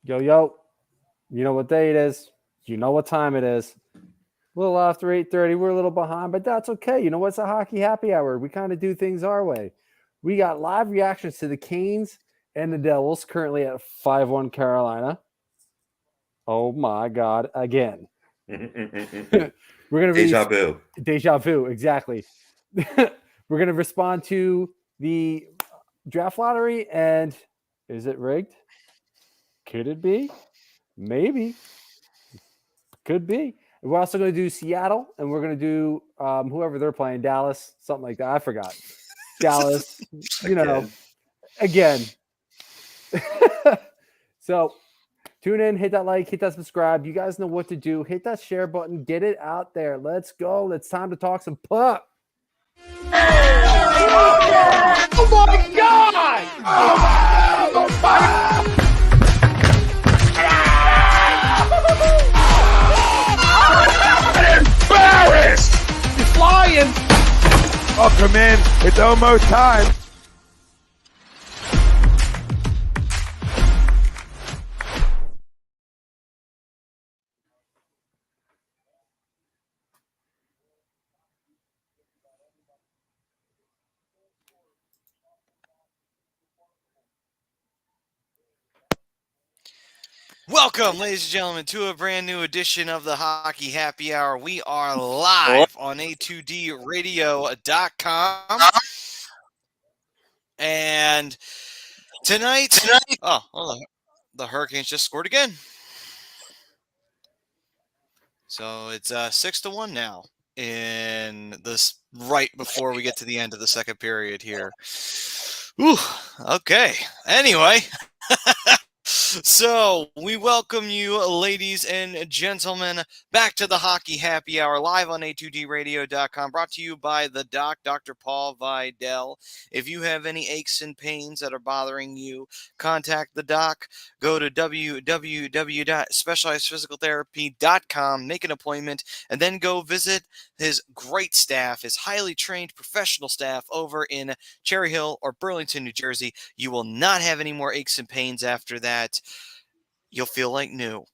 Yo, yo. You know what day it is. You know what time it is. A little after 8:30. We're a little behind, but that's okay. You know what's a hockey happy hour? We kind of do things our way. We got live reactions to the Canes and the Devils currently at 5-1 Carolina. Oh my God, again. We're going to Deja vu. Deja vu, exactly. We're going to respond to the draft lottery, and is it rigged? Could it be? Maybe. Could be. We're also going to do Seattle, and we're going to do whoever they're playing, Dallas, something like that. I forgot. Dallas, again. So tune in, hit that like, hit that subscribe. You guys know what to do. Hit that share button. Get it out there. Let's go. It's time to talk some puck. Oh my God! Embarrassed! He's flying! Welcome in. It's almost time. Welcome, ladies and gentlemen, to a brand new edition of the Hockey Happy Hour. We are live on A2DRadio.com. And tonight, the Hurricanes just scored again. So it's 6-1 now in this right before we get to the end of the second period here. Ooh, okay. Anyway. So, we welcome you, ladies and gentlemen, back to the Hockey Happy Hour, live on A2DRadio.com, brought to you by the doc, Dr. Paul Vidal. If you have any aches and pains that are bothering you, contact the doc. Go to www.specializedphysicaltherapy.com, make an appointment, and then go visit his great staff, his highly trained professional staff over in Cherry Hill or Burlington, New Jersey. You will not have any more aches and pains after that. You'll feel like new.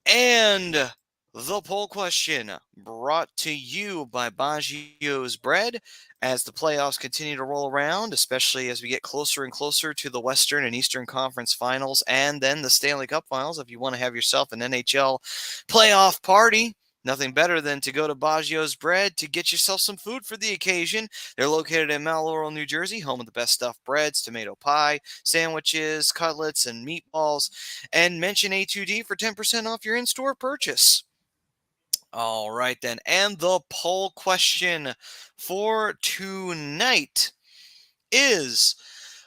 And the poll question brought to you by Baggio's Bread as the playoffs continue to roll around, especially as we get closer and closer to the Western and Eastern Conference Finals and then the Stanley Cup Finals. If you want to have yourself an NHL playoff party, nothing better than to go to Baggio's Bread to get yourself some food for the occasion. They're located in Mount Laurel, New Jersey, home of the best stuffed breads, tomato pie, sandwiches, cutlets, and meatballs. And mention A2D for 10% off your in-store purchase. All right, then. And the poll question for tonight is: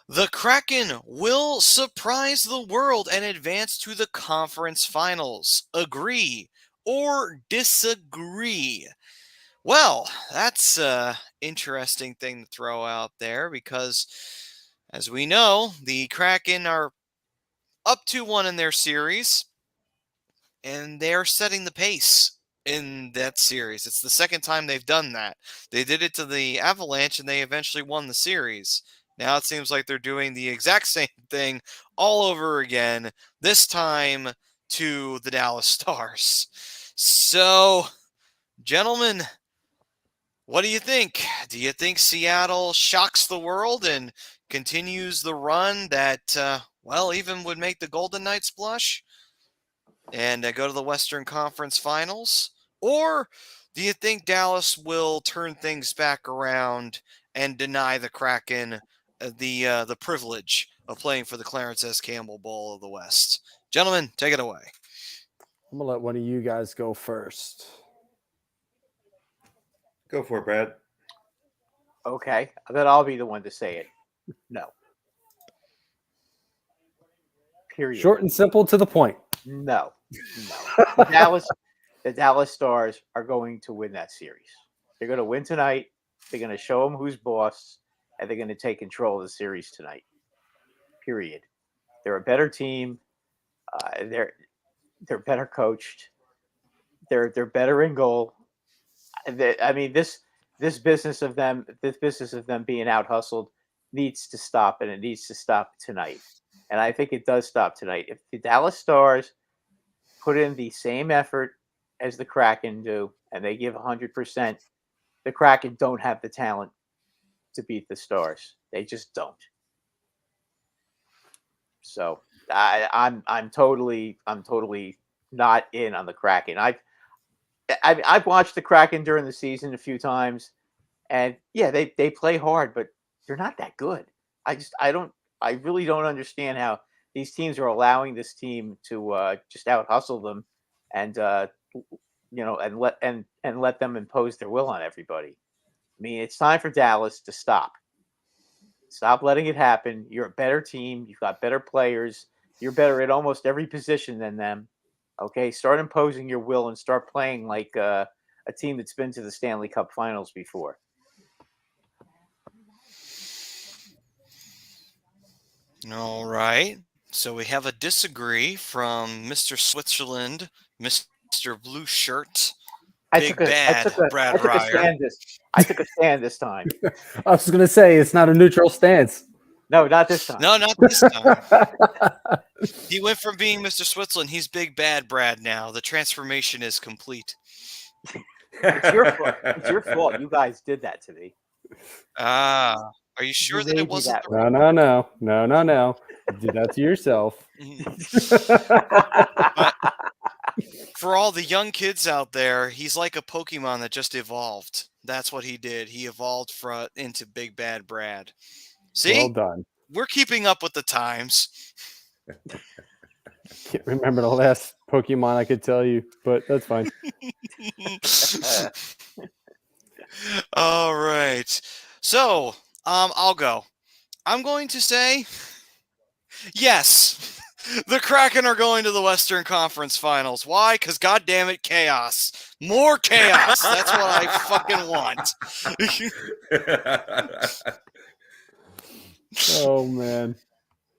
the Kraken will surprise the world and advance to the conference finals. Agree or disagree? Well, that's an interesting thing to throw out there because, as we know, the Kraken are up 2-1 in their series, and they're setting the pace in that series. It's the second time they've done that. They did it to the Avalanche, and they eventually won the series. Now it seems like they're doing the exact same thing all over again, this time to the Dallas Stars. So, gentlemen, what do you think? Do you think Seattle shocks the world and continues the run that, even would make the Golden Knights blush and go to the Western Conference Finals? Or do you think Dallas will turn things back around and deny the Kraken the privilege of playing for the Clarence S. Campbell Bowl of the West? Gentlemen, take it away. I'm going to let one of you guys go first. Go for it, Brad. Okay, then I'll be the one to say it. No. Period. Short and simple to the point. No. The Dallas Stars are going to win that series. They're going to win tonight. They're going to show them who's boss, and they're going to take control of the series tonight. Period. They're a better team. They're better coached. They're better in goal. This business of them being out hustled needs to stop, and it needs to stop tonight. And I think it does stop tonight. If the Dallas Stars put in the same effort as the Kraken do, and they give 100%, the Kraken don't have the talent to beat the Stars. They just don't. So I'm totally not in on the Kraken. I've watched the Kraken during the season a few times, and yeah, they play hard, but they're not that good. I really don't understand how these teams are allowing this team to just out hustle them, and and let them impose their will on everybody. I mean, it's time for Dallas to stop. Stop letting it happen. You're a better team. You've got better players. You're better at almost every position than them. Okay, start imposing your will and start playing like a team that's been to the Stanley Cup Finals before. All right. So we have a disagree from Mr. Switzerland, Mr. Blue Shirt, I Big took Bad Brad a Ryer. stand this time. I was going to say it's not a neutral stance. No, not this time. No, not this time. He went from being Mr. Switzerland. He's Big Bad Brad now. The transformation is complete. It's your fault. It's your fault. You guys did that to me. Are you sure You that made it me wasn't that the No. You did that to yourself. For all the young kids out there, he's like a Pokemon that just evolved. That's what he did. He evolved into Big Bad Brad. See? Well done. We're keeping up with the times. Can't remember the last Pokemon I could tell you, but that's fine. All right. So, I'll go. I'm going to say yes. The Kraken are going to the Western Conference Finals. Why? Because goddamn it, chaos. More chaos. That's what I fucking want. Oh man.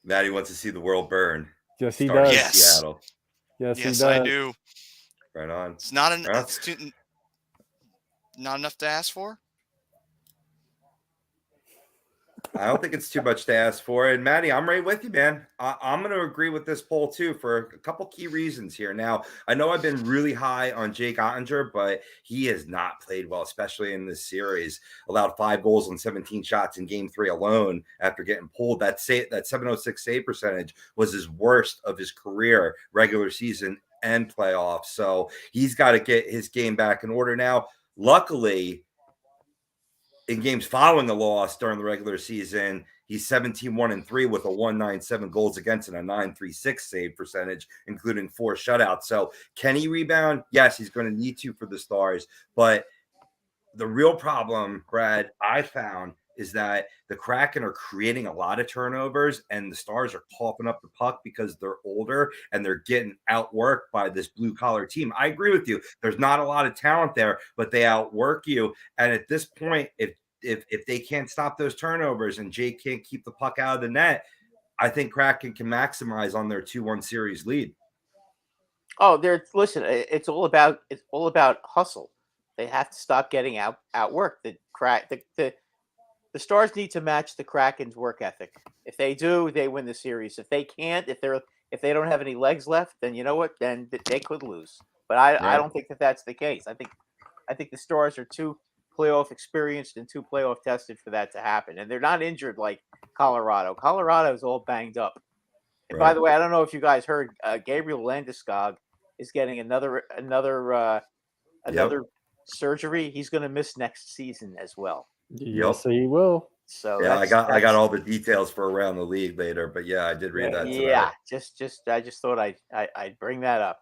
Maddie wants to see the world burn. Yes, he Starting does. in Yes. Seattle. Yes, he Yes, does. I do. Right on. It's not Well. not enough to ask for. I don't think it's too much to ask for. And Maddie, I'm right with you, man. I'm going to agree with this poll too for a couple key reasons here. Now, I know I've been really high on Jake Ottinger, but he has not played well, especially in this series. Allowed 5 goals on 17 shots in Game 3 alone after getting pulled. That 706 save percentage was his worst of his career, regular season and playoffs. So he's got to get his game back in order now. Luckily, in games following the loss during the regular season, he's 17-1-3 with a 197 goals against and a 936 save percentage, including 4 shutouts. So can he rebound? Yes, he's going to need to for the Stars. But the real problem, Brad, I found is that the Kraken are creating a lot of turnovers and the Stars are coughing up the puck because they're older and they're getting outworked by this blue-collar team. I agree with you. There's not a lot of talent there, but they outwork you. And at this point, if they can't stop those turnovers and Jake can't keep the puck out of the net, I think Kraken can maximize on their 2-1 series lead. Oh, listen, it's all about hustle. They have to stop getting outworked. The Stars need to match the Kraken's work ethic. If they do, they win the series. If they can't, if they don't have any legs left, then you know what? Then they could lose. But I don't think that that's the case. I think the Stars are too playoff experienced and too playoff tested for that to happen. And they're not injured like Colorado. Colorado is all banged up. And by the way, I don't know if you guys heard, Gabriel Landeskog is getting another surgery. He's going to miss next season as well. Yes, he will. So yeah, I got all the details for around the league later, but yeah, I did read that today. Yeah, I just thought I'd bring that up.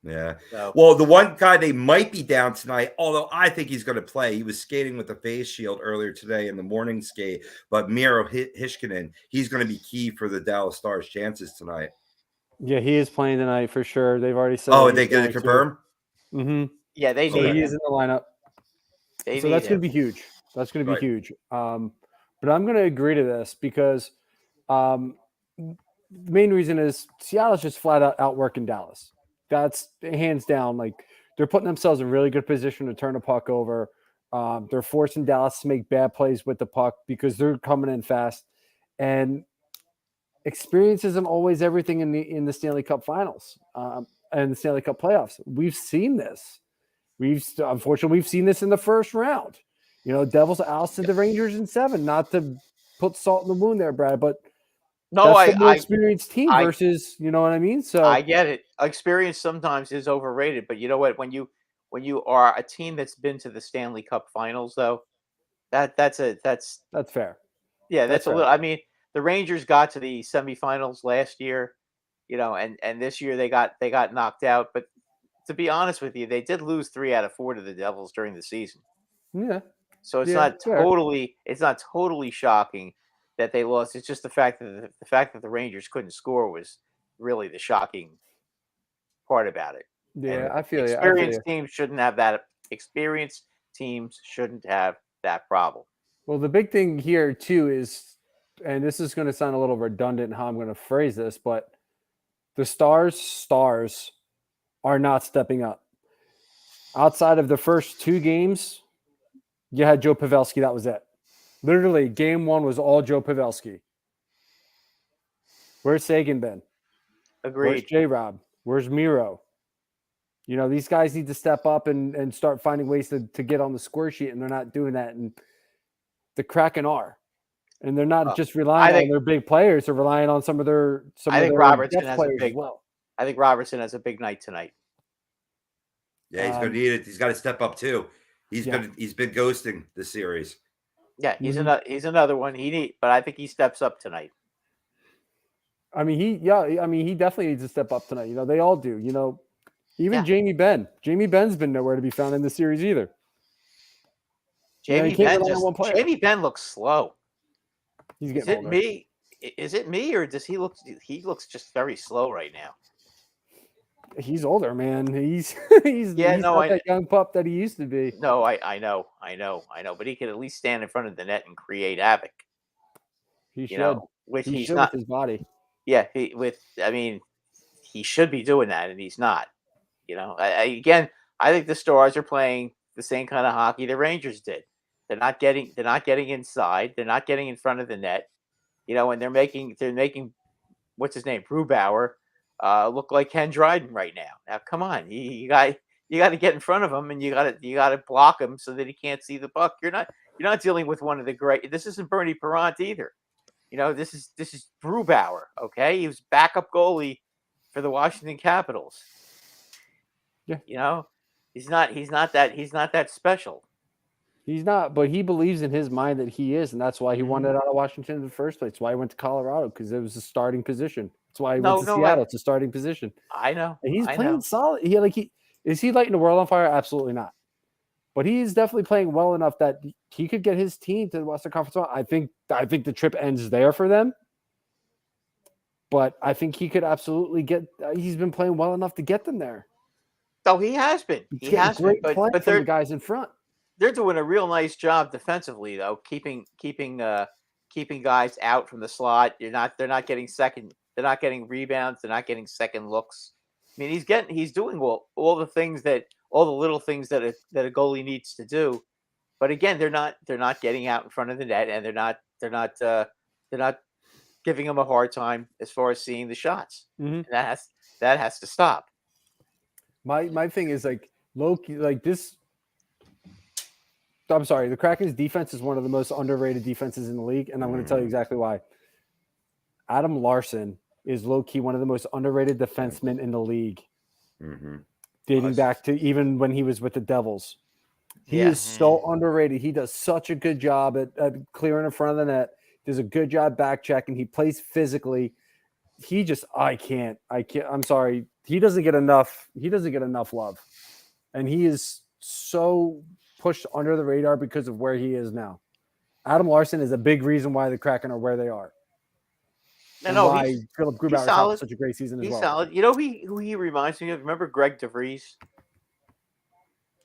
Yeah. So, Well, the one guy they might be down tonight, although I think he's going to play. He was skating with a face shield earlier today in the morning skate, but Miro Heiskanen, he's going to be key for the Dallas Stars' chances tonight. Yeah, he is playing tonight for sure. They've already said. Oh, they going to confirm? Mm-hmm. yeah, they So need he him. is in the lineup. They So need that's going him. to be huge. That's going to be Right. huge. But I'm going to agree to this because the main reason is Seattle's just flat out outworking Dallas. That's hands down. Like, they're putting themselves in really good position to turn the puck over. They're forcing Dallas to make bad plays with the puck because they're coming in fast. And experience isn't always everything in the Stanley Cup Finals and the Stanley Cup playoffs. We've seen this. Unfortunately we've seen this in the first round. Devils ousted the Rangers in 7. Not to put salt in the wound there, Brad, but No, that's the more experienced team versus, you know what I mean? So I get it. Experience sometimes is overrated, but you know what? When you are a team that's been to the Stanley Cup Finals, though, that's fair. Yeah, That's that's a little. I mean, the Rangers got to the semifinals last year, and this year they got knocked out. But to be honest with you, they did lose 3 out of 4 to the Devils during the season. Yeah. So it's Yeah, not fair. totally shocking that they lost. It's just the fact that the Rangers couldn't score was really the shocking part about it. Yeah, And I feel you. experienced teams shouldn't have that. Experienced teams shouldn't have that problem. Well, the big thing here too is, and this is going to sound a little redundant in how I'm going to phrase this, but the stars are not stepping up. Outside of the first 2 games, you had Joe Pavelski. That was it. Literally, game 1 was all Joe Pavelski. Where's Sagan been? Agreed. Where's J-Rob? Where's Miro? These guys need to step up and start finding ways to get on the score sheet, and they're not doing that. And the Kraken are. And they're not just relying on their big players; they're relying on some of their Robertson depth players as well. I think Robertson has a big night tonight. Yeah, he's going to need it. He's got to step up too. He's been ghosting the series. Yeah, he's another one. But I think he steps up tonight. I mean, he definitely needs to step up tonight. They all do. Even Jamie Benn. Jamie Benn's been nowhere to be found in the series either. Jamie Benn looks slow. He's getting older. Is it me, or does he look? He looks just very slow right now. He's older, man. He's not that young pup that he used to be. No, I know. But he could at least stand in front of the net and create havoc. He should. Which he he's should not with his body. Yeah, he should be doing that, and he's not. I think the Stars are playing the same kind of hockey the Rangers did. They're not getting inside. They're not getting in front of the net. And they're making what's his name, Brubauer, look like Ken Dryden right now. Now, come on, you got to get in front of him, and you got to block him so that he can't see the puck. You're not dealing with one of the great. This isn't Bernie Parent either. This is Brubauer. Okay, he was backup goalie for the Washington Capitals. Yeah. He's not that special. He's not, but he believes in his mind that he is, and that's why he wanted out of Washington in the first place. That's why he went to Colorado, because it was a starting position. That's why he went to Seattle. It's a starting position. I know. And he's playing solid. Is he lighting the world on fire? Absolutely not. But he's definitely playing well enough that he could get his team to the Western Conference Final. I think the trip ends there for them. But I think he could absolutely get. He's been playing well enough to get them there. Oh, he has been. He has been. But they're the guys in front. They're doing a real nice job defensively, though, keeping guys out from the slot. They're not getting second. They're not getting rebounds. They're not getting second looks. I mean, he's doing all the little things that a goalie needs to do. But again, they're not getting out in front of the net, and they're not giving him a hard time as far as seeing the shots. Mm-hmm. And that has to stop. My thing is low-key, this. I'm sorry. The Kraken's defense is one of the most underrated defenses in the league, and I'm going to tell you exactly why. Adam Larson is low-key one of the most underrated defensemen in the league, dating back to even when he was with the Devils. He is so underrated. He does such a good job at clearing in front of the net. Does a good job back checking. He plays physically. I'm sorry. He doesn't get enough love, and he is so pushed under the radar because of where he is now. Adam Larson is a big reason why the Kraken are where they are. And why Philip Grubauer had such a great season as well. He's solid. You know who he reminds me of? Remember Greg DeVries?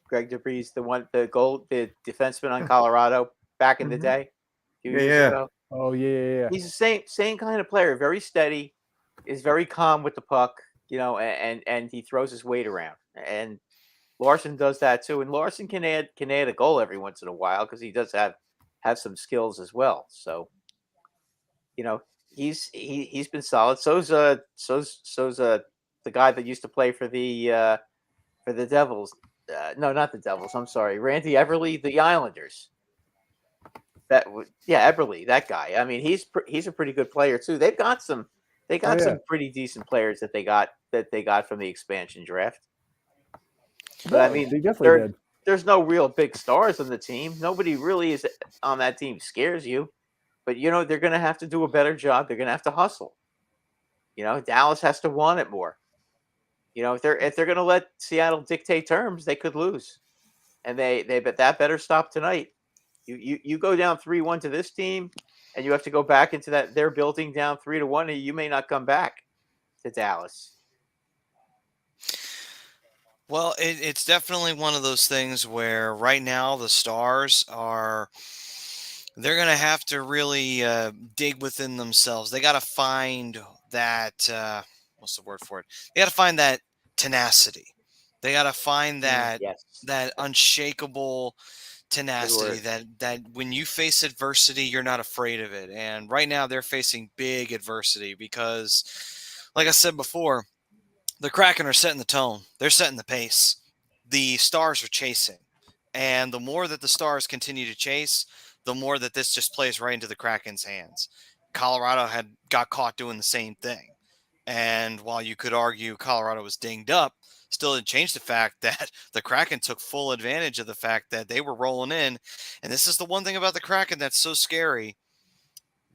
Greg DeVries, the defenseman on Colorado back in the day. Yeah. Oh yeah. He's the same kind of player. Very steady, is very calm with the puck, and he throws his weight around. And Larson does that too. And Larson can add a goal every once in a while because he does have some skills as well. So, he's been solid. So's the guy that used to play for the Devils. No, not the Devils. I'm sorry, Randy Everly, the Islanders. Everly, that guy. I mean, he's a pretty good player too. They got some pretty decent players that they got from the expansion draft. But I mean, they definitely did. There's no real big stars on the team. Nobody really is on that team scares you. But they're going to have to do a better job. They're going to have to hustle. Dallas has to want it more. If they're going to let Seattle dictate terms, they could lose, and that better stop tonight. You go down 3-1 to this team, and you have to go back into their building down 3-1, and you may not come back to Dallas. Well, it's definitely one of those things where right now the Stars they're going to have to really dig within themselves. They got to find that, what's the word for it? They got to find that tenacity. They got to find that unshakable tenacity that when you face adversity, you're not afraid of it. And right now they're facing big adversity because, like I said before, the Kraken are setting the tone. They're setting the pace. The Stars are chasing. And the more that the Stars continue to chase, the more that this just plays right into the Kraken's hands. Colorado got caught doing the same thing. And while you could argue Colorado was dinged up, still didn't change the fact that the Kraken took full advantage of the fact that they were rolling in. And this is the one thing about the Kraken that's so scary.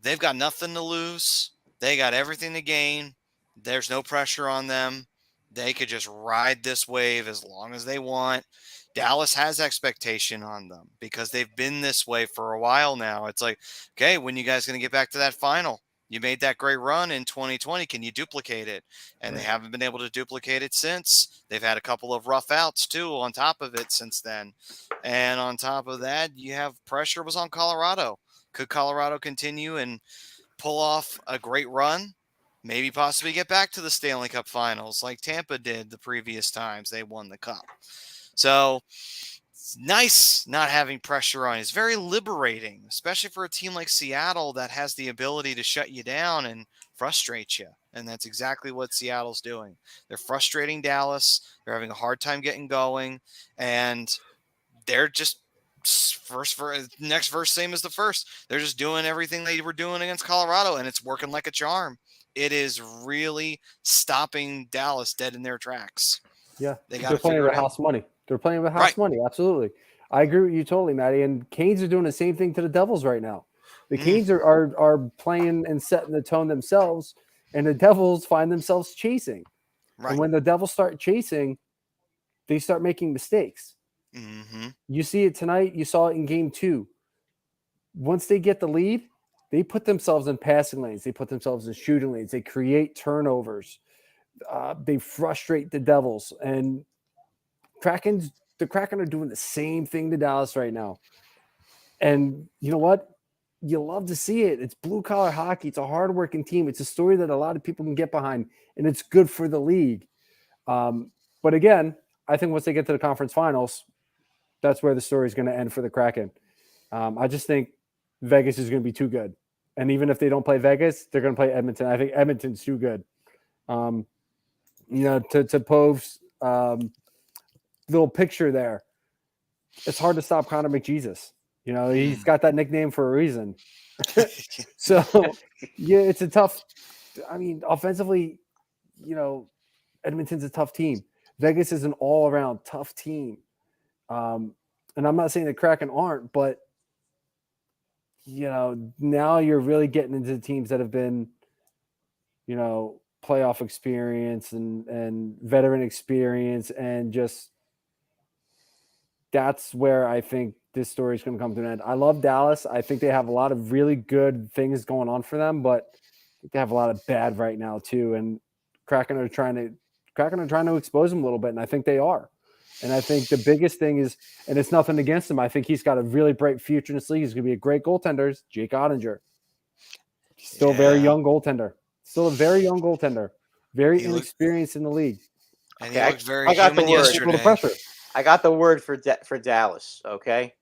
They've got nothing to lose. They got everything to gain. There's no pressure on them. They could just ride this wave as long as they want. Dallas has expectation on them because they've been this way for a while now. It's like, okay, when you guys going to get back to that final? You made that great run in 2020. Can you duplicate it? And they haven't been able to duplicate it since. They've had a couple of rough outs, too, on top of it since then. And on top of that, you have pressure was on Colorado. Could Colorado continue and pull off a great run? Maybe possibly get back to the Stanley Cup Finals like Tampa did the previous times they won the Cup. So it's nice not having pressure on. It's very liberating, especially for a team like Seattle that has the ability to shut you down and frustrate you. And that's exactly what Seattle's doing. They're frustrating Dallas. They're having a hard time getting going. And they're just next verse, same as the first. They're just doing everything they were doing against Colorado, and it's working like a charm. It is really stopping Dallas dead in their tracks. Yeah, they're playing with house money. They're playing with house money. Absolutely. I agree with you totally, Matty. And Canes are doing the same thing to the Devils right now. The Canes are playing and setting the tone themselves, and the Devils find themselves chasing. Right. And when the Devils start chasing, they start making mistakes. Mm-hmm. You see it tonight. You saw it in game 2. Once they get the lead, they put themselves in passing lanes. They put themselves in shooting lanes. They create turnovers. They frustrate the Devils. And the Kraken are doing the same thing to Dallas right now. And you know what? You love to see it. It's blue-collar hockey. It's a hard-working team. It's a story that a lot of people can get behind, and it's good for the league. But again, I think once they get to the conference finals, that's where the story is going to end for the Kraken. I just think Vegas is going to be too good. And even if they don't play Vegas, they're going to play Edmonton. I think Edmonton's too good. To Pove's little picture there, it's hard to stop Connor McJesus. He's got that nickname for a reason. So, yeah, it's a tough – I mean, offensively, Edmonton's a tough team. Vegas is an all-around tough team. And I'm not saying the Kraken aren't, but, now you're really getting into the teams that have been, playoff experience and veteran experience, and just that's where I think this story is going to come to an end. I love Dallas. I think they have a lot of really good things going on for them, but I think they have a lot of bad right now too. And Kraken are trying to expose them a little bit, and I think they are. And I think the biggest thing is, and it's nothing against him, I think he's got a really bright future in this league. He's going to be a great goaltender. Jake Ottinger. Still a very young goaltender. Very inexperienced in the league. And he looked very human yesterday. I got the word for Dallas, okay?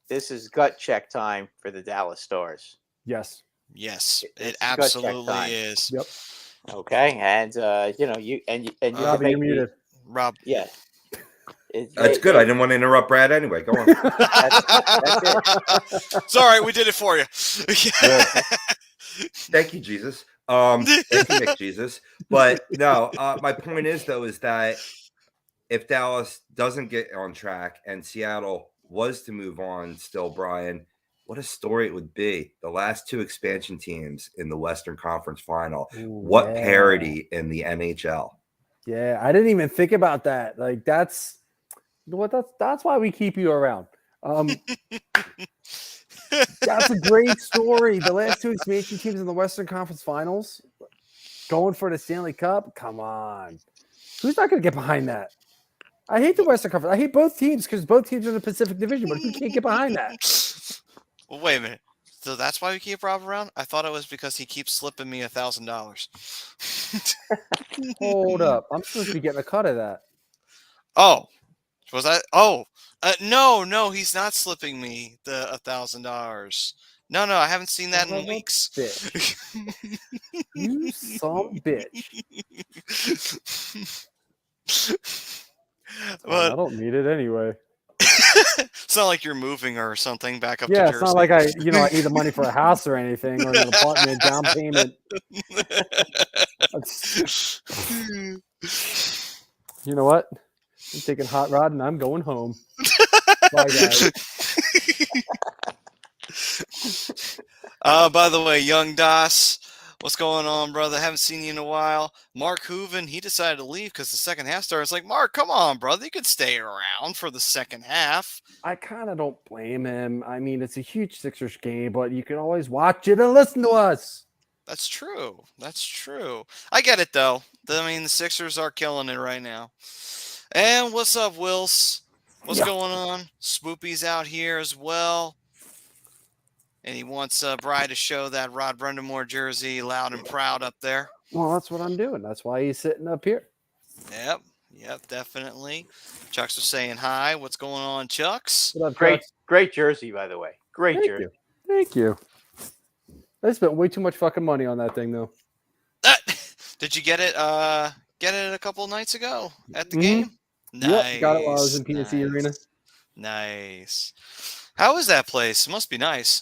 This is gut check time for the Dallas Stars. Yes. Yes, This it is gut check absolutely time. is. Yep. Okay, and you Robbie, can Robbie, make you're muted. Rob, yeah. That's good. I didn't want to interrupt Brad anyway. Go on. That's it. it's all right. We did it for you. Well, thank you, Jesus. Thank you, Nick Jesus. But no, my point is though, is that if Dallas doesn't get on track and Seattle was to move on still, Brian, what a story it would be. The last two expansion teams in the Western Conference Final. Ooh, What yeah. parity in the NHL. Yeah, I didn't even think about that. Like that's you know what that's why we keep you around. That's a great story. The last two expansion teams in the Western Conference Finals going for the Stanley Cup. Come on. Who's not going to get behind that? I hate the Western Conference. I hate both teams because both teams are in the Pacific Division, but who can't get behind that? Well, wait a minute. So that's why we keep Rob around? I thought it was because he keeps slipping me $1,000. Hold up. I'm supposed to be getting a cut of that. Oh, was that? Oh, no, he's not slipping me the $1,000. No, I haven't seen that Son in of a weeks. bitch. You some bitch. I But don't need it anyway. it's not like you're moving or something back up to Yeah, Jersey. it's not like I need the money for a house or anything or an apartment down payment. You know what? I'm taking Hot Rod and I'm going home. Bye, guys. By the way, Young Das, what's going on, brother? Haven't seen you in a while. Mark Hooven, he decided to leave because the second half started. It's like, Mark, come on, brother. You could stay around for the second half. I kind of don't blame him. I mean, it's a huge Sixers game, but you can always watch it and listen to us. That's true. I get it, though. I mean, the Sixers are killing it right now. And what's up, Wills? What's going on? Spoopy's out here as well. And he wants Bri to show that Rod Brundamore jersey loud and proud up there. Well, that's what I'm doing. That's why he's sitting up here. Yep, definitely. Chucks was saying hi. What's going on, Chucks? What up, Great, Chuck? great jersey, by the way. Great Thank jersey. you. Thank you. I spent way too much fucking money on that thing, though. Did you get it? Get it a couple nights ago at the Mhm. game. Nice. Yep, got it while I was in PNC Arena. Nice. How is that place? Must be nice.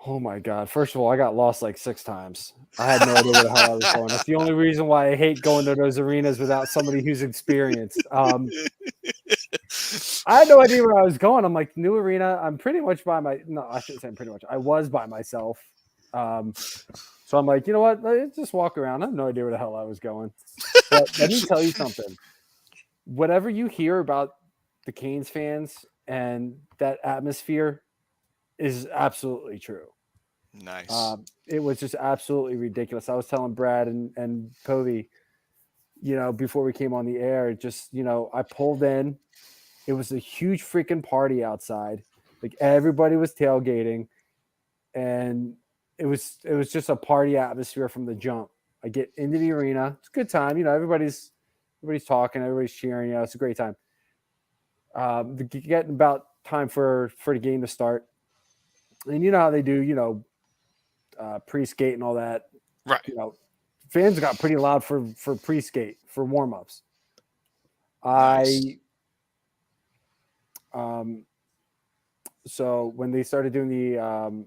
Oh my god! First of all, I got lost like 6 times. I had no idea where the hell I was going. That's the only reason why I hate going to those arenas without somebody who's experienced. I had no idea where I was going. I'm like, new arena. I'm pretty much I shouldn't say pretty much. I was by myself. So I'm like, you know what? Let's just walk around. I have no idea where the hell I was going. But let me tell you something. Whatever you hear about the Canes fans and that atmosphere is absolutely true. Nice. It was just absolutely ridiculous. I was telling Brad and Covey, before we came on the air, just, I pulled in. It was a huge freaking party outside. Like everybody was tailgating, and it was just a party atmosphere from the jump. I get into the arena. It's a good time. Everybody's talking, everybody's cheering. It's a great time. Getting about time for the game to start. And you know how they do, pre-skate and all that. Right. Fans got pretty loud for pre-skate, for warm-ups. Nice. So when they started doing the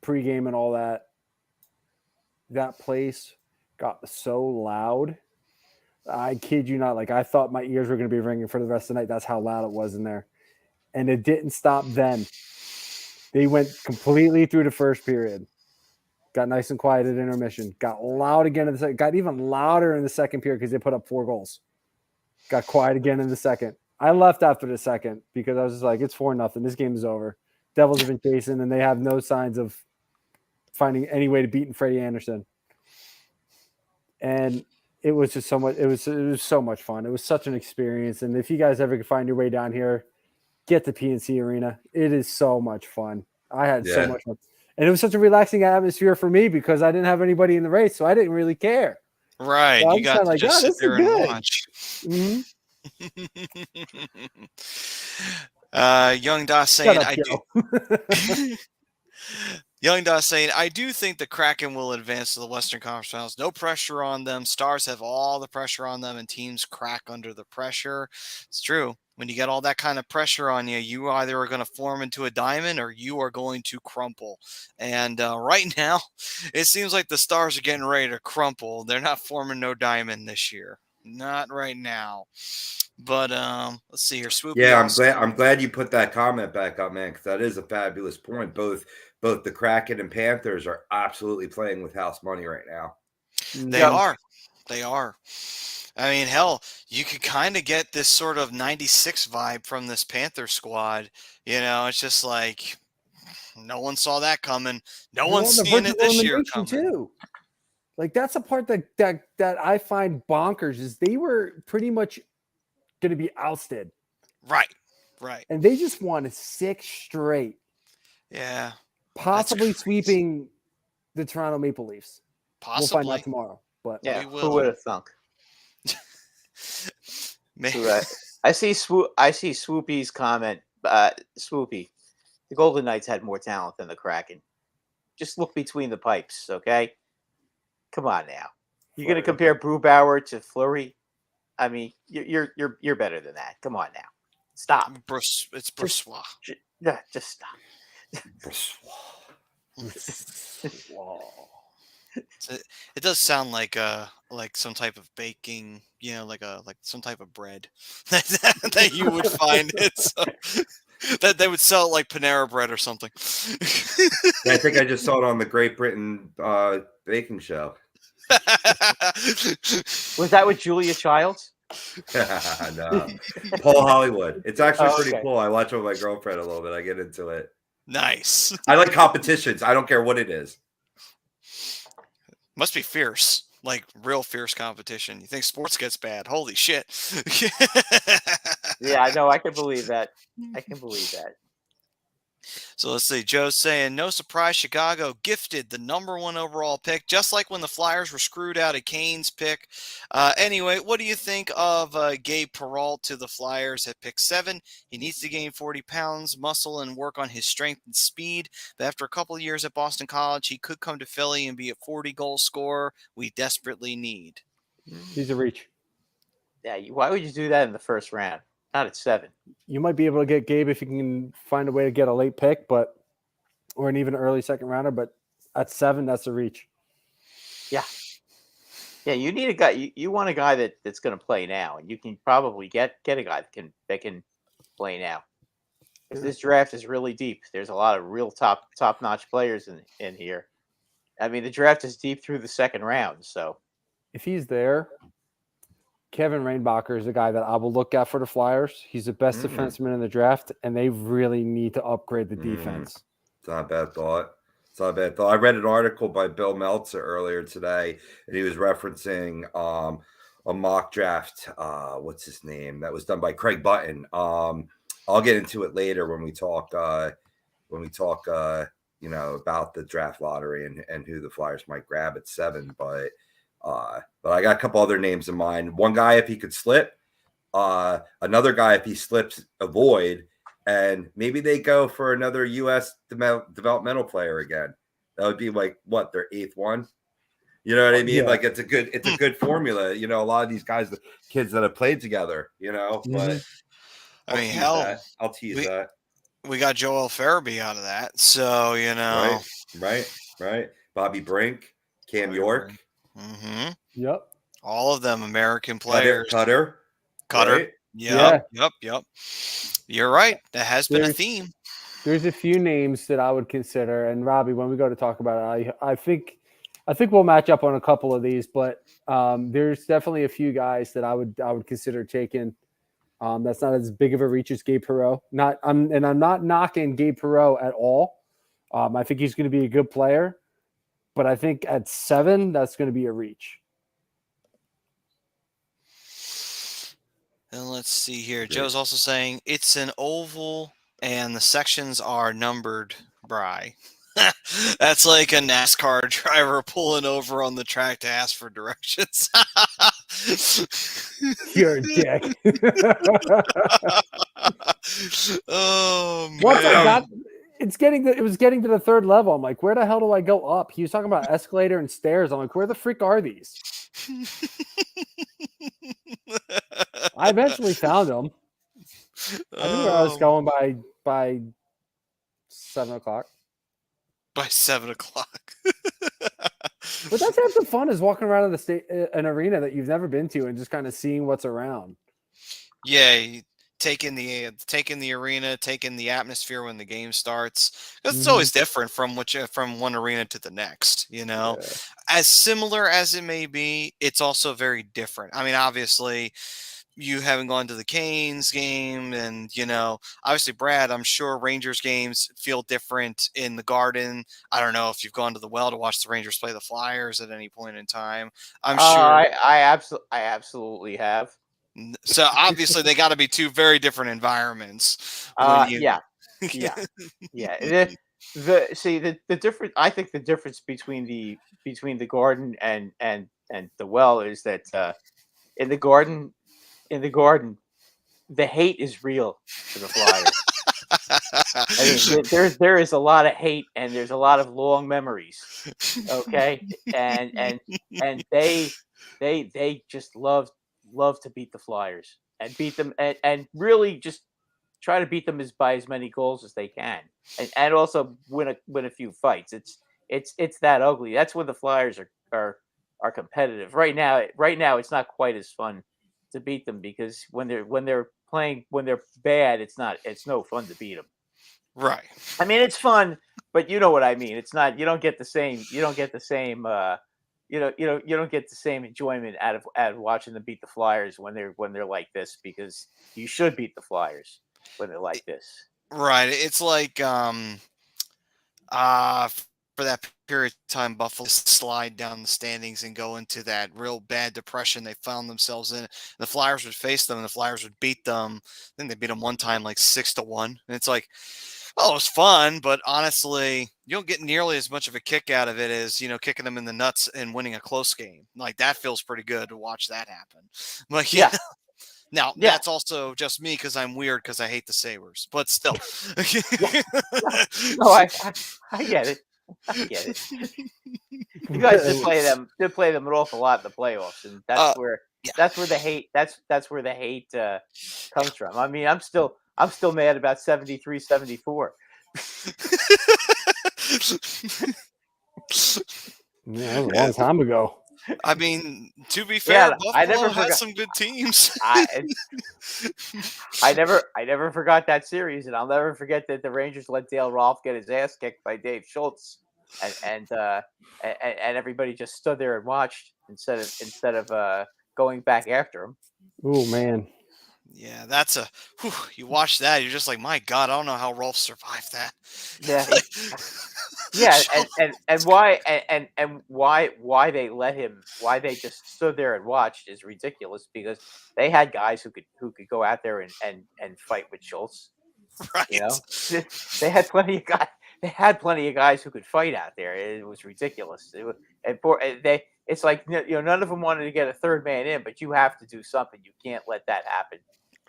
pre-game and all that, that place got so loud. I kid you not. Like, I thought my ears were going to be ringing for the rest of the night. That's how loud it was in there. And it didn't stop then. They went completely through the first period. Got nice and quiet at intermission. Got loud again in the second. Got even louder in the second period because they put up 4 goals. Got quiet again in the second. I left after the second because I was just like, it's 4-0. This game is over. Devils have been chasing, and they have no signs of finding any way to beat Freddie Anderson. And it was just so much. It was so much fun. It was such an experience. And if you guys ever can find your way down here, get to PNC Arena. It is so much fun. I had so much fun. And it was such a relaxing atmosphere for me because I didn't have anybody in the race, so I didn't really care. Right. So You got to just sit there and watch. Mm-hmm. Young Das saying, I do. Young Dot saying, I do think the Kraken will advance to the Western Conference Finals. No pressure on them. Stars have all the pressure on them, and teams crack under the pressure. It's true. When you get all that kind of pressure on you, you either are going to form into a diamond or you are going to crumple. And right now, it seems like the Stars are getting ready to crumple. They're not forming no diamond this year. Not right now. But let's see here. Swoopy Yeah, also- I'm glad you put that comment back up, man, because that is a fabulous point. Both the Kraken and Panthers are absolutely playing with house money right now. They are. They are. I mean, hell, you could kind of get this sort of 96 vibe from this Panther squad. You know, it's just like no one saw that coming. No They're one's on the seeing verge it of this year elimination, coming. too. Like, that's a part that I find bonkers is they were pretty much going to be ousted. Right. Right. And they just won 6 straight, Yeah. possibly crazy. sweeping the Toronto Maple Leafs. We'll find Possibly. out tomorrow. But Yeah, We who will. would have thunk? Man. Right. I see Swoopy's comment. Swoopy, the Golden Knights had more talent than the Kraken. Just look between the pipes, okay? Come on now. You're going to compare Brubauer to Fleury? I mean, you're better than that. Come on now. Stop. It's Brossois. Yeah, just stop. It does sound like some type of baking, you know, like some type of bread that you would find it. So, that they would sell it like Panera bread or something. I think I just saw it on the Great Britain baking show. Was that with Julia Childs? No. Paul Hollywood. It's actually pretty Okay. cool. I watch it with my girlfriend a little bit. I get into it. Nice. I like competitions. I don't care what it is. Must be fierce, like real fierce competition. You think sports gets bad? Holy shit. Yeah, I know. I can believe that. I can believe that. So let's see. Joe's saying, no surprise, Chicago gifted the #1 overall pick, just like when the Flyers were screwed out of Kane's pick. Anyway, what do you think of Gabe Perreault to the Flyers at pick 7? He needs to gain 40 pounds, muscle, and work on his strength and speed. But after a couple of years at Boston College, he could come to Philly and be a 40-goal scorer we desperately need. he's a reach. Yeah, why would you do that in the first round? Not at 7. You might be able to get Gabe if you can find a way to get a late pick, or an even early second rounder. But at 7, that's a reach. Yeah. Yeah, you need a guy. You want a guy that's going to play now, and you can probably get a guy that can play now. Because this draft is really deep. There's a lot of real top notch players in here. I mean, the draft is deep through the second round. So If he's there, Kevin Reinbacher is the guy that I will look at for the Flyers. He's the best defenseman in the draft, and they really need to upgrade the defense. It's not a bad thought. It's not a bad thought. I read an article by Bill Meltzer earlier today, and he was referencing a mock draft. What's his name? That was done by Craig Button. I'll get into it later when we talk. You know, about the draft lottery and who the Flyers might grab at 7, but I got a couple other names in mind. One guy, if he could slip, another guy, if he slips, avoid, and maybe they go for another U.S. developmental player again. That would be like what, their 8th one. You know what I mean? Yeah. Like it's a good formula. You know, a lot of these guys, the kids that have played together. You know, but I mean, hell, I'll tease that. We got Joel Farabee out of that, so you know, Right. Bobby Brink, Cam York. Mm-hmm. Yep. All of them American players. Cutter. Right? Yep. You're right. That has been a theme. There's a few names that I would consider, and Robbie, when we go to talk about it, I think we'll match up on a couple of these, but there's definitely a few guys that I would consider taking. That's not as big of a reach as Gabe Perreault. I'm not knocking Gabe Perreault at all. I think he's going to be a good player, but I think at 7, that's going to be a reach. And let's see here. Joe's also saying it's an oval and the sections are numbered, Bry. That's like a NASCAR driver pulling over on the track to ask for directions. You're a dick. Oh, man. Once I got it was getting to the third level. I'm like, where the hell do I go up? He was talking about escalator and stairs. I'm like, where the frick are these? I eventually found them. I knew where I was going by 7 o'clock. By 7 o'clock. But that's half the fun, is walking around an arena that you've never been to and just kind of seeing what's around. Yeah, taking the arena, taking the atmosphere when the game starts. 'Cause it's always different from one arena to the next. Yeah. As similar as it may be, it's also very different. I mean, obviously, you haven't gone to the Canes game, and obviously, Brad, I'm sure Rangers games feel different in the Garden. I don't know if you've gone to the Well to watch the Rangers play the Flyers at any point in time. I'm sure. I absolutely have. So obviously, they got to be two very different environments. Yeah. The difference. I think the difference between the Garden and the Well is that in the Garden, the hate is real for the Flyers. I mean, there is a lot of hate, and there's a lot of long memories. Okay, and they just love to beat the Flyers and beat them, and really just try to beat them by as many goals as they can, and also win a few fights. It's that ugly. That's when the Flyers are competitive. Right now, it's not quite as fun to beat them, because when they're bad, it's no fun to beat them. Right. I mean, it's fun, but you know what I mean. It's not. You don't get the same. You don't get the same enjoyment out of watching them beat the Flyers when they're like this, because you should beat the Flyers when they're like this. Right. It's like for that period of time, Buffalo slide down the standings and go into that real bad depression they found themselves in. The Flyers would face them, and the Flyers would beat them. I think they beat them one time like 6-1. And it's like, oh, it was fun, but honestly, you don't get nearly as much of a kick out of it as, kicking them in the nuts and winning a close game. Like, that feels pretty good to watch that happen. Like, yeah. Now, that's also just me, because I'm weird, because I hate the Sabres. But still. No, I get it. I get it. You guys did play them an awful lot in the playoffs, and that's where the hate that's where the hate comes from. I mean, I'm still mad about 73-74. Yeah, that was a long time ago. I mean, to be fair, Buffalo has some good teams. I never forgot that series, and I'll never forget that the Rangers let Dale Rolfe get his ass kicked by Dave Schultz, and everybody just stood there and watched instead of going back after him. Oh man. Yeah, you watch that, you're just like, my God, I don't know how Rolfe survived that. Yeah. Yeah, and why they let him, why they just stood there and watched is ridiculous, because they had guys who could go out there and fight with Schultz. Right. They had plenty of guys. They had plenty of guys who could fight out there. It was ridiculous. It's like, none of them wanted to get a third man in, but you have to do something. You can't let that happen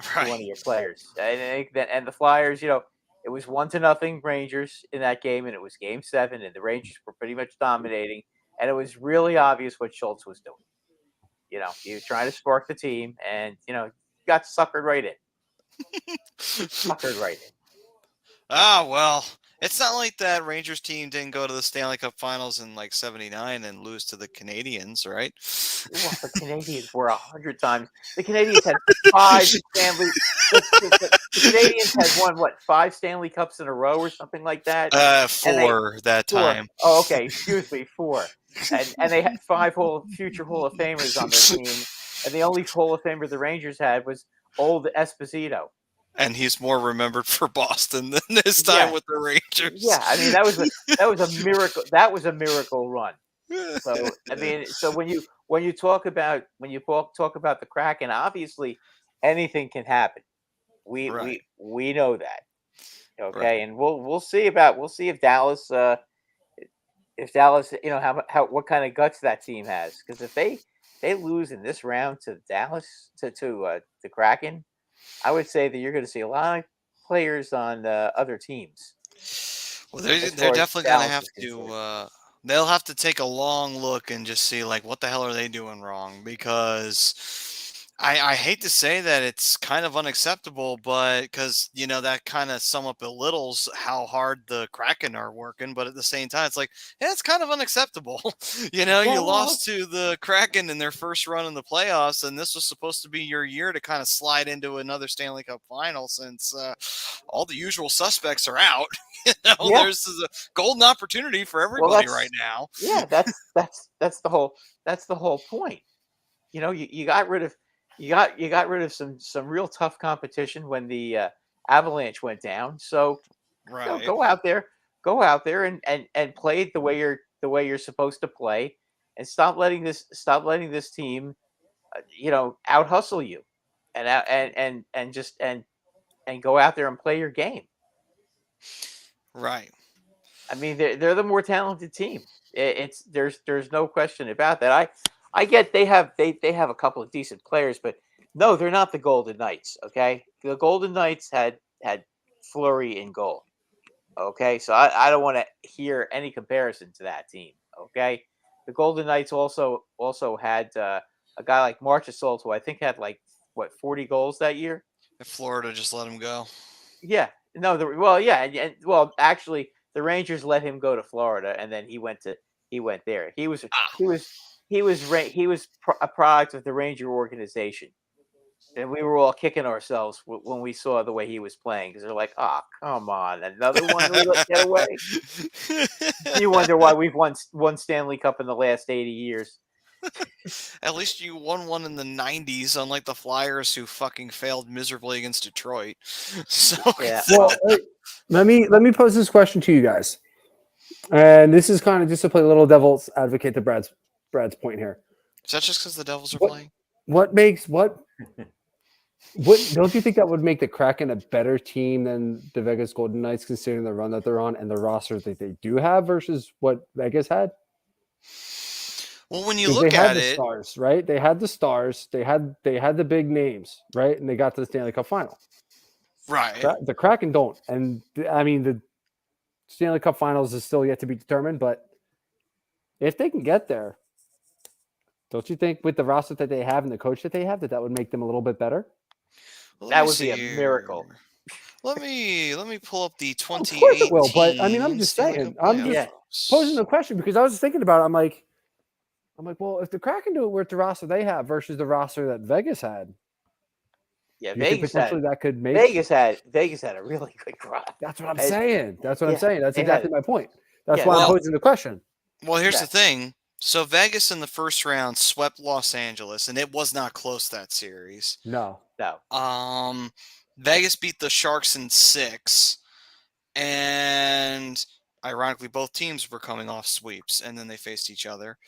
to one of your players. And the Flyers, it was 1-0 Rangers in that game, and it was Game 7, and the Rangers were pretty much dominating, and it was really obvious what Schultz was doing. He was trying to spark the team, and got suckered right in. Suckered right in. Ah, well, it's not like that Rangers team didn't go to the Stanley Cup Finals in like 79 and lose to the Canadians, right? Well, the Canadians were 100 times. The Canadians had 5 Stanley. The Canadians had won 5 Stanley Cups in a row or something like that. 4 that time. Oh, okay. Excuse me, 4. And they had 5 future Hall of Famers on their team, and the only Hall of Famer the Rangers had was old Esposito. And he's more remembered for Boston than his time with the Rangers. Yeah, I mean, that was a miracle. That was a miracle run. So I mean, so when you talk about the Kraken, obviously anything can happen. We know that. Okay, right. And we'll see if Dallas how what kind of guts that team has, because if they lose in this round to Dallas to the Kraken, I would say that you're going to see a lot of players on other teams. Well, as they're far as definitely going to balance have is to. concerned. They'll have to take a long look and just see like what the hell are they doing wrong, because I hate to say that it's kind of unacceptable, but because that kind of somewhat belittles how hard the Kraken are working, but at the same time it's like, yeah, it's kind of unacceptable. You Well, lost to the Kraken in their first run in the playoffs, and this was supposed to be your year to kind of slide into another Stanley Cup final since all the usual suspects are out. yeah. There's a golden opportunity for Well, everybody right now. yeah. That's the whole point. You got rid of you got rid of some real tough competition when the Avalanche went down. So Right. go out there and play it the way you're supposed to play, and stop letting this team out hustle you, and and go out there and play your game. Right. I mean, they're the more talented team. It's there's no question about that. I get they have a couple of decent players, but no, they're not the Golden Knights. Okay, the Golden Knights had Fleury in goal. Okay, so I don't want to hear any comparison to that team. Okay, the Golden Knights also had a guy like Marchessault, who I think had like 40 goals that year. If Florida just let him go. Yeah, no, yeah, and actually, the Rangers let him go to Florida, and then he went there. He was a product of the Ranger organization, and we were all kicking ourselves when we saw the way he was playing, because they're like, "Oh, come on, another one we let get away." You wonder why we've won Stanley Cup in the last 80 years. At least you won one in the 90s, unlike the Flyers who fucking failed miserably against Detroit. So Yeah. Well, let me pose this question to you guys, and this is kind of just to play a little devil's advocate to Brad's point here. Is that just because the Devils are playing? What don't you think that would make the Kraken a better team than the Vegas Golden Knights, considering the run that they're on and the roster that they do have versus what Vegas had? Well, when you 'Cause look they had at the it, stars, right? They had the stars. They had the big names, right? And they got to the Stanley Cup final. right? The Kraken don't, and I mean the Stanley Cup Finals is still yet to be determined. But if they can get there, don't you think with the roster that they have and the coach that they have, that would make them a little bit better? Well, That would be a miracle. Let me pull up the Of course 2018 it will, but I mean, I'm just Stanley saying. Cup I'm just playoffs. posing the question because I was thinking about it. I'm like, well, if the Kraken do it with the roster they have versus the roster that Vegas had, Yeah, you think potentially that could make Vegas had a really good run. That's what I'm And- saying. That's what I'm yeah, saying. That's they exactly had- my point. That's yeah, why well- I'm posing the question. Well, here's Yeah. the thing. So Vegas in the first round swept Los Angeles, and it was not close, that series. No. Vegas beat the Sharks in 6, and ironically, both teams were coming off sweeps, and then they faced each other.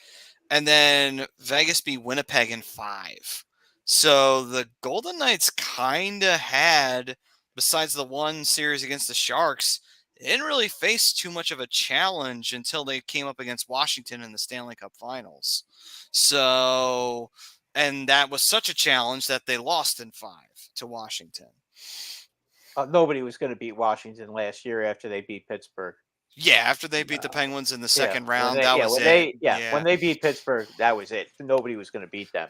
And then Vegas beat Winnipeg in 5. So the Golden Knights kind of had, besides the one series against the Sharks, they didn't really face too much of a challenge until they came up against Washington in the Stanley Cup Finals. So, and that was such a challenge that they lost in 5 to Washington. Nobody was going to beat Washington last year after they beat Pittsburgh. Yeah, after they beat the Penguins in the second round, when that was it. When they beat Pittsburgh, that was it. Nobody was going to beat them.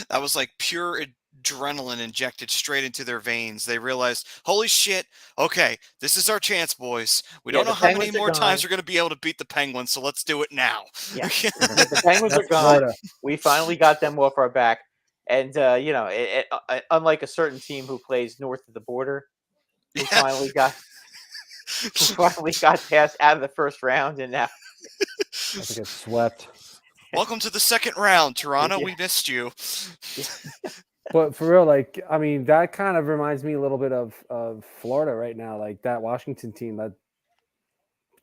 That was like pure adrenaline injected straight into their veins. They realized, holy shit, okay, this is our chance, boys. We don't know how many more times we're going to be able to beat the Penguins, so let's do it now. Yeah. The Penguins are gone. We finally got them off our back. And, unlike a certain team who plays north of the border, we finally got passed out of the first round, and now I think it's swept. Welcome to the second round, Toronto. We missed you. But for real, like, I mean, that kind of reminds me a little bit of Florida right now, like that Washington team, that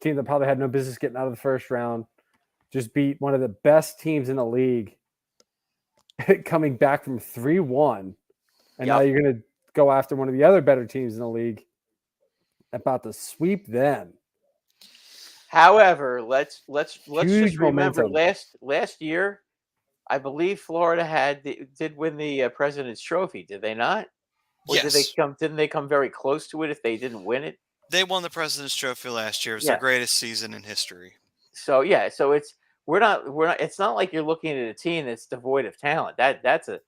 team that probably had no business getting out of the first round, just beat one of the best teams in the league, coming back from 3-1, and now you're going to go after one of the other better teams in the league, about to sweep them. However, let's Huge just remember momentum. last year, I believe Florida did win the President's Trophy. Did they not? Or Yes. didn't they come very close to it if they didn't win it? They won the President's Trophy last year. It was Yeah. their greatest season in history. So yeah, so we're not it's not like you're looking at a team that's devoid of talent. That's a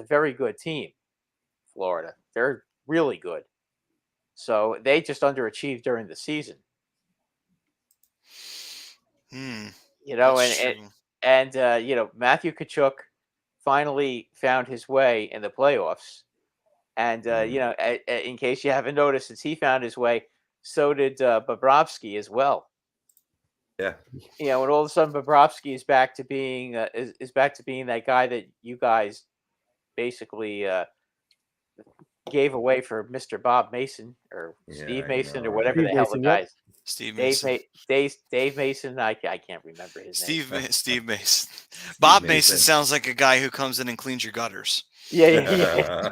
very good team, Florida. They're really good. So they just underachieved during the season. You know, That's and true. you know, Matthew Tkachuk finally found his way in the playoffs. And you know, in case you haven't noticed, since he found his way, so did Bobrovsky as well. Yeah. You know, and all of a sudden Bobrovsky is back to being is back to being that guy that you guys basically gave away for Mr. Bob Mason or Steve I Mason know, or whatever Steve the hell Mason, the yep. guys. Steve Dave, Mason. Dave Mason. I can't remember his name. Steve Mason. Bob Mason Mason. sounds like a guy who comes in and cleans your gutters. Yeah.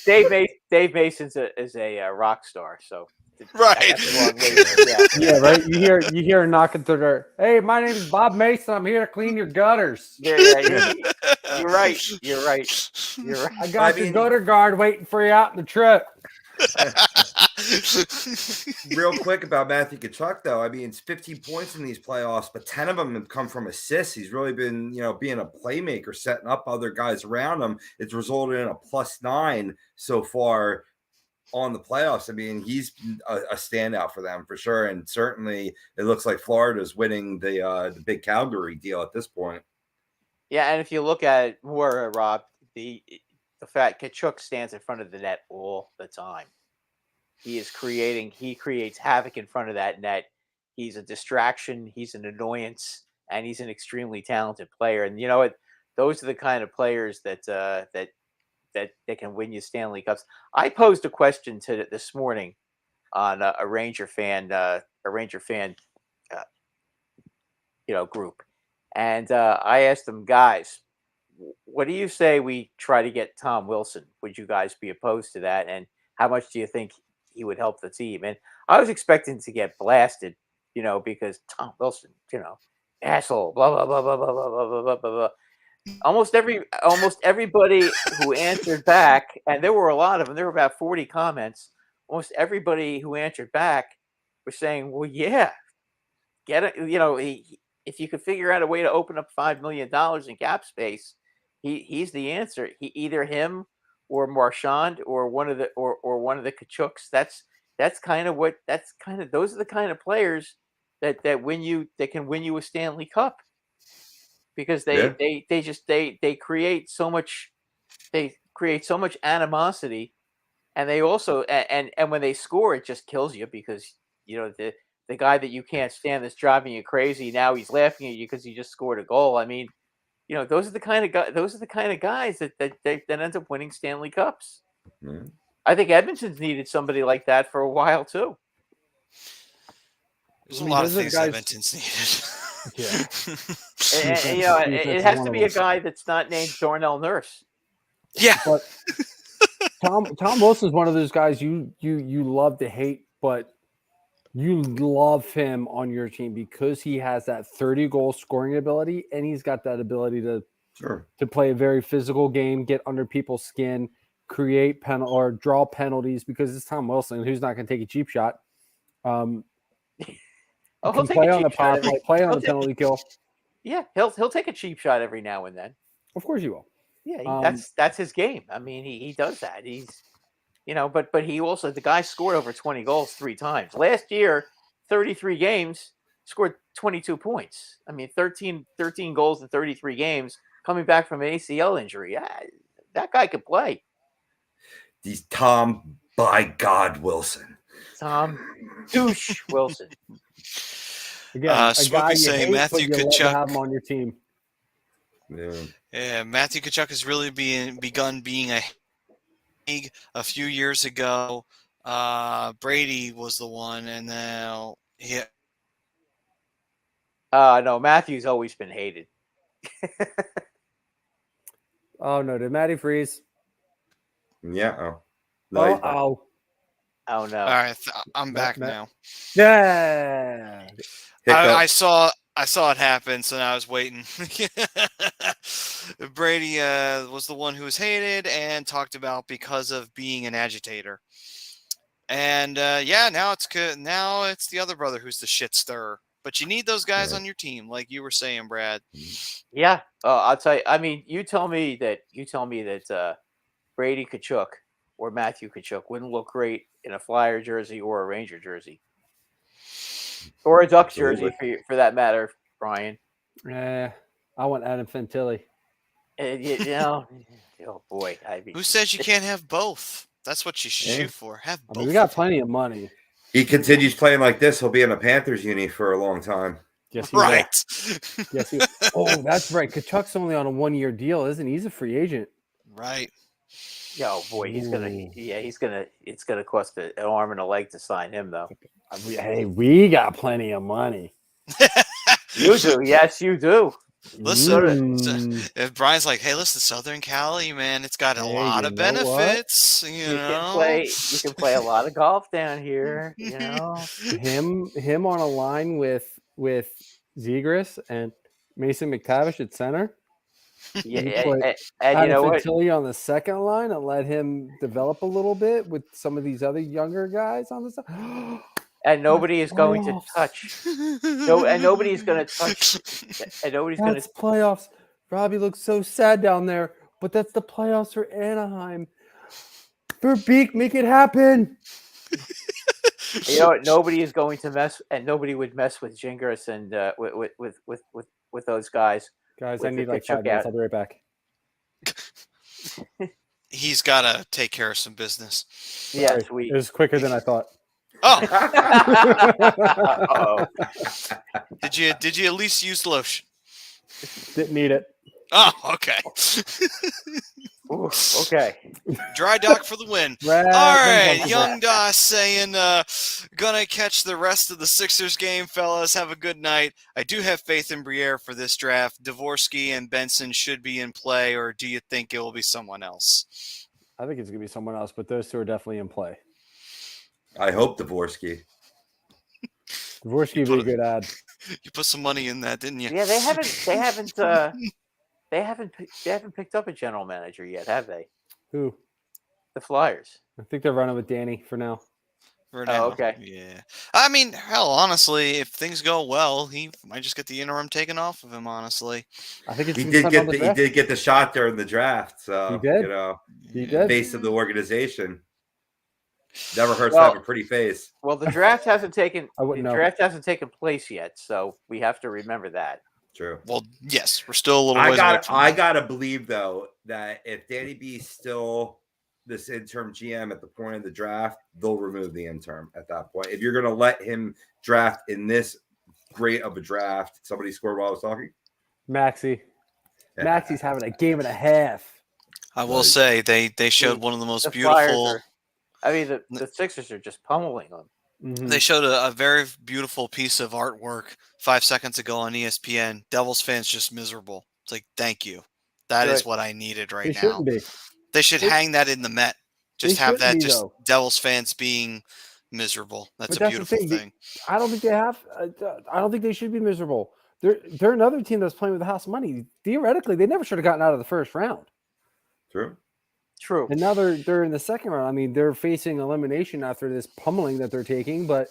Dave Mason's is a rock star. So Right. I got the wrong way. Yeah, right. You hear knocking through the door. Hey, my name is Bob Mason. I'm here to clean your gutters. You're right. I got your gutter guard waiting for you out in the truck. Real quick about Matthew Tkachuk, though. I mean, it's 15 points in these playoffs, but 10 of them have come from assists. He's really been, you know, being a playmaker, setting up other guys around him. It's resulted in a +9 so far on the playoffs. I mean, he's a standout for them for sure. And certainly it looks like Florida's winning the big Calgary deal at this point. Yeah, and if you look at it more, Rob, the fact Tkachuk stands in front of the net all the time. He creates havoc in front of that net. He's a distraction, he's an annoyance, and he's an extremely talented player. And you know what? Those are the kind of players that can win you Stanley Cups. I posed a question to this morning on a Ranger fan group, and I asked them, guys, what do you say we try to get Tom Wilson? Would you guys be opposed to that? And how much do you think he would help the team? And I was expecting to get blasted, you know, because Tom Wilson, you know, asshole, blah blah blah blah blah blah blah blah blah blah. Almost everybody who answered back, and there were a lot of them. There were about 40 comments. Almost everybody who answered back was saying, "Well, yeah, get it. You know, if you could figure out a way to open up $5 million in cap space, he's the answer. Either him or Marchand or one of the Tkachuks. Those are the kind of players that can win you a Stanley Cup, because they create so much animosity, and they also and when they score, it just kills you, because you know the guy that you can't stand that's driving you crazy, now he's laughing at you because he just scored a goal. I mean, you know, those are the kind of guys that end up winning Stanley Cups. Mm-hmm. I think Edmonton's needed somebody like that for a while too. There's a lot of things Edmonton's needed. Yeah. And you know, it has to be a guy that's not named Darnell Nurse. Yeah. But Tom Wilson's one of those guys you love to hate, but you love him on your team because he has that 30-goal scoring ability, and he's got that ability to play a very physical game, get under people's skin, create or draw penalties, because it's Tom Wilson, who's not going to take a cheap shot. Can play on the power play, play on the penalty kill. Yeah, he'll take a cheap shot every now and then. Of course you will. Yeah, that's his game. I mean, he does that. He's, you know, but he also, the guy scored over 20 goals 3 times. Last year, 33 games, scored 22 points. I mean, 13 goals in 33 games, coming back from an ACL injury. That guy could play. He's Tom by God Wilson. Tom douche Wilson. Again, Swoopy saying Matthew Tkachuk. Have him on your team. Yeah, Matthew Tkachuk has really begun being a league a few years ago. Brady was the one, and now no, Matthew's always been hated. Oh no, did Matty freeze? Yeah. Oh no. All right, I'm back now. Yeah. I saw it happen, so now I was waiting. Brady was the one who was hated and talked about because of being an agitator. And now it's good. Now it's the other brother who's the shit stirrer. But you need those guys on your team, like you were saying, Brad. Yeah. I'll tell you. I mean, you tell me that Brady Tkachuk or Matthew Tkachuk wouldn't look great in a Flyer jersey or a Ranger jersey, or a Ducks jersey for that matter, Brian. I want Adam Fantilli. Oh boy. Who says you can't have both? That's what you should shoot for. Have both. We got plenty of money. He continues playing like this, he'll be in a Panthers uni for a long time. Yes, right. Yes, oh, that's right. Kachuk's only on a 1-year deal, isn't he? He's a free agent. Right. Oh boy, it's gonna cost an arm and a leg to sign him though. Hey, we got plenty of money. You do, yes, you do. Listen, if Brian's like, "Hey, listen, Southern Cali, man, it's got a lot of benefits." You can play a lot of golf down here. You know, him on a line with Zegras and Mason McTavish at center. Yeah, and you know what? Fantilli on the second line and let him develop a little bit with some of these other younger guys on the side. And nobody is going to touch. And nobody's going to touch. And nobody's going to playoffs. Robbie looks so sad down there, but that's the playoffs for Anaheim. For Beak, make it happen. You know what? Nobody is going to mess, and nobody would mess with Gingras and with those guys. Guys, I need like 5 minutes. I'll be right back. He's got to take care of some business. Yes, it was quicker than I thought. Oh. Did you at least use lotion? Didn't need it. Oh, okay. Ooh, okay. Dry dock for the win. All right, Young Doss saying, gonna catch the rest of the Sixers game, fellas. Have a good night. I do have faith in Briere for this draft. Dvorsky and Benson should be in play, or do you think it will be someone else? I think it's gonna be someone else, but those two are definitely in play. I hope Dvorsky. Dvorsky would be a good ad. You put some money in that, didn't you? Yeah, they haven't picked up a general manager yet, have they? Who? The Flyers. I think they're running with Danny for now. Oh, okay. Yeah. I mean, hell, honestly, if things go well, he might just get the interim taken off of him, honestly. I think he did get the shot during the draft. So, he did. You know, he did. Face of the organization. Never hurts to have a pretty face. Well, the draft hasn't taken place yet, so we have to remember that. True. Well, yes, we're still a little ways away from I gotta believe though that if Danny B's still this interim GM at the point of the draft, they'll remove the interim at that point. If you're gonna let him draft in this great of a draft, somebody scored while I was talking. Maxi's having a game and a half. I will say they showed one of the most beautiful. The Sixers are just pummeling them. Mm-hmm. They showed a very beautiful piece of artwork 5 seconds ago on ESPN. Devils fans just miserable. It's like, thank you. That is what I needed right now. They should hang that in the Met. Just have that Devils fans being miserable. That's a beautiful thing. I don't think they have. I don't think they should be miserable. They're another team that's playing with the house money. Theoretically, they never should have gotten out of the first round. True. And now they're in the second round. I mean, they're facing elimination after this pummeling that they're taking, but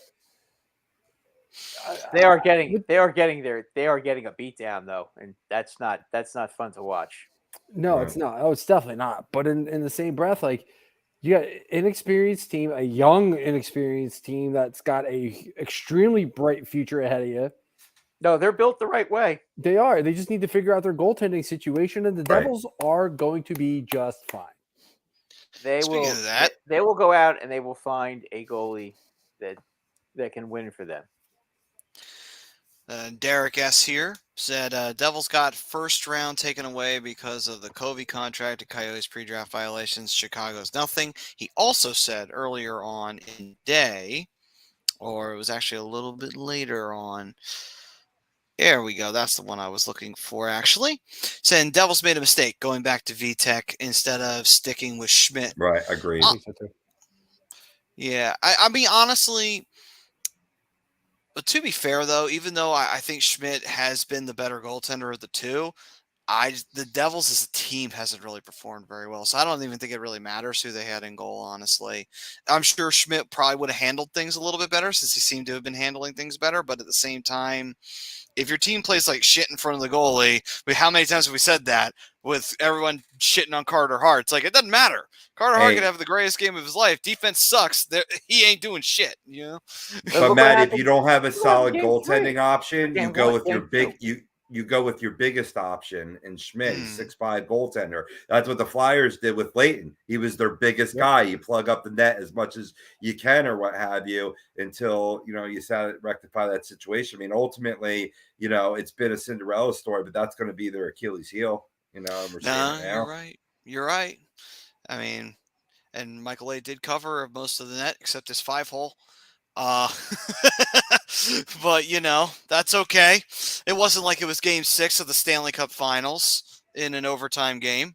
they are getting a beat down though, and that's not fun to watch. No, it's not. Oh, it's definitely not. But in the same breath, like you got inexperienced team, a young inexperienced team that's got a extremely bright future ahead of you. No, they're built the right way. They are. They just need to figure out their goaltending situation, and the Devils are going to be just fine. They will go out and they will find a goalie that can win for them. Derek S. here said Devils got first round taken away because of the Covey contract and Coyotes pre-draft violations. Chicago's nothing. He also said earlier on in the day, or it was actually a little bit later on. There we go. That's the one I was looking for, actually. Saying Devils made a mistake going back to VTech instead of sticking with Schmidt. Right, agreed. Yeah, I mean, honestly, but to be fair, though, even though I think Schmidt has been the better goaltender of the two, The Devils as a team hasn't really performed very well, so I don't even think it really matters who they had in goal, honestly. I'm sure Schmidt probably would have handled things a little bit better since he seemed to have been handling things better, but at the same time, if your team plays like shit in front of the goalie, how many times have we said that with everyone shitting on Carter Hart? It's like, it doesn't matter. Carter Hart could have the greatest game of his life. Defense sucks. He ain't doing shit, you know? But Matt, if you don't have a solid Game goaltending 3. option, Game you go 1, with your Game 2. you go with your biggest option in Schmidt, 6'5" goaltender. That's what the Flyers did with Leighton. He was their biggest guy. You plug up the net as much as you can or what have you until, you rectify that situation. I mean, ultimately, it's been a Cinderella story, but that's going to be their Achilles heel. And we're seeing it now. You're right. You're right. I mean, and Michael A did cover most of the net except his 5-hole. But that's okay. It wasn't like it was game 6 of the Stanley Cup Finals in an overtime game.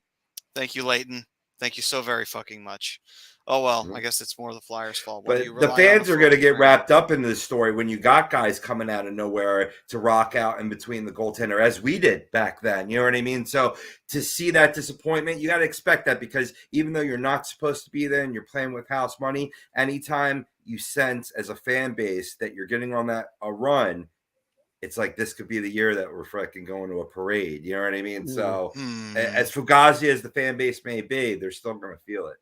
Thank you, Leighton. Thank you so very fucking much. Oh, well, I guess it's more the Flyers' fault. But the fans are going to get wrapped up in this story when you got guys coming out of nowhere to rock out in between the goaltender, as we did back then. You know what I mean? So to see that disappointment, you got to expect that, because even though you're not supposed to be there and you're playing with house money, anytime you sense as a fan base that you're getting on a run, it's like this could be the year that we're freaking going to a parade. You know what I mean? So as fugazi as the fan base may be, they're still going to feel it.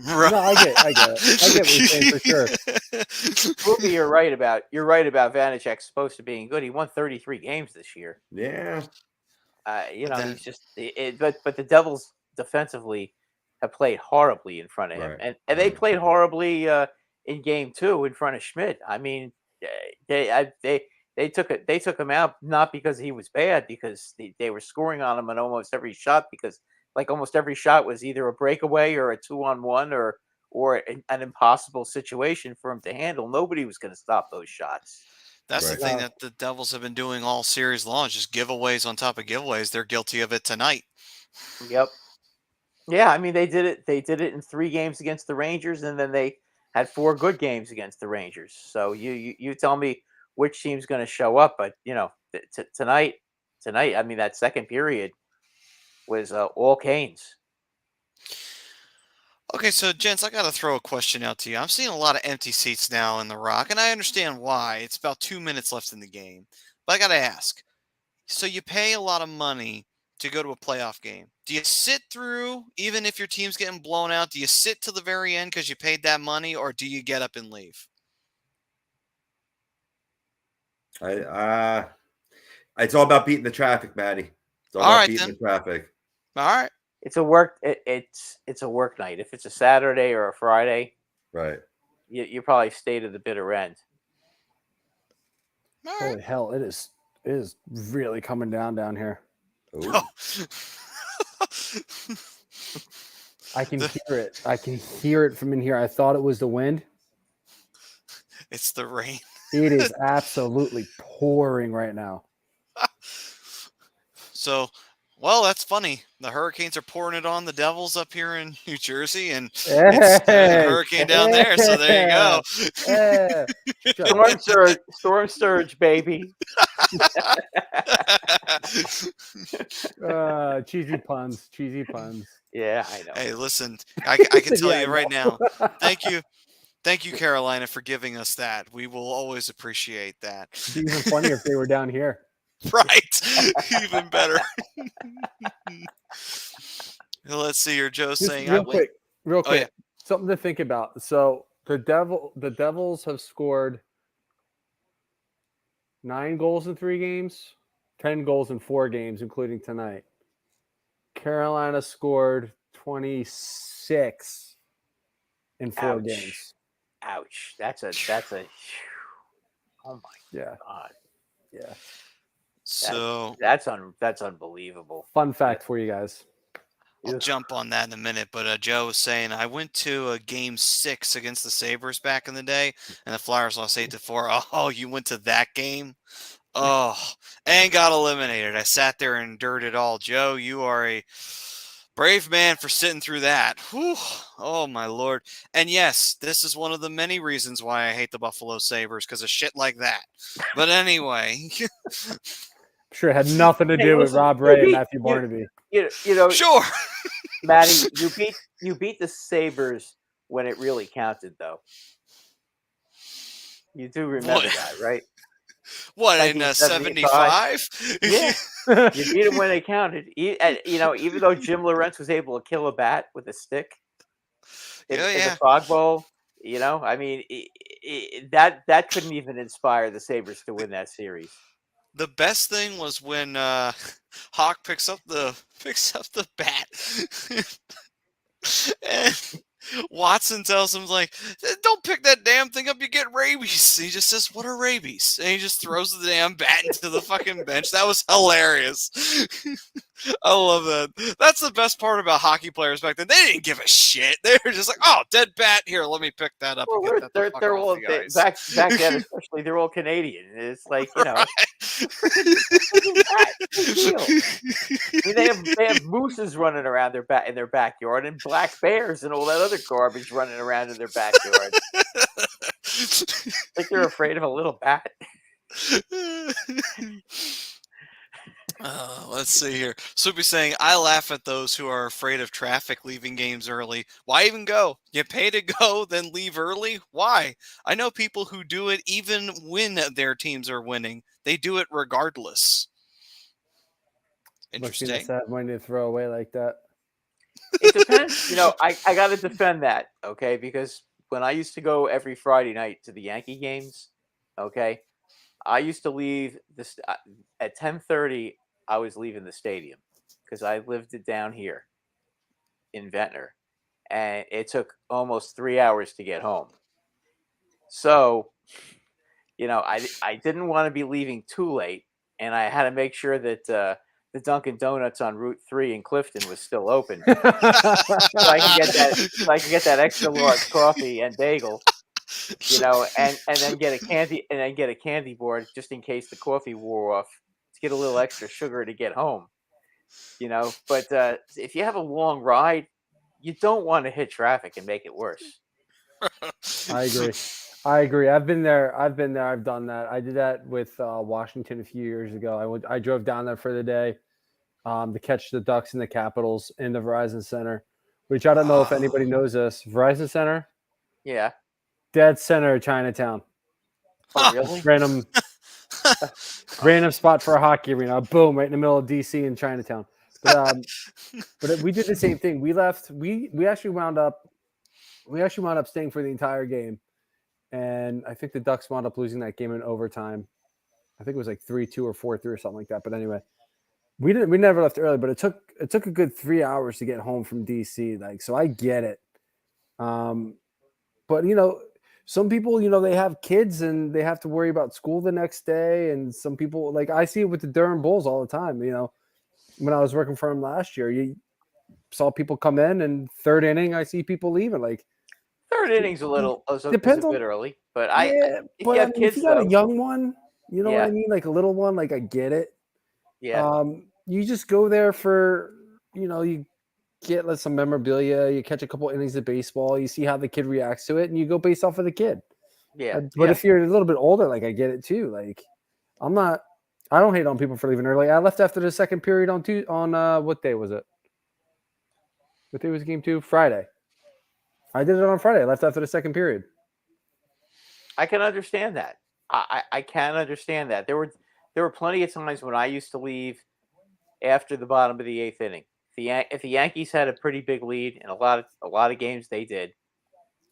Right. No, I get it. I get what you're saying for sure. Ruby, you're right about Vanacek supposed to being good. He won 33 games this year. Yeah. He's just but the Devils defensively have played horribly in front of him, and they played horribly in game 2 in front of Schmidt. I mean, they took him out not because he was bad, because they were scoring on him on almost every shot, because almost every shot was either a breakaway or a 2-on-1 or an impossible situation for him to handle. Nobody was going to stop those shots. That's the thing that the Devils have been doing all series long, just giveaways on top of giveaways. They're guilty of it tonight. Yep. Yeah, I mean, they did it. They did it in 3 games against the Rangers, and then they had 4 good games against the Rangers. So you tell me which team's going to show up, but tonight, I mean, that second period was all Canes. Okay, so gents, I got to throw a question out to you. I'm seeing a lot of empty seats now in the Rock, and I understand why. It's about 2 minutes left in the game. But I got to ask, so you pay a lot of money to go to a playoff game. Do you sit through, even if your team's getting blown out, do you sit to the very end because you paid that money, or do you get up and leave? It's all about beating the traffic, Maddie. It's all about beating the traffic. All right. It's a work. It's a work night. If it's a Saturday or a Friday, right? You probably stay to the bitter end. Holy hell! It is really coming down here. I can hear it. I can hear it from in here. I thought it was the wind. It's the rain. It is absolutely pouring right now. So, well, that's funny. The Hurricanes are pouring it on the Devils up here in New Jersey, and it's a hurricane down there. So there you go. Storm surge, baby. Cheesy puns. Yeah, I know. Hey, listen, I can tell you right now. Thank you, Carolina, for giving us that. We will always appreciate that. It'd be even funnier if they were down here. Right. Even better. Let's see here. Joe's saying real quick. Yeah. Something to think about. So the Devils have scored 9 goals in 3 games, 10 goals in 4 games, including tonight. Carolina scored 26 in 4 games. Ouch. That's a oh my God. Yeah. So that's unbelievable. Fun fact for you guys. I'll jump on that in a minute, but Joe was saying I went to a game 6 against the Sabres back in the day, and the Flyers lost 8-4. Oh, you went to that game? Oh, and got eliminated. I sat there and endured it all. Joe, you are a brave man for sitting through that. Whew. Oh, my Lord. And yes, this is one of the many reasons why I hate the Buffalo Sabres, because of shit like that. But anyway. Sure, it had nothing to Hey, do with listen, Rob you Ray and beat- Matthew Barnaby. You know, Sure. Matty, you beat the Sabres when it really counted, though. You do remember What? that, right? What, in 1975? 75? Yeah. You beat them when they counted. Even though Jim Lorentz was able to kill a bat with a stick in the Frog Bowl, I mean, that couldn't even inspire the Sabres to win that series. The best thing was when Hawk picks up the bat, and Watson tells him, like, "Don't pick that damn thing up, you get rabies." And he just says, "What are rabies?" And he just throws the damn bat into the fucking bench. That was hilarious. I love that. That's the best part about hockey players back then. They didn't give a shit. They were just like, "Oh, dead bat. Here, let me pick that up." Well, and get that the fuck they're off all the ice." back then, especially they're all Canadian. It's like Right. freaking bat, big deal. I mean, they have mooses running around in their backyard, and black bears and all that other garbage running around in their backyard. Like they're afraid of a little bat. Let's see here. Soupy saying, "I laugh at those who are afraid of traffic leaving games early. Why even go? You pay to go, then leave early? Why? I know people who do it even when their teams are winning. They do it regardless." Must be Interesting. that money to throw away like that. It depends. I got to defend that, okay? Because when I used to go every Friday night to the Yankee games, okay, I used to leave this at 10:30. I was leaving the stadium because I lived down here in Ventnor, and it took almost 3 hours to get home. So, I didn't want to be leaving too late, and I had to make sure that the Dunkin' Donuts on Route 3 in Clifton was still open, so I can get that extra large coffee and bagel, and then get a candy board just in case the coffee wore off to get a little extra sugar to get home. But if you have a long ride, you don't want to hit traffic and make it worse. I agree. I've been there. I've done that. I did that with Washington a few years ago. I drove down there for the day to catch the Ducks and the Capitals in the Verizon Center, which I don't know if anybody knows this. Verizon Center? Yeah. Dead center of Chinatown. Oh, really? Random spot for a hockey arena. Boom, right in the middle of DC in Chinatown. But we did the same thing. We left. We actually wound up staying for the entire game, and I think the Ducks wound up losing that game in overtime. I think it was like 3-2 or 4-3 or something like that. But anyway, we never left early, but it took a good 3 hours to get home from DC. Like, so I get it. But some people, they have kids and they have to worry about school the next day. And some people, like I see it with the Durham Bulls all the time. When I was working for them last year, you saw people come in, and third inning, I see people leaving. Like third inning's depends a bit early, but if you got a young one, what Yeah. I mean, like a little one, like I get it. Yeah. You just go there for, you get some memorabilia, you catch a couple innings of baseball, you see how the kid reacts to it, and you go based off of the kid. Yeah. But if you're a little bit older, like I get it too. Like I don't hate on people for leaving early. I left after the second period on what day was it? What day was game 2? Friday. I did it on Friday. I left after the second period. I can understand that. I can understand that. There were plenty of times when I used to leave after the bottom of the 8th inning. If the Yankees had a pretty big lead, and a lot of games they did,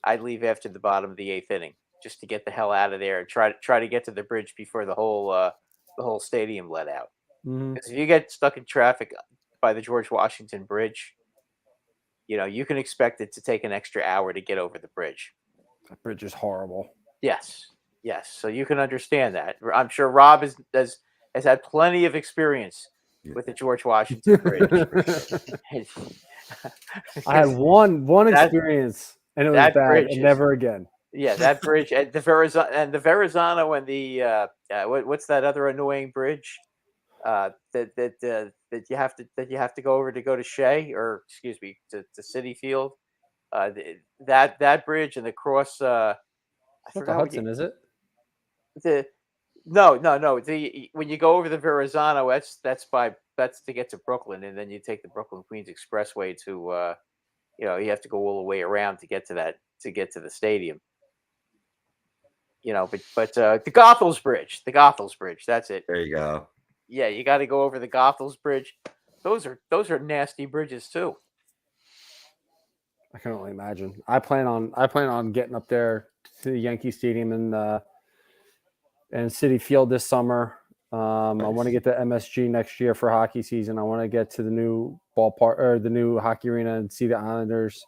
I'd leave after the bottom of the 8th inning just to get the hell out of there and try to get to the bridge before the whole stadium let out. Because if you get stuck in traffic by the George Washington Bridge, you can expect it to take an extra hour to get over the bridge. That bridge is horrible. Yes. So you can understand that. I'm sure Rob has had plenty of experience with the George Washington Bridge. I had one experience, and it was bad, and never again. Yeah, that bridge at the Verrazano and the what's that other annoying bridge that you have to go over to go to Shea, or excuse me, to City Field. That bridge and the cross. I Not forgot the Hudson, is it? No. When you go over the Verrazano, that's to get to Brooklyn, and then you take the Brooklyn Queens Expressway to you have to go all the way around to get to the stadium. But the Goethals Bridge, that's it. There you go. Yeah, you got to go over the Goethals Bridge. Those are nasty bridges too. I can only imagine. I plan on getting up there to the Yankee Stadium and Citi Field this summer. I want to get to MSG next year for hockey season. I want to get to the new ballpark or the new hockey arena and see the Islanders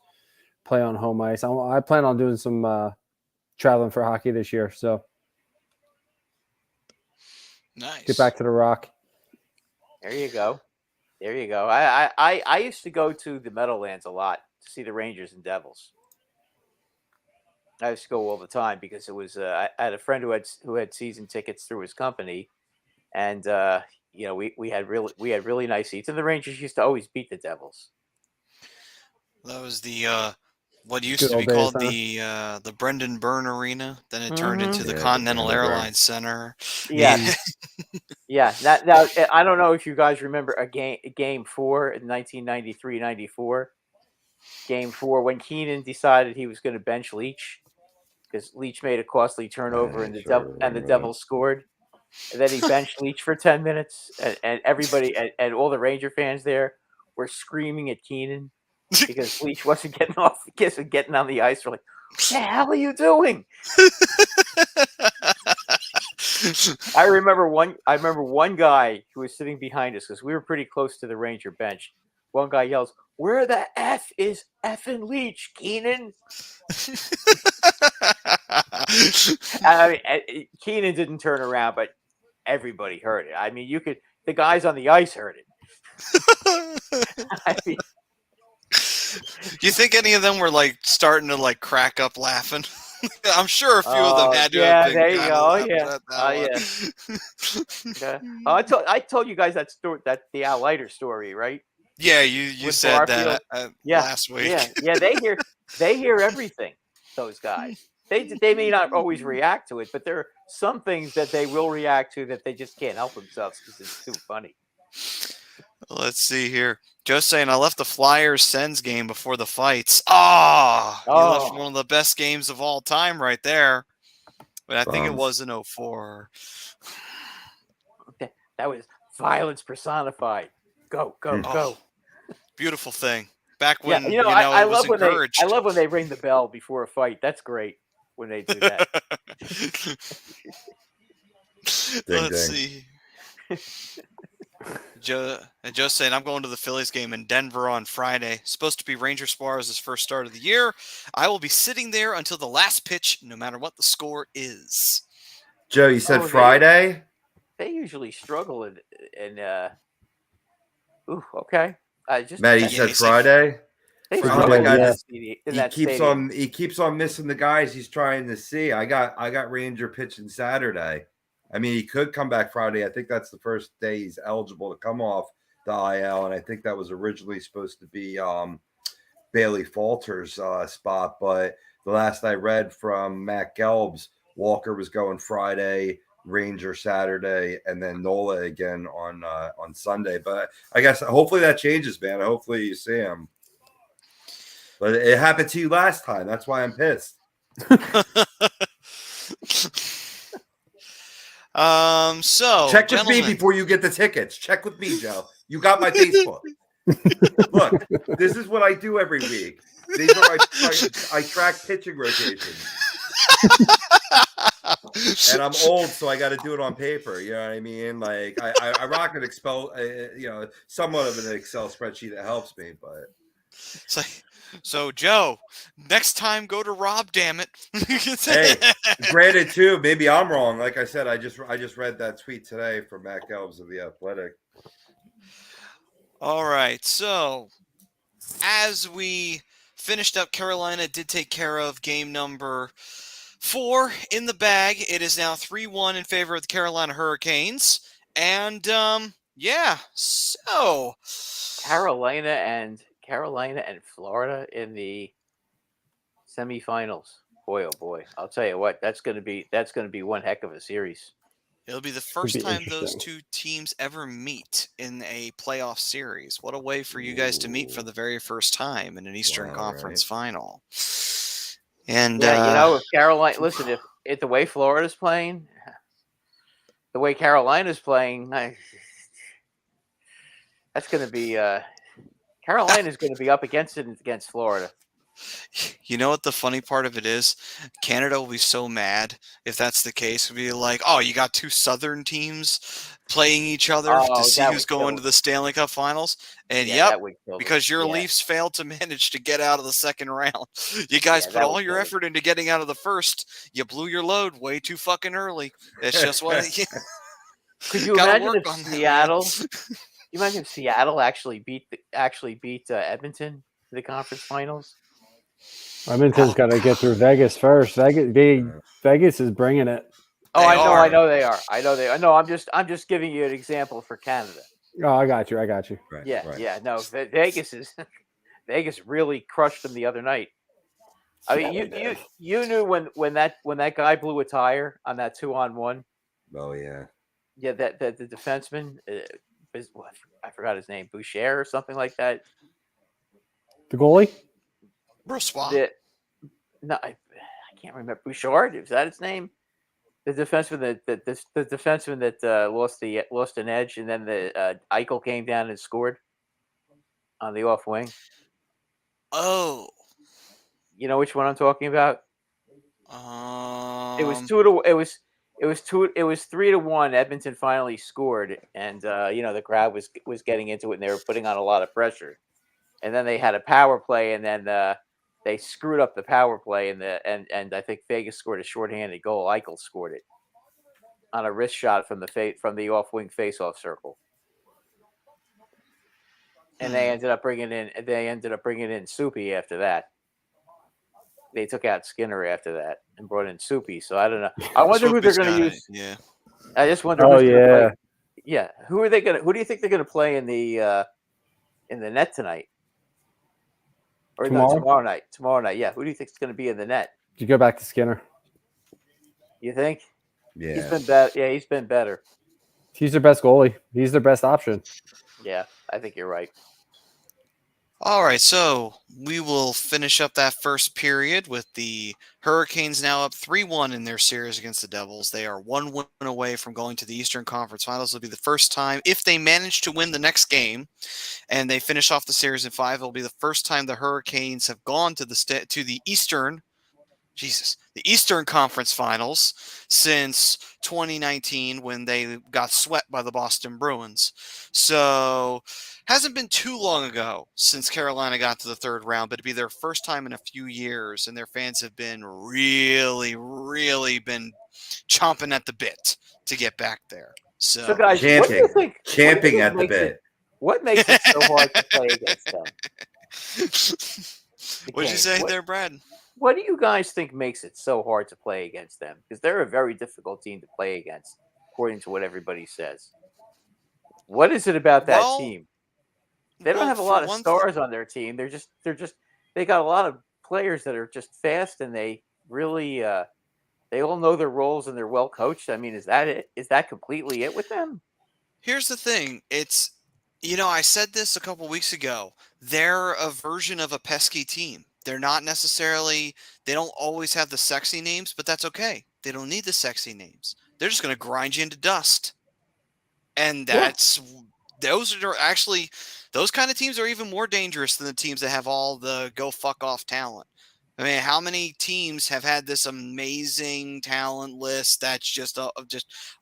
play on home ice. I plan on doing some traveling for hockey this year. So Nice. get back to the Rock. There you go. I used to go to the Meadowlands a lot to see the Rangers and Devils. I used to go all the time because it was I had a friend who had season tickets through his company, and we had really nice seats, and the Rangers used to always beat the Devils. That was the what used Good to be old days, called huh? the Brendan Byrne Arena. Then it turned into the Yeah, the Continental Brendan Byrne. Airlines Center. Yeah, yeah. Now I don't know if you guys remember game 4 in 1993-94. Game 4 when Keenan decided he was going to bench Leach because Leach made a costly turnover and the Devils scored. And then he benched Leach for 10 minutes, and everybody and all the Ranger fans there were screaming at Keenan because Leach wasn't getting on the ice. We're like, what the hell are you doing? I remember one guy who was sitting behind us because we were pretty close to the Ranger bench. One guy yells, "Where the F is effing Leach, Keenan?" I mean, Keenan didn't turn around, but everybody heard it. I mean, the guys on the ice heard it. I mean, You think any of them were like starting to like crack up laughing? I'm sure a few of them had to have been. There you go. I told you guys that story, that the Al Leiter story, right? Yeah, you With said Barfield. that last week. Yeah. They hear everything. Those guys. They may not always react to it, but there are some things that they will react to that they just can't help themselves because it's too funny. Let's see here. Joe's saying I left the Flyers Sens game before the fights. You left one of the best games of all time right there. But I think it was in 04. That was violence personified. Go. Beautiful thing. Back when I it was love encouraged. I love when they ring the bell before a fight. That's great when they do that. Let's see. Joe's saying I'm going to the Phillies game in Denver on Friday. Supposed to be Ranger Suarez's first start of the year. I will be sitting there until the last pitch, no matter what the score is. Joe, you said Friday? They usually struggle in okay. Matt, you said Friday? They Oh my God, stadium. he keeps on missing the guys he's trying to see. I got Ranger pitching Saturday. I mean, he could come back Friday. I think that's the first day he's eligible to come off the IL, and I think that was originally supposed to be Bailey Falter's spot. But the last I read from Matt Gelbs, Walker was going Friday, Ranger Saturday, and then Nola again on Sunday. But I guess hopefully that changes, man. Hopefully you see him. But it happened to you last time. That's why I'm pissed. So check with me before you get the tickets. Check with me, Joe. You got my Facebook. Look, this is what I do every week. These are I track pitching rotations. And I'm old, so I got to do it on paper. You know what I mean? Like I rock an somewhat of an Excel spreadsheet that helps me, but it's like, so Joe, next time go to Rob. Damn it! Hey, granted too, maybe I'm wrong. Like I said, I just read that tweet today from Matt Gelbs of The Athletic. All right, so as we finished up, Carolina did take care of game number 4 in the bag. It is now 3-1 in favor of the Carolina Hurricanes, and so Carolina and Florida in the semifinals. Boy, oh boy! I'll tell you what, that's going to be one heck of a series. It'll be the Could first be time those interesting. two teams ever meet in a playoff series. What a way for you guys to meet for the very first time in an Eastern Wow, Conference right. final. And Yeah, if Carolina, listen, if the way Florida's playing, the way Carolina's playing, that's going to be Carolina's going to be up against it against Florida. you know what the funny part of it is? Canada will be so mad if that's the case. It'll be like, oh, you got two Southern teams playing each other to Oh, see that who's would kill going to them. the Stanley Cup Finals. And Yeah, yep, that would kill them. because your Yeah. Leafs failed to manage to get out of the second round. You guys Yeah, put that all would your kill them. effort into getting out of the first. You blew your load way too fucking early. It's just what Could you gotta imagine work if on that, man. Seattle? You imagine if Seattle actually beat Edmonton in the conference finals? Edmonton's got to get through Vegas first. Vegas is bringing it. Oh, They I know are. they are. I know. I'm just giving you an example for Canada. Oh, I got you. Right, Yeah, right. yeah. No, Vegas Vegas really crushed them the other night. I mean, you knew when that guy blew a tire on that 2-on-1. Oh yeah. Yeah, that the defenseman, I forgot his name, Boucher or something like that. The goalie? Brossois. No, I can't remember. Bouchard, is that his name? The defenseman the defenseman that lost an edge, and then the Eichel came down and scored on the off wing. Oh. You know which one I'm talking about? It was 3-1. Edmonton finally scored, and the crowd was getting into it, and they were putting on a lot of pressure. And then they had a power play, and then they screwed up the power play, and I think Vegas scored a shorthanded goal. Eichel scored it on a wrist shot from the off wing faceoff circle, and they ended up bringing in Soupy after that. They took out Skinner after that and brought in Soupy. So I don't know. I wonder who they're going to use. Yeah. I just wonder. Oh, who's gonna yeah. play. Yeah. Who are they going to? Who do you think they're going to play in the net tonight? Or Tomorrow? No, tomorrow night. Tomorrow night. Yeah. Who do you think is going to be in the net? You go back to Skinner. You think? Yeah. He's been better. Yeah, he's been better. He's their best goalie. He's their best option. Yeah, I think you're right. All right, so we will finish up that first period with the Hurricanes now up 3-1 in their series against the Devils. They are 1 win away from going to the Eastern Conference Finals. It'll be the first time, if they manage to win the next game and they finish off the series in 5, it'll be the first time the Hurricanes have gone to the Eastern Conference Finals since 2019 when they got swept by the Boston Bruins. So hasn't been too long ago since Carolina got to the third round, but it'd be their first time in a few years, and their fans have been really, really been chomping at the bit to get back there. So guys, what do you think? Champing at the bit. What makes it so hard to play against them? What did you say there, Brad? What do you guys think makes it so hard to play against them? Because they're a very difficult team to play against, according to what everybody says. What is it about that team? They don't have a lot of stars on their team. They got a lot of players that are just fast, and they really they all know their roles and they're well coached. I mean, is that it? Is that completely it with them? Here's the thing. It's, I said this a couple weeks ago. They're a version of a pesky team. They're not necessarily, they don't always have the sexy names, but that's okay. They don't need the sexy names. They're just going to grind you into dust. And those kind of teams are even more dangerous than the teams that have all the go fuck off talent. I mean, how many teams have had this amazing talent list that's just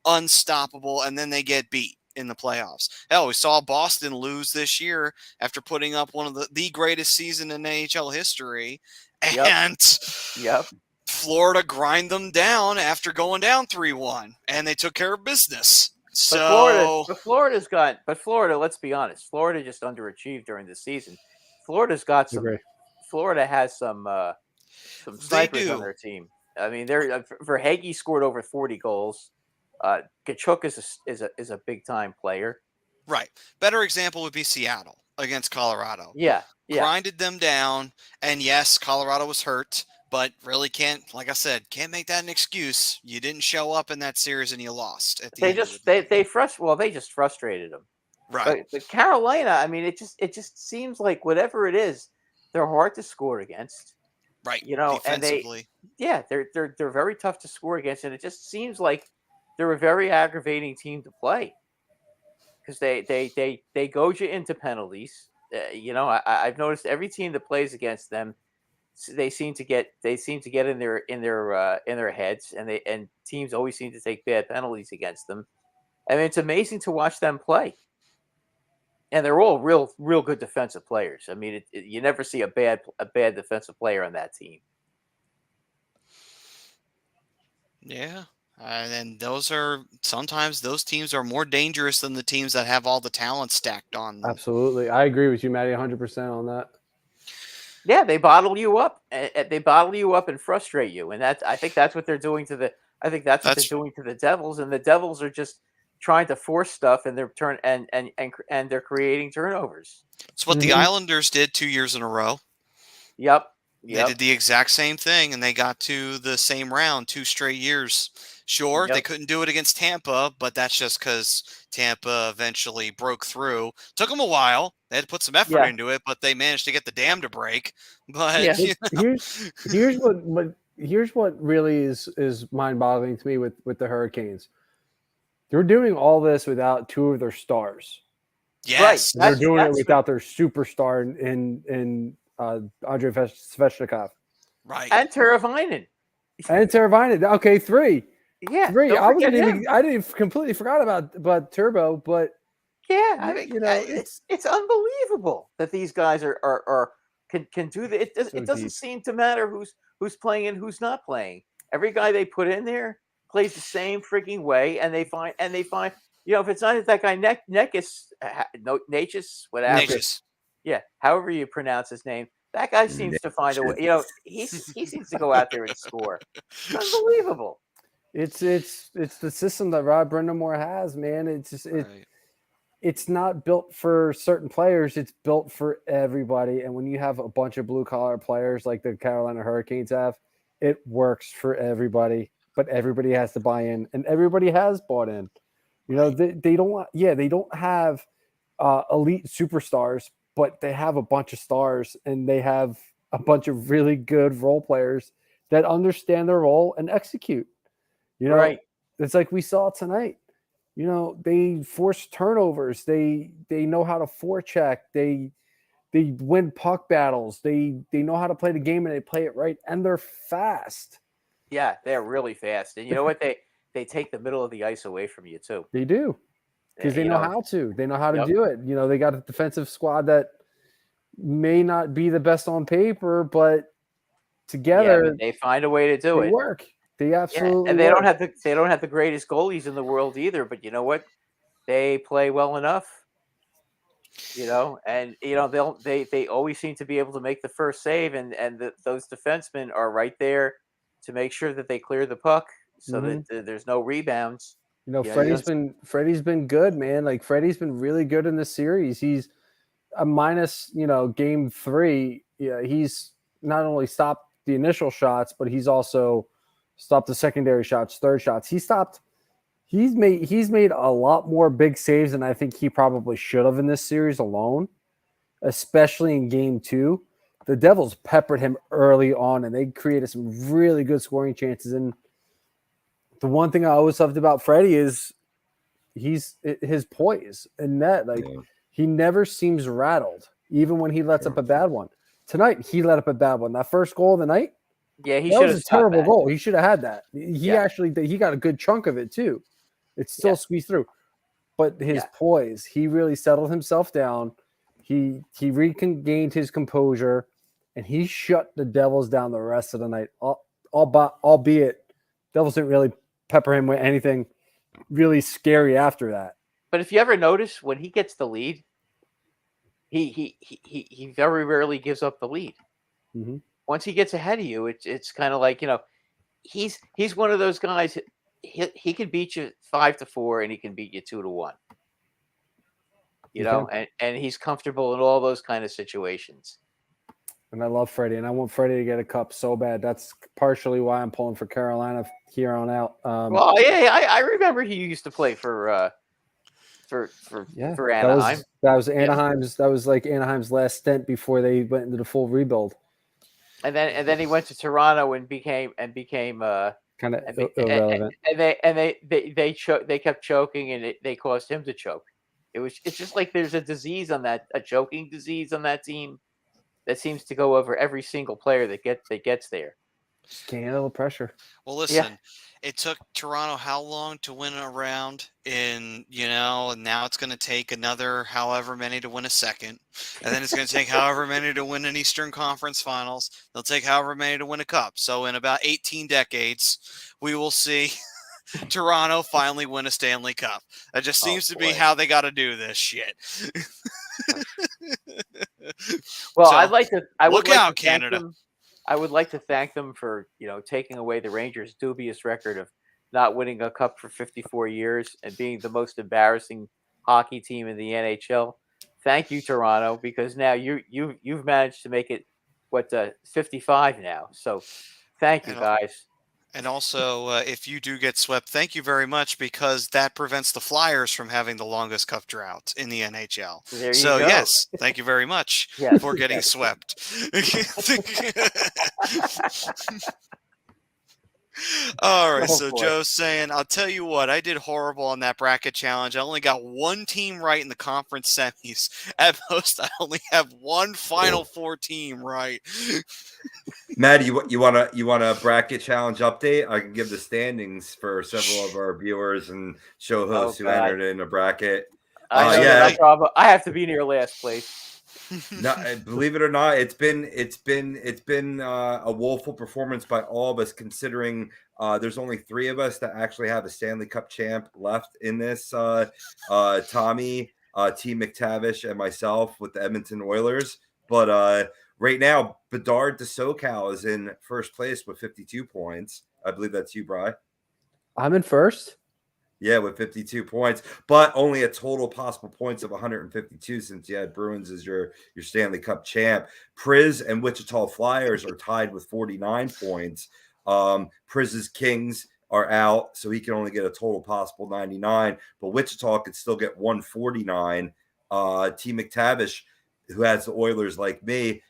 unstoppable, and then they get beat in the playoffs? Hell, we saw Boston lose this year after putting up one of the greatest season in NHL history, and Florida grind them down after going down 3-1, and they took care of business. So, but Florida, let's be honest, Florida just underachieved during the season. Florida has some snipers on their team. I mean, Verhaeghe scored over 40 goals. Kachuk is a big time player. Right. Better example would be Seattle against Colorado. Yeah. Grinded them down, and yes, Colorado was hurt, but really can't, like I said, can't make that an excuse. You didn't show up in that series and you lost at the They end of just the day. they just frustrated them. Right. But Carolina, I mean, it just seems like whatever it is, they're hard to score against. Right. And Defensively. they're very tough to score against, and it just seems like they're a very aggravating team to play because they goad you into penalties. I've noticed every team that plays against them, they seem to get in their heads, and teams always seem to take bad penalties against them. I mean, it's amazing to watch them play. And they're all real good defensive players. I mean, you never see a bad defensive player on that team. Yeah. And sometimes those teams are more dangerous than the teams that have all the talent stacked on them. Absolutely. I agree with you, Maddie, 100% on that. Yeah, they bottle you up. They bottle you up and frustrate you, and I think that's what they're doing to the. I think that's what they're doing to the Devils, and the Devils are just trying to force stuff, and they're they're creating turnovers. It's what the Islanders did 2 years in a row. Yep. They did the exact same thing, and they got to the same round 2 straight years. Sure, they couldn't do it against Tampa, but that's just because Tampa eventually broke through. Took them a while. They had to put some effort into it, but they managed to get the dam to break. But here's what really is mind-boggling to me with the Hurricanes. They're doing all this without 2 of their stars. Yes, right. They're doing it without their superstar in Andrei Svechnikov. Right. And Teravainen. Okay, 3. Yeah, 3. I didn't completely forgot about Turbo, but I mean, it's unbelievable that these guys can do that. It doesn't seem to matter who's playing and who's not playing. Every guy they put in there plays the same freaking way, and they find if it's not that guy Necas, whatever. Necas. Yeah, however you pronounce his name, that guy seems to find a way. He seems to go out there and score. It's unbelievable. It's the system that Rod Brindamore has, man. It's just it's not built for certain players. It's built for everybody. And when you have a bunch of blue collar players like the Carolina Hurricanes have, it works for everybody. But everybody has to buy in, and everybody has bought in. They don't have elite superstars, but they have a bunch of stars, and they have a bunch of really good role players that understand their role and execute. Right. It's like we saw tonight. They force turnovers. They know how to forecheck. They win puck battles. They know how to play the game, and they play it right, and they're fast. Yeah, they're really fast. And you know what? They take the middle of the ice away from you too. They do. Because they know how to. They know how to do it. They got a defensive squad that may not be the best on paper, but together they find a way to do it. Work. They absolutely and they don't have the greatest goalies in the world either, but you know what? They play well enough. They always seem to be able to make the first save, and those defensemen are right there to make sure that they clear the puck so that there's no rebounds. Freddie's been good, man. Like Freddie's been really good in this series. He's a minus, game 3. Yeah, he's not only stopped the initial shots, but he's also stopped the secondary shots, third shots. He's made a lot more big saves than I think he probably should have in this series alone, especially in game 2. The Devils peppered him early on, and they created some really good scoring chances. And the one thing I always loved about Freddie is his poise in net. He never seems rattled, even when he lets up a bad one. Tonight, he let up a bad one. That first goal of the night, that was a terrible goal. He should have had that. He got a good chunk of it too. It's still squeezed through. But his poise, he really settled himself down. He regained his composure, and he shut the Devils down the rest of the night. Albeit, Devils didn't really pepper him with anything really scary after that. But if you ever notice, when he gets the lead, he very rarely gives up the lead. Mm-hmm. Once he gets ahead of you, it's kind of like, he's one of those guys. He can beat you 5-4, and he can beat you 2-1. And he's comfortable in all those kind of situations. And I love Freddie, and I want Freddie to get a cup so bad. That's partially why I'm pulling for Carolina here on out. Well, yeah, I remember he used to play for Anaheim. That was Anaheim's. That was like Anaheim's last stint before they went into the full rebuild. And then he went to Toronto and became Kind of irrelevant. And they kept choking, and they caused him to choke. It's just like there's a disease on a choking disease on that team that seems to go over every single player that gets there. Can't handle the pressure. Well, listen, it took Toronto how long to win a round and now it's going to take another however many to win a second. And then it's going to take however many to win an Eastern Conference Finals. They'll take however many to win a cup. So in about 18 decades, we will see Toronto finally win a Stanley Cup. That just seems to be how they got to do this shit. Well, So, I would look like out, to thank Canada. them. I would like to thank them for taking away the Rangers' dubious record of not winning a cup for 54 years and being the most embarrassing hockey team in the NHL. Thank you, Toronto, because now you've managed to make it 55 now. So thank you, guys. And also, if you do get swept, thank you very much, because that prevents the Flyers from having the longest cup drought in the NHL. There you So, go. yes, thank you very much for getting swept. All right, so boy. Joe's saying, I'll tell you what, I did horrible on that bracket challenge. I only got one team right in the conference semis. At most, I only have one Final Four team right. Matt, you want a bracket challenge update? I can give the standings for several of our viewers and show hosts who entered in a bracket. No problem. I have to be near last place. No, believe it or not, it's been a woeful performance by all of us, considering there's only 3 of us that actually have a Stanley Cup champ left in this. Tommy, T. McTavish, and myself with the Edmonton Oilers. But right now, Bedard de SoCal is in first place with 52 points. I believe that's you, Bri. I'm in first. Yeah, with 52 points, but only a total possible points of 152 since you had Bruins as your Stanley Cup champ. Priz and Wichita Flyers are tied with 49 points. Priz's Kings are out, so he can only get a total possible 99, but Wichita could still get 149. T. McTavish, who has the Oilers like me,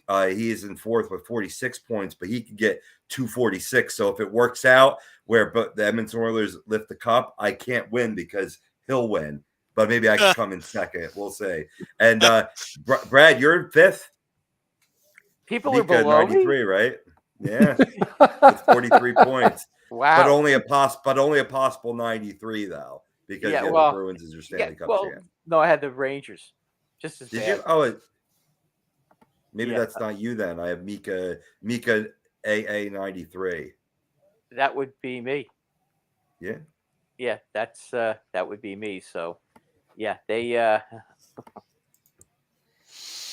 he is in fourth with 46 points, but he could get 246. So if it works out where the Edmonton Oilers lift the cup, I can't win because he'll win. But maybe I can come in second. We'll see. And Brad, you're in fifth. People Nika, are below 93, me? right? Yeah, with 43 points. Wow. But only a possible 93 though, because you have the Bruins as your Stanley Cup champ. No, I had the Rangers. Just as Did bad. you? Oh, maybe that's not you then. I have Mika AA 93. That would be me. Yeah. Yeah, that would be me. So, yeah, they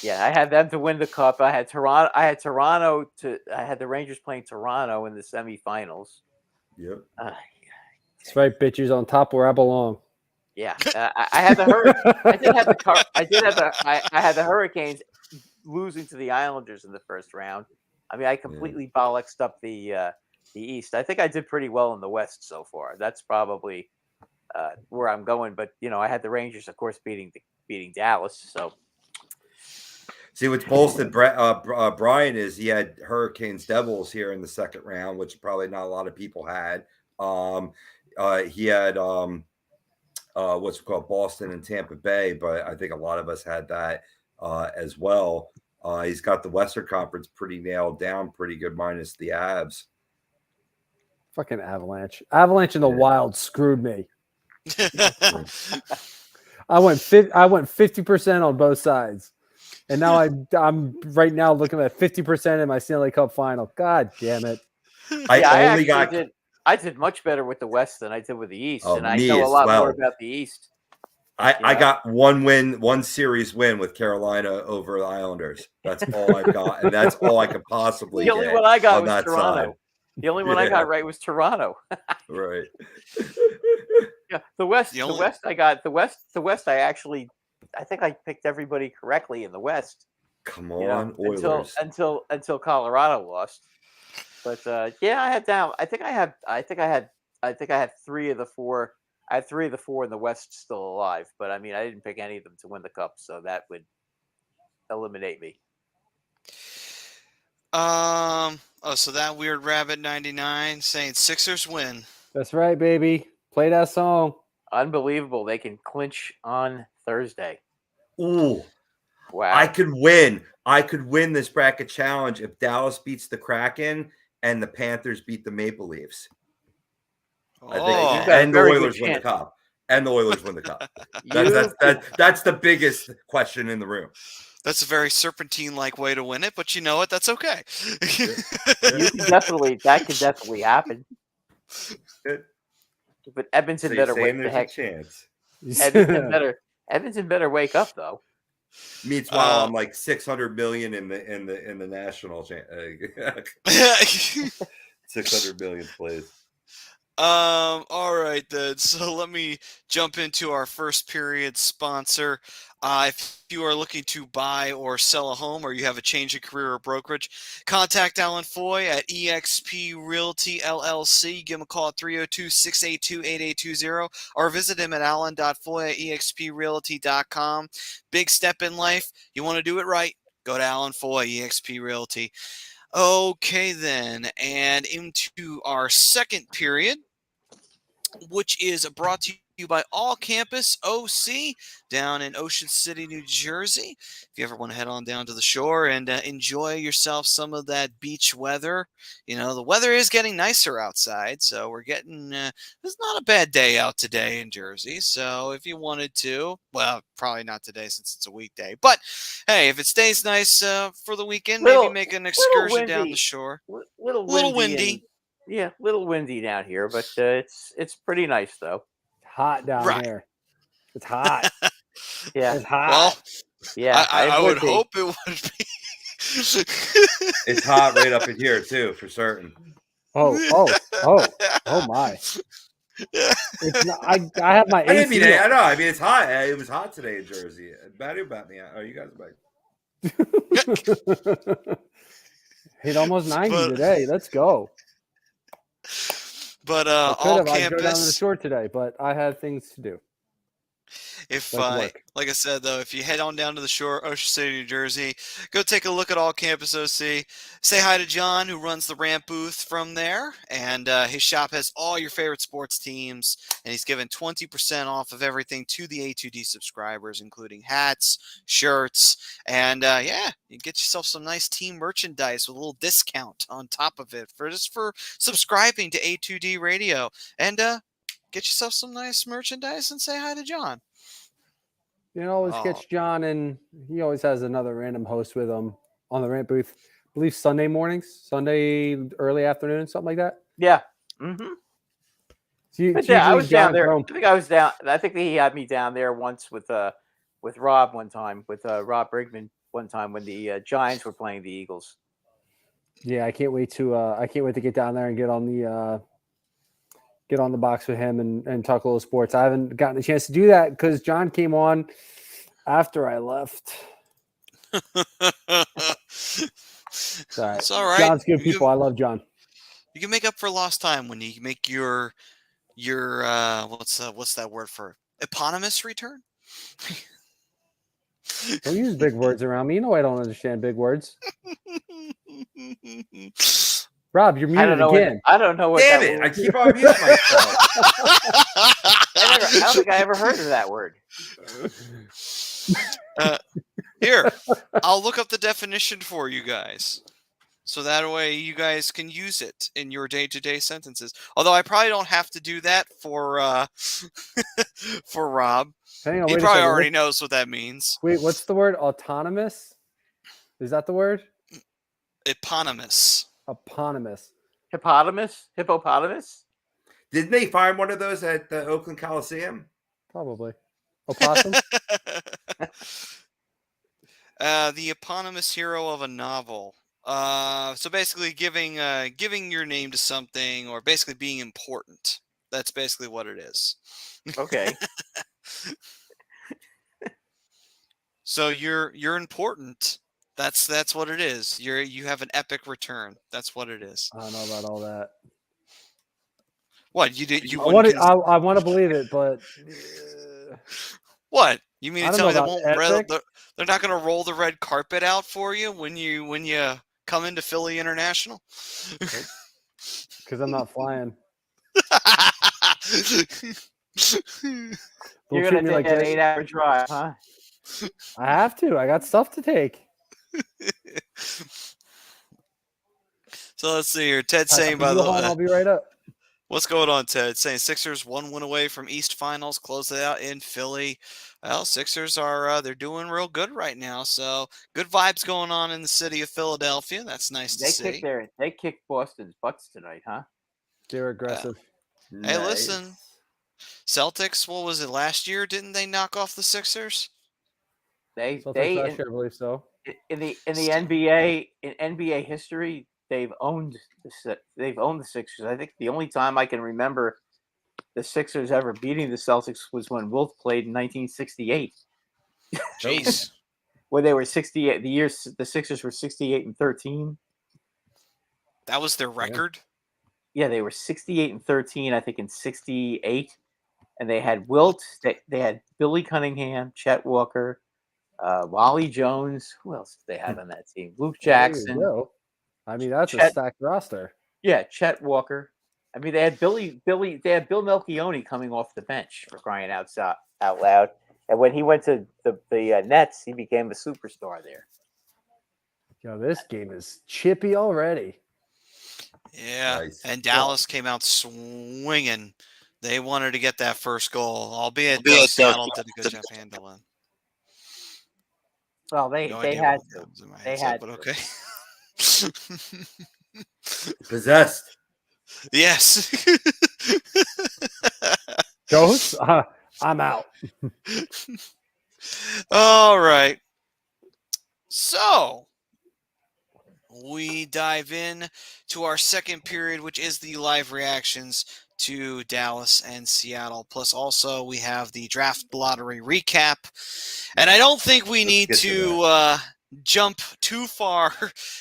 yeah, I had them to win the cup. I had Toronto. I had the Rangers playing Toronto in the semifinals. Yep. That's right, bitches, on top where I belong. Yeah, I had the I had the Hurricanes losing to the Islanders in the first round. I mean, I completely bollocksed up the East. I think I did pretty well in the West so far. That's probably where I'm going. But I had the Rangers, of course, beating Dallas. So, see, what's bolstered Brian is he had Hurricanes Devils here in the second round, which probably not a lot of people had. He had what's called Boston and Tampa Bay, but I think a lot of us had that as well. He's got the Western Conference pretty nailed down, pretty good, minus the Avs. Fucking Avalanche. Avalanche and the Wild screwed me. I went 50% on both sides. And now I'm right now looking at 50% in my Stanley Cup final. God damn it. I did much better with the West than I did with the East. Oh, and I know a lot more about the East. I got one series win with Carolina over the Islanders. That's all I got, and that's all I could possibly get. The only one I got was Toronto. Side. The only one I got right was Toronto. Right. Yeah, the West. The West. I think I picked everybody correctly in the West. Come You know, on, Oilers. until Colorado lost. But yeah, I had down. I think I had 3 of the 4. I had 3 of the 4 in the West still alive. But I mean, I didn't pick any of them to win the cup, so that would eliminate me. Oh, so that weird rabbit 99 saying Sixers win. That's right, baby. Play that song. Unbelievable. They can clinch on Thursday. Ooh, Wow. I could win. I could win this bracket challenge if Dallas beats the Kraken and the Panthers beat the Maple Leafs. I think, Oh, and the very good Oilers win the chance. cup. And the Oilers win the cup. You That's the biggest question in the room. that's a very serpentine-like way to win it, but you know what? That's okay. can that can definitely happen. Good. But Edmonton So you're better saying wake the there's a heck. chance. Edmonton better wake up though. Meanwhile, I'm like 600 million in the national 600 million plays. All right then. So let me jump into our first period sponsor. If you are looking to buy or sell a home, or you have a change of career or brokerage, contact Alan Foy at eXp Realty LLC. Give him a call at 302-682-8820 or visit him at alan.foy@exprealty.com. Big step in life. You want to do it right? Go to Alan Foy, eXp Realty. Okay, then, and into our second period, which is brought to you by All Campus OC down in Ocean City, New Jersey. If you ever want to head on down to the shore and enjoy yourself some of that beach weather, you know, the weather is getting nicer outside, so we're getting, it's not a bad day out today in Jersey, so if you wanted to, well, probably not today since it's a weekday, but hey, if it stays nice for the weekend, maybe make an excursion down the shore. Little windy. Yeah, little windy down here, but it's pretty nice though. Hot down here. It's hot. Yeah, it's hot. Well, yeah, I would hope it would be. It's hot right up in here too, for certain. Oh my! It's not, I have my AC. I didn't mean it. I know. I mean, it's hot. It was hot today in Jersey. Batty about me. Oh, you guys are like hit almost 90 today. Let's go. But All Campus. I'd go down to the shore today, but I had things to do. If like I said though, if you head on down to the shore, Ocean City, New Jersey, go take a look at All Campus OC. Say hi to John, who runs the ramp booth from there, and his shop has all your favorite sports teams, and he's given 20% off of everything to the A2D subscribers, including hats, shirts, and yeah, you get yourself some nice team merchandise with a little discount on top of it for subscribing to A2D Radio, and get yourself some nice merchandise and say hi to John. You can always catch John, and he always has another random host with him on the rant booth. I believe Sunday mornings, Sunday early afternoon, something like that. Yeah. Mm-hmm. So I was down there. I think I was down. I think he had me down there once with Rob one time, with Rob Brigman one time when the Giants were playing the Eagles. Yeah, I can't wait to get down there and get on the box with him and talk a little sports. I haven't gotten a chance to do that because John came on after I left. It's all right. John's good people. I love John. You can make up for lost time when you make your what's that word for eponymous return? Don't use big words around me. You know I don't understand big words. Rob, you're muted again. I don't know what. Damn it! I keep on muting myself. I don't think I ever heard of that word. Here, I'll look up the definition for you guys, so that way you guys can use it in your day-to-day sentences. Although I probably don't have to do that for for Rob. Hang on, he probably already knows what that means. Wait, what's the word? Autonomous? Is that the word? Eponymous. Eponymous. Hippopotamus? Didn't they find one of those at the Oakland Coliseum? Probably. Opossum? The eponymous hero of a novel. So basically giving your name to something, or basically being important. That's basically what it is. Okay. So you're important. That's what it is. You have an epic return. That's what it is. I don't know about all that. What you did? You I want wouldn't. to. I want to believe it, but What you mean I to don't tell know me they about won't? epic. They're not going to roll the red carpet out for you when you come into Philly International. Because I'm not flying. You're Don't gonna treat me take like an that. 8-hour drive, huh? I have to. I got stuff to take. So let's see here. Ted saying, by You the go home, way, I'll be right up. what's going on, Ted? Saying Sixers 1 win away from East Finals, close it out in Philly. Well, Sixers are they're doing real good right now. So good vibes going on in the city of Philadelphia. That's nice to see. They kicked Boston's butts tonight, huh? They're aggressive. Hey, listen, Celtics. What was it last year? Didn't they knock off the Sixers? Celtics last year, I believe so. In the NBA in NBA history, they've owned the Sixers. I think the only time I can remember the Sixers ever beating the Celtics was when Wilt played in 1968. Jeez. Where they were 68. The Sixers were 68-13. That was their record. Yeah, they were 68-13. I think in 68, and they had Wilt. They had Billy Cunningham, Chet Walker, Wally Jones. Who else did they have on that team? Luke Jackson. I mean, that's a stacked roster. Yeah, Chet Walker. I mean, they had They had Bill Melchione coming off the bench, for crying out loud. And when he went to the Nets, he became a superstar there. Yo, this game is chippy already. Yeah, Nice. and Dallas came out swinging. They wanted to get that first goal, albeit Seattle did a good job handling. Well, they idea had what to. was in my They headset, had but to. okay. Possessed. Yes. Ghosts? I'm out. All right. So we dive in to our second period, which is the live reactions to Dallas and Seattle. Plus, also we have the draft lottery recap. And I don't think we need to jump too far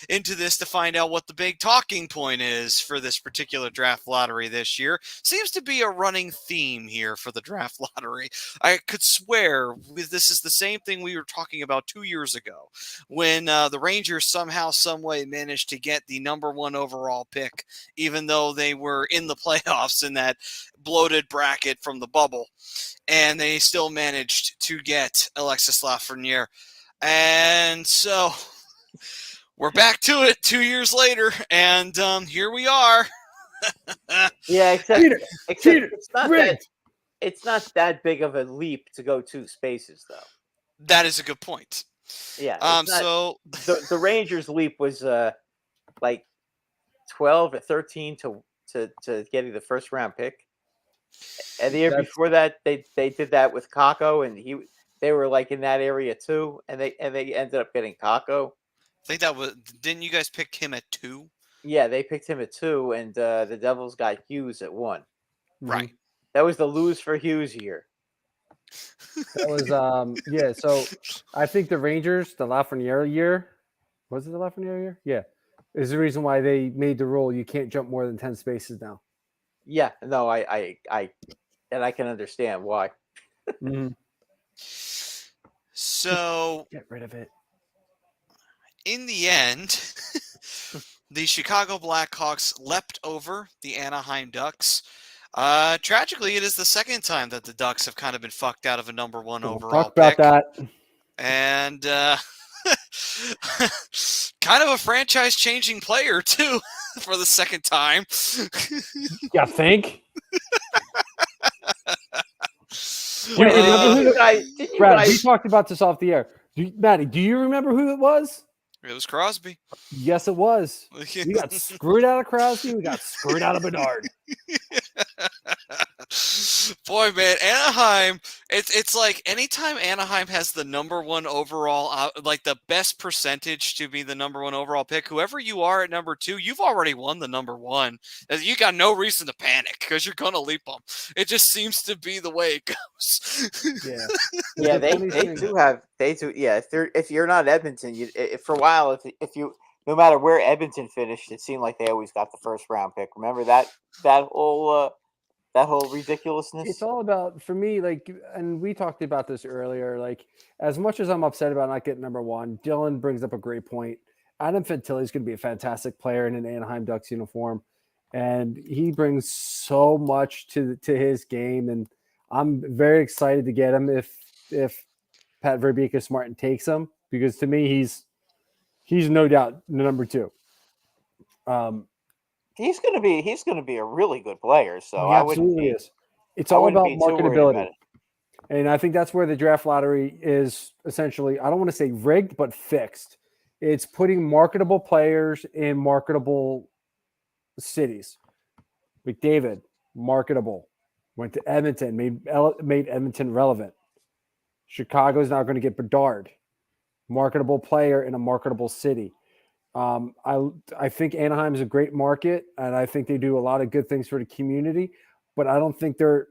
into this to find out what the big talking point is for this particular draft lottery this year. Seems to be a running theme here for the draft lottery. I could swear this is the same thing we were talking about 2 years ago when the Rangers somehow, some way managed to get the number 1 overall pick, even though they were in the playoffs in that bloated bracket from the bubble, and they still managed to get Alexis Lafreniere. And so we're back to it 2 years later, and here we are. Yeah, except Peter, it's not that big of a leap to go 2 spaces, though. That is a good point. Yeah. So the Rangers' leap was like 12 or 13 to getting the first round pick, and the year before that they did that with Kakko, and they were like in that area too, and they ended up getting Kakko. I think that was, didn't you guys pick him at 2? Yeah, they picked him at 2, and the Devils got Hughes at 1. Right. That was the lose for Hughes year. That was yeah. So I think the Rangers, the Lafreniere year, was it the Lafreniere year? Yeah, is the reason why they made the rule you can't jump more than 10 spaces now. Yeah, no, I can understand why. Mm-hmm. So Get rid of it. in the end, the Chicago Blackhawks leapt over the Anaheim Ducks. Tragically, it is the second time that the Ducks have kind of been fucked out of a number 1 overall Talk about pick. that. And kind of a franchise-changing player, too, for the second time. You think? Wait, Brad, we talked about this off the air. Maddie, do you remember who it was? It was Crosby. Yes, it was. We got screwed out of Crosby. We got screwed out of Bedard. Boy, man, Anaheim. It's like anytime Anaheim has the number one overall, like the best percentage to be the number one overall pick. Whoever you are at number 2, you've already won the number 1. You got no reason to panic because you're gonna leap them. It just seems to be the way it goes. Yeah. Yeah, The they funny thing- do. Yeah, if you're not Edmonton, for a while, if you no matter where Edmonton finished, it seemed like they always got the first round pick. Remember that whole ridiculousness. It's all about, for me, like, and we talked about this earlier, like, as much as I'm upset about not getting number 1, Dylan brings up a great point. Adam Fantilli is going to be a fantastic player in an Anaheim Ducks uniform, and he brings so much to his game, and I'm very excited to get him if Pat Verbeek is smart and takes him, because to me he's no doubt the number 2. He's gonna be a really good player. So He I wouldn't absolutely be, is. It's all about be too worried marketability. about it. And I think that's where the draft lottery is essentially, I don't want to say rigged, but fixed. It's putting marketable players in marketable cities. McDavid, marketable. Went to Edmonton, made Edmonton relevant. Chicago's now going to get Bedard, marketable player in a marketable city. I think Anaheim is a great market, and I think they do a lot of good things for the community, but I don't think they're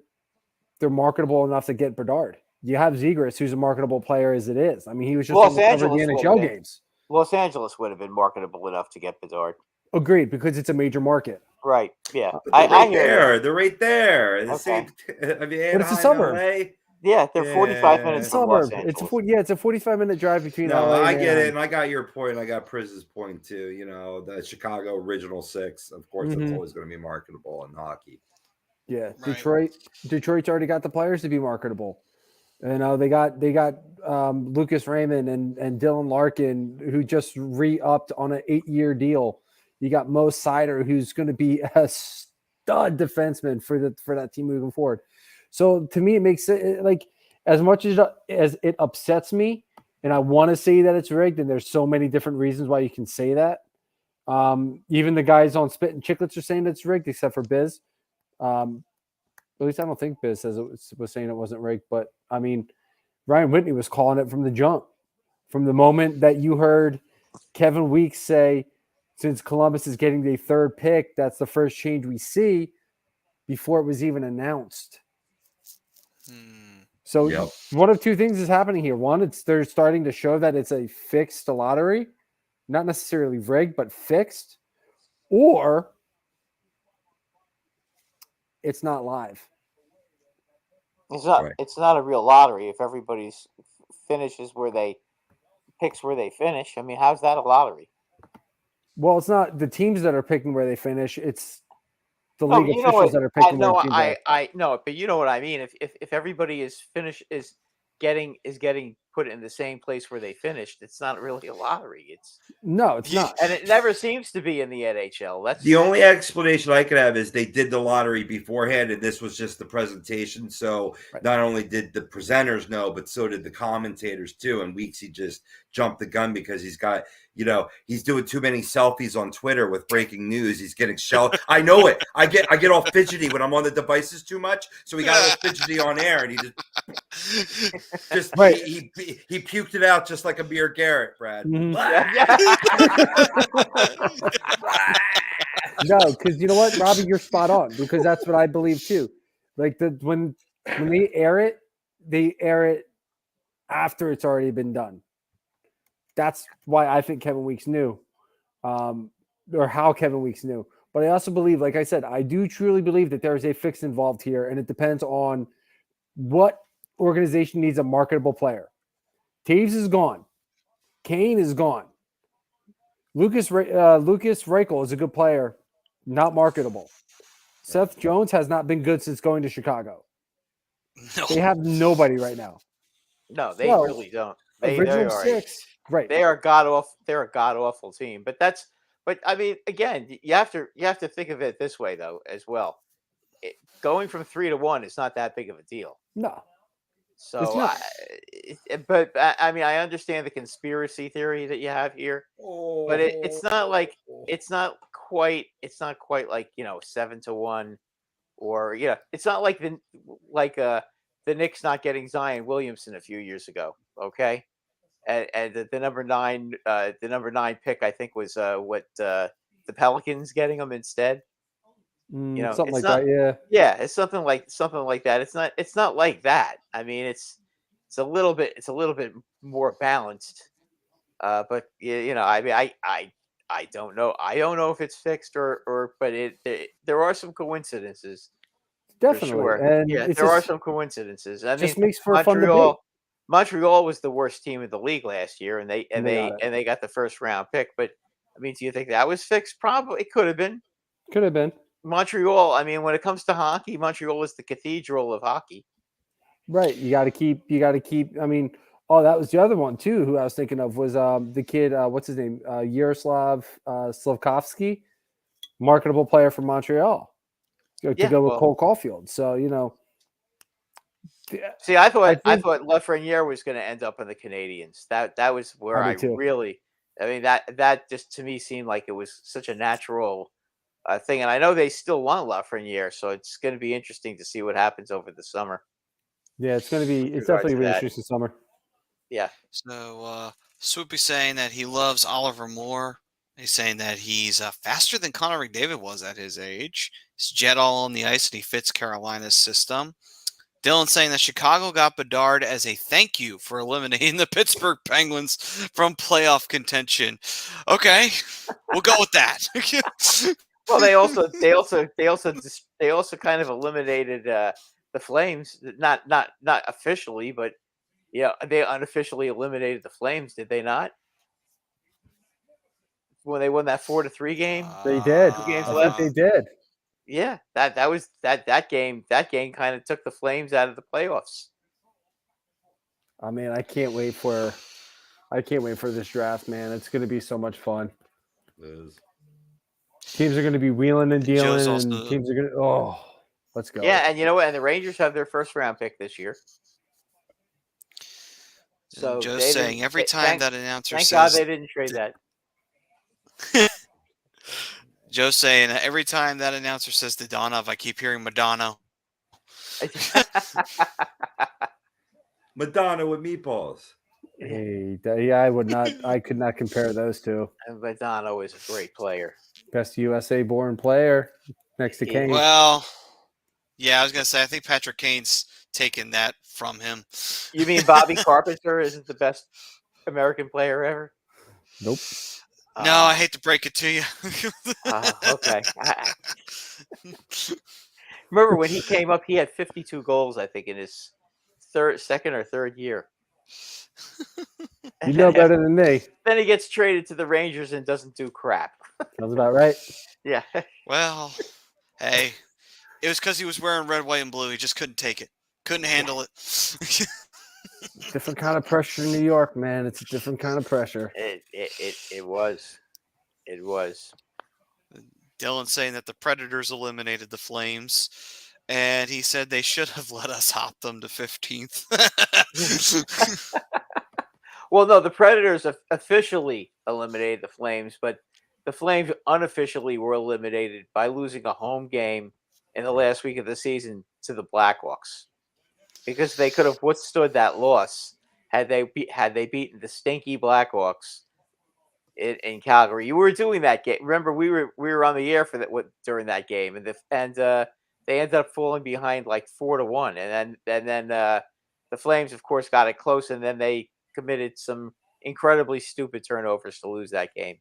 marketable enough to get Bedard. You have Zegras, who's a marketable player as it is. I mean, he was just on the cover of the NHL games. Los Angeles would have been marketable enough to get Bedard. Agreed, because it's a major market. Right. Yeah. I hear you. They're right there. The Okay. same, I mean, But it's a Anaheim, suburb. LA. Yeah, they're 45 minutes It's from suburb. Los Angeles. It's a 45-minute drive between. No, LA I and get Anaheim. it, and I got your point. I got Priz's point too. You know, the Chicago original 6, of course, that's always going to be marketable in hockey. Yeah, Right. Detroit's already got the players to be marketable. You know, they got Lucas Raymond and Dylan Larkin, who just re-upped on an 8-year deal. You got Mo Sider, who's going to be a stud defenseman for that team moving forward. So to me, it makes it like, as much as it upsets me, and I want to say that it's rigged, and there's so many different reasons why you can say that. Even the guys on Spit and Chicklets are saying it's rigged, except for Biz. At least I don't think Biz was saying it wasn't rigged. But I mean, Ryan Whitney was calling it from the jump. From the moment that you heard Kevin Weeks say, since Columbus is getting the 3rd pick, that's the first change we see, before it was even announced. So Yep. one of two things is happening here. One, they're starting to show that it's a fixed lottery, not necessarily rigged, but fixed, or it's not live. It's not. Right. It's not a real lottery. If everybody's finishes where they picks where they finish, I mean, how's that a lottery? Well, it's not the teams that are picking where they finish. It's the No, league but you know officials what? that are picking where teams are. I know, but you know what I mean. If everybody is getting put in the same place where they finished, it's not really a lottery. It's No, it's not. and it never seems to be in the NHL. That's The only explanation I could have is they did the lottery beforehand, and this was just the presentation. So Right. not only did the presenters know, but so did the commentators too. And Weeksy just jumped the gun because he's got, he's doing too many selfies on Twitter with breaking news. He's getting shelled. I know it. I get all fidgety when I'm on the devices too much. So he got all fidgety on air, and he just Right. he puked it out just like a Amir Garrett, Brad. Mhm. yeah. No, because you know what, Robbie, you're spot on, because that's what I believe too. Like when they air it after it's already been done. That's why I think Kevin Weeks knew, or how Kevin Weeks knew. But I also believe, like I said, I do truly believe that there is a fix involved here, and it depends on what organization needs a marketable player. Taves is gone. Kane is gone. Lucas Reichel is a good player, not marketable. Seth Jones has not been good since going to Chicago. No. They have nobody right now. No, they So, really don't. They Original are 6, right? they are god off. They're a god awful team. But I mean, again, you have to think of it this way though as well. Going from 3 to 1 is not that big of a deal. No, So, It's not. I mean, I understand the conspiracy theory that you have here, but it's not quite like 7 to 1 or it's not like the Knicks not getting Zion Williamson a few years ago. Okay, and the number 9 pick I think was what the Pelicans getting them instead. Something it's like not. that. Yeah. Yeah, it's something like that. It's not like that. I mean, it's a little bit more balanced. But I mean, I don't know. I don't know if it's fixed but there are some coincidences. Definitely. For sure. And Yeah, it's there are just, some coincidences. I just mean, makes for a fun debate. Montreal was the worst team in the league last year, and they got the first round pick. But I mean, do you think that was fixed? Probably, it could have been. Could have been. Montreal. I mean, when it comes to hockey, Montreal is the cathedral of hockey. Right. You got to keep. I mean, oh, that was the other one too. Who I was thinking of was the kid. What's his name? Yaroslav Slavkovsky, marketable player from Montreal, to go with Cole Caulfield. So See, I thought Lafreniere was going to end up in the Canadiens. That was where I really. I mean, that just to me seemed like it was such a natural thing, and I know they still want Lafreniere, so it's going to be interesting to see what happens over the summer. Yeah, it's definitely really interesting summer. Yeah. So Swoopy's saying that he loves Oliver Moore. He's saying that he's faster than Connor McDavid was at his age. He's jet all on the ice, and he fits Carolina's system. Dylan saying that Chicago got Bedard as a thank you for eliminating the Pittsburgh Penguins from playoff contention. Okay, we'll go with that. Well, they also kind of eliminated the Flames, not officially, but they unofficially eliminated the Flames, did they not? When they won that 4-3 game, they did. 2 games I left. think they did. Yeah, that was that game. That game kind of took the Flames out of the playoffs. I mean, I can't wait for this draft, man. It's going to be so much fun. It is. Teams are going to be wheeling and dealing, also, and teams are going to let's go. Yeah, and you know what? And the Rangers have their first round pick this year. So Joe's saying every time that announcer thank says, God they didn't trade that. Joe's saying every time that announcer says Dadonov, I keep hearing Madonna. Madonna with meatballs. Hey, I could not compare those two. And Madonna is a great player. Best USA born player next to Kane. Well, yeah, I was going to say, I think Patrick Kane's taken that from him. You mean Bobby Carpenter isn't the best American player ever? Nope. No, I hate to break it to you. Okay. Remember when he came up, he had 52 goals, I think, in his second or third year. You know better than me. Then he gets traded to the Rangers and doesn't do crap. Sounds about right. Yeah. Well, hey, it was because he was wearing red, white, and blue. He just couldn't take it. Couldn't handle it. Different kind of pressure in New York, man. It's a different kind of pressure. It was. It was. Dylan saying that the Predators eliminated the Flames, and he said they should have let us hop them to 15th. Well, no, the Predators officially eliminated the Flames, but the Flames unofficially were eliminated by losing a home game in the last week of the season to the Blackhawks, because they could have withstood that loss had they beaten the stinky Blackhawks in Calgary. You were doing that game. Remember, we were on the air for that during that game, and they ended up falling behind like 4-1, and then the Flames, of course, got it close, and then they committed some incredibly stupid turnovers to lose that game.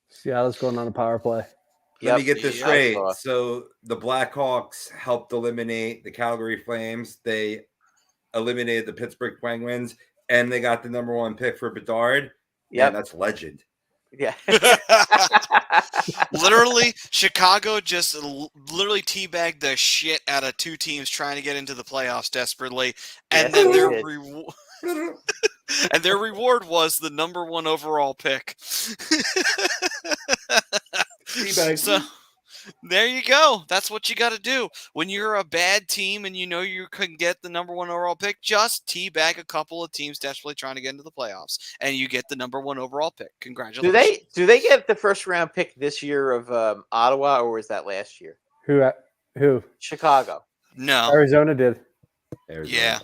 Seattle's going on a power play. Let me get this straight. So the Blackhawks helped eliminate the Calgary Flames. They eliminated the Pittsburgh Penguins, and they got the number 1 pick for Bedard. Yeah, that's legend. Yeah. Literally, Chicago just literally teabagged the shit out of 2 teams trying to get into the playoffs desperately, and then their reward was the number 1 overall pick. So there you go. That's what you got to do when you're a bad team and you know you couldn't get the number 1 overall pick. Just teabag a couple of teams desperately trying to get into the playoffs, and you get the number 1 overall pick. Congratulations. Do they get the first round pick this year of Ottawa, or was that last year? Who Who? Chicago. No. Arizona did. Arizona. Yeah.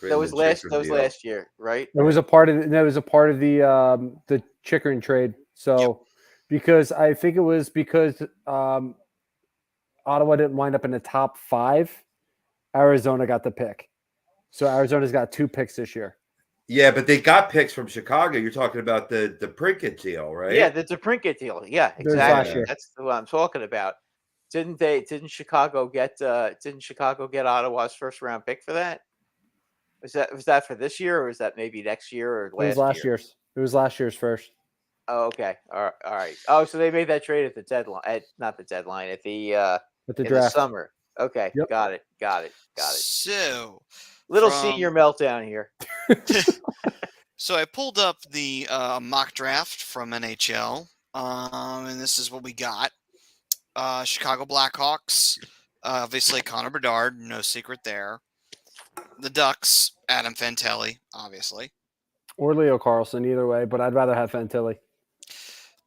That was last year, right? It was a part of the Chickering trade. So because I think it was because Ottawa didn't wind up in the top 5, Arizona got the pick. So Arizona's got 2 picks this year. Yeah, but they got picks from Chicago. You're talking about the Prickett deal, right? Yeah, the DeBrincat deal. Yeah, There's exactly. last year. That's what I'm talking about. Didn't Chicago get Ottawa's first round pick for that? Was that for this year, or was that maybe next year or It was last year? year's. It was last year's first. Oh, okay. All right. Oh, so they made that trade at the deadline. Not the deadline. At the With the in draft. the summer. Okay. Yep. Got it. So, Little from- senior meltdown here. so I pulled up the mock draft from NHL, and this is what we got. Chicago Blackhawks, obviously Connor Bedard, no secret there. The Ducks, Adam Fantilli, obviously. Or Leo Carlson, either way, but I'd rather have Fantilli.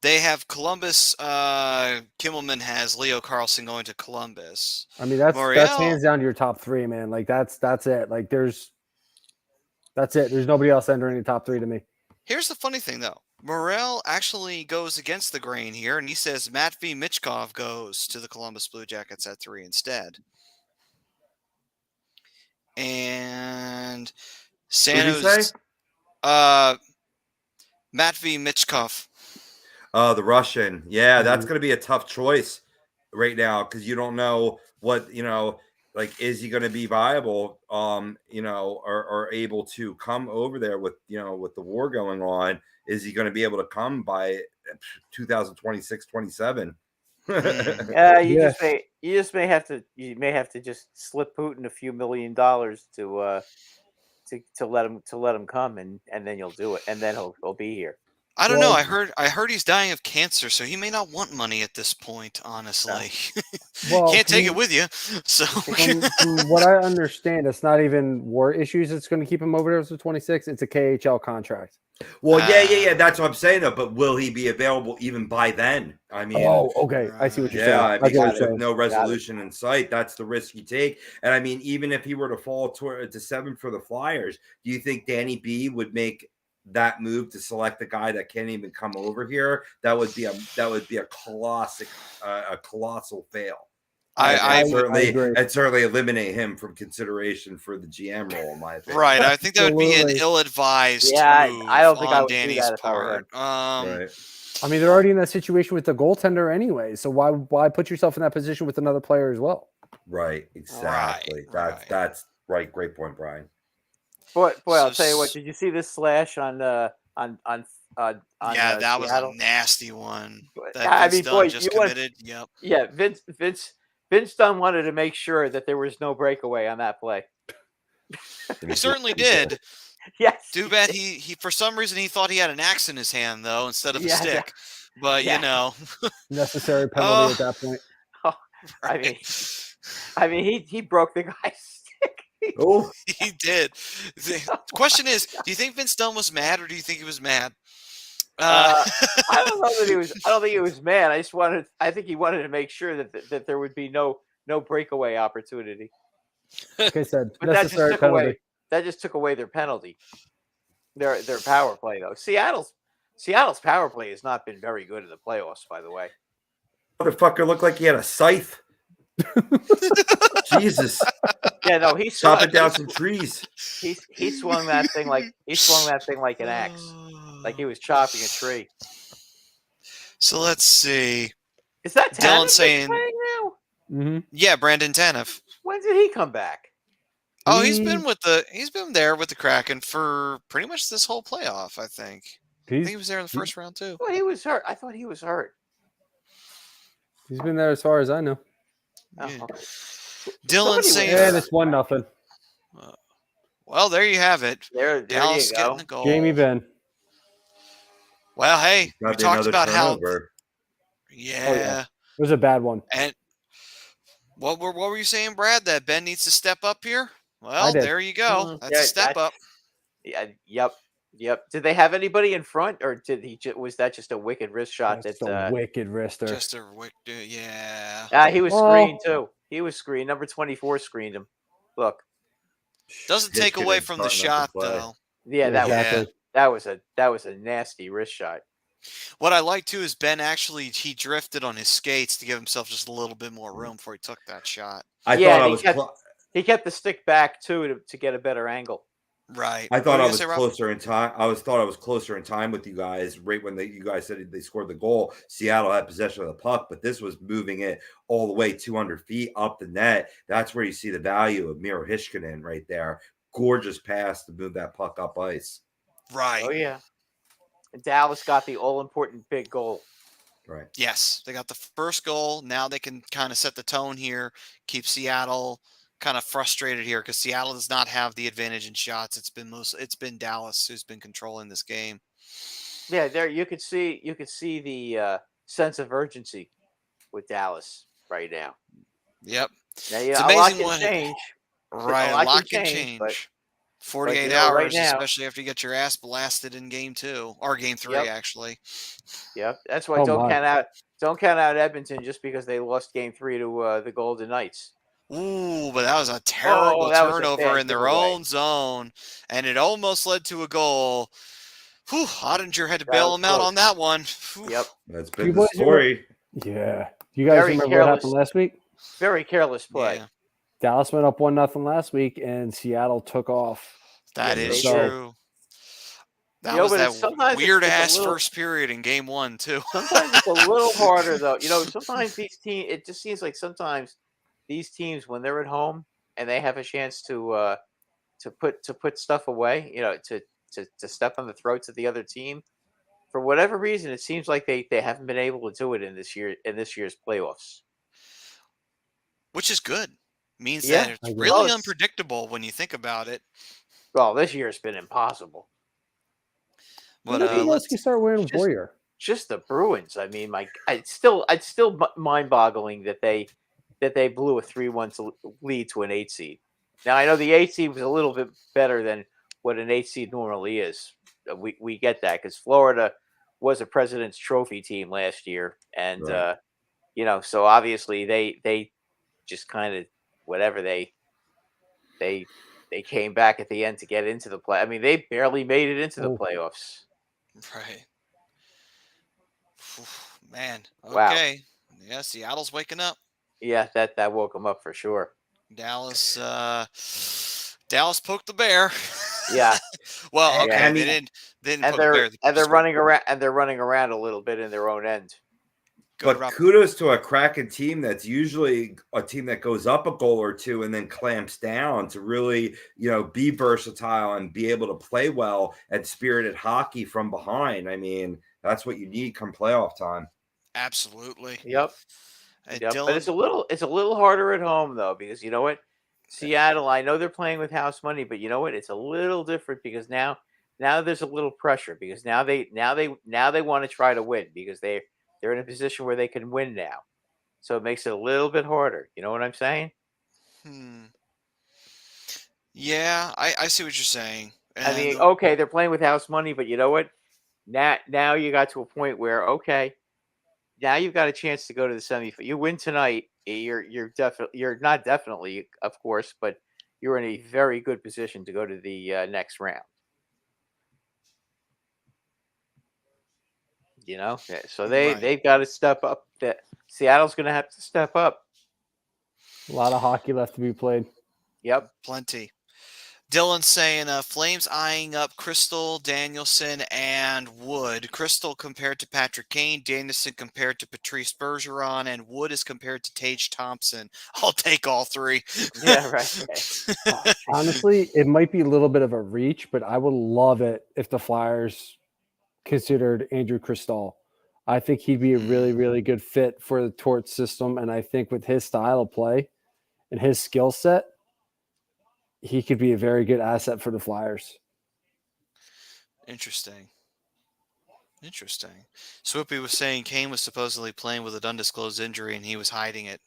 They have Columbus. Kimmelman has Leo Carlson going to Columbus. I mean, that's Morial- hands down to your top 3, man. Like that's it. Like that's it. There's nobody else entering the top 3 to me. Here's the funny thing, though. Morel actually goes against the grain here, and he says Matvei Michkov goes to the Columbus Blue Jackets at 3 instead. And San Who'd he Jose, say? Matvei Michkov. The Russian. Yeah, that's Mhm. going to be a tough choice right now because you don't know what, like, is he going to be viable, or able to come over there with the war going on? Is he going to be able to come by 2026, 27? Yeah, you Yeah. just may have to just slip Putin a few $1 million to let him come, and then you'll do it, and then he'll be here. I don't know. Well- I heard he's dying of cancer, so he may not want money at this point. Honestly, Well, can't take it with you. So From what I understand, it's not even war issues that's going to keep him over there to 26. It's a KHL contract. Well, yeah. That's what I'm saying, though. But will he be available even by then? I mean, Okay. I see what you're yeah, saying. I get what because you're with saying. no resolution in sight, that's the risk you take. And I mean, even if he were to fall to 7 for the Flyers, do you think Danny B would make that move to select the guy that can't even come over here? That would be a colossal fail. I I'd certainly eliminate him from consideration for the GM role, in my opinion. right. I think that would be an Absolutely. ill-advised Yeah, move I don't think I on would do Danny's that if I were him. part. Right. I mean, they're already in that situation with the goaltender anyway. So why put yourself in that position with another player as well? Right. Exactly. Right. That's right. Great point, Brian. Boy, I'll So tell you what. Did you see this slash on Yeah, that was Seattle? a nasty one. That I Vince mean, Dunn boy, just you want- committed. Yep. Yeah, Vince Dunn wanted to make sure that there was no breakaway on that play. He certainly did. Yes. Too bad he for some reason he thought he had an axe in his hand though instead of a Yeah, stick. But yeah. Necessary penalty at that point. I mean, he broke the guy's stick. Oh, he did. The question is, do you think Vince Dunn was mad or do you think he was mad? I don't know that he was. I don't think he was mad. I think he wanted to make sure that there would be no breakaway opportunity. Like I said, But that just necessary took penalty. away. That just took away their penalty. Their power play though. Seattle's power play has not been very good in the playoffs, by the way. motherfucker looked like he had a scythe. Jesus. Yeah, no, he Chopping down some trees. he swung that thing like an axe, like he was chopping a tree. So let's see. Is that Dylan Tanev saying- playing now? Mm-hmm. Yeah, Brandon Tanev. When did he come back? Oh, he's been there with the Kraken for pretty much this whole playoff, I think. I think he was there in the first round too. Well, he was hurt. I thought he was hurt. He's been there as far as I know. Oh, Yeah. okay. Dylan Somebody saying, And it's 1-0. well, there you have it. There Dallas you go. getting the goal. Jamie Benn. Well, hey, we Gotta be talked another about how. turnover. Yeah. It was a bad one. And what were you saying, Brad? That Ben needs to step up here? Well, did. there you go. Mhm. That's Yeah, a step up. Yeah, yep. Did they have anybody in front, or was that just a wicked wrist shot? That's That a wicked wrister. Just a yeah. he was Well, screened too. He was screened. Number 24 screened him. Look, Doesn't take away Hitchcock from the starting up shot to play. though. yeah, Exactly. that was a nasty wrist shot. What I like too is Ben actually he drifted on his skates to give himself just a little bit more room before he took that shot. I Yeah, thought I and was he kept the stick back too to get a better angle. Right. I What thought were I you was gonna say, Rob? closer in time. Thought I was closer in time with you guys right when you guys said they scored the goal. Seattle had possession of the puck, but this was moving it all the way 200 feet up the net. That's where you see the value of Miro Heiskanen right there. Gorgeous pass to move that puck up ice. Right. Oh yeah. And Dallas got the all-important big goal. Right. Yes, they got the first goal. Now they can kind of set the tone here, keep Seattle kind of frustrated here because Seattle does not have the advantage in shots. It's been Dallas who's been controlling this game. Yeah, there you could see the sense of urgency with Dallas right now. Yep. Now, It's a lot amazing can what change. right, A a lot lot can can change, but- change. 48 right hours, now- especially after you get your ass blasted in game 2 or game 3 Yep. actually. Yep, that's why Oh, don't my. count out Edmonton just because they lost game 3 to the Golden Knights. Ooh, but that was a terrible that was a turnover bad in their giveaway. own zone, and it almost led to a goal. Whew, Ottinger had to That bail was him out close. on that one. Whew. Yep, That's You been the boys story. Yeah. You guys Very remember what careless. happened last week? very careless play. Yeah, Dallas went up 1-0 last week, and Seattle took off. that Yeah, is they did. true. That You know, was but that sometimes it's weird a ass little- first period in game 1 too. Sometimes it's a little harder though. Sometimes these teams. It just seems like sometimes these teams, when they're at home and they have a chance to put stuff away, to step on the throats of the other team, for whatever reason, it seems like they haven't been able to do it in this year's playoffs. Which is good. Means Yeah, that it's I agree. really Well, it's- unpredictable when you think about it. Well, this year's been impossible. When But did Zelensky start wearing just- Warrior? Just the Bruins. I mean, it's still mind-boggling that they blew a 3-1 lead to an 8 seed. Now I know the 8 seed was a little bit better than what an 8 seed normally is. We get that because Florida was a President's Trophy team last year, and Right. so obviously they just kind of whatever they came back at the end to get into the play. I mean, they barely made it into the Oh. playoffs. right. Man. Wow. Okay. Yeah, Seattle's waking up. Yeah, that woke them up for sure. Dallas poked the bear. Yeah. Well, okay, Yeah. they didn't And poke the bear. they're running around a little bit in their own end. Go ahead, But Rob. kudos to a Kraken team that's usually a team that goes up a goal or two and then clamps down to really, be versatile and be able to play well and spirited hockey from behind. I mean, that's what you need come playoff time. Absolutely. Yep. Hey, Yep. Dylan, But it's a little harder at home though, because you know what? Seattle, I know they're playing with house money, but you know what? It's a little different because now there's a little pressure because now they want to try to win because they're in a position where they can win now. So it makes it a little bit harder. You know what I'm saying? Yeah, I see what you're saying. I mean, And okay, they're playing with house money, but you know what? Now you got to a point where okay, now you've got a chance to go to the semifinal. You win tonight, you're not definitely, of course, but you're in a very good position to go to the next round. So Right. they've got to step up. That Seattle's going to have to step up. A lot of hockey left to be played. Yep. plenty. Dylan saying Flames eyeing up Crystal, Danielson, and Wood. Crystal compared to Patrick Kane, Danielson compared to Patrice Bergeron, and Wood is compared to Tage Thompson. I'll take all three. Yeah, right. Honestly, it might be a little bit of a reach, but I would love it if the Flyers considered Andrew Cristall. I think he'd be a really, really good fit for the Torch system, and I think with his style of play and his skill set, he could be a very good asset for the Flyers. Interesting. Swoopy was saying Kane was supposedly playing with an undisclosed injury and he was hiding it.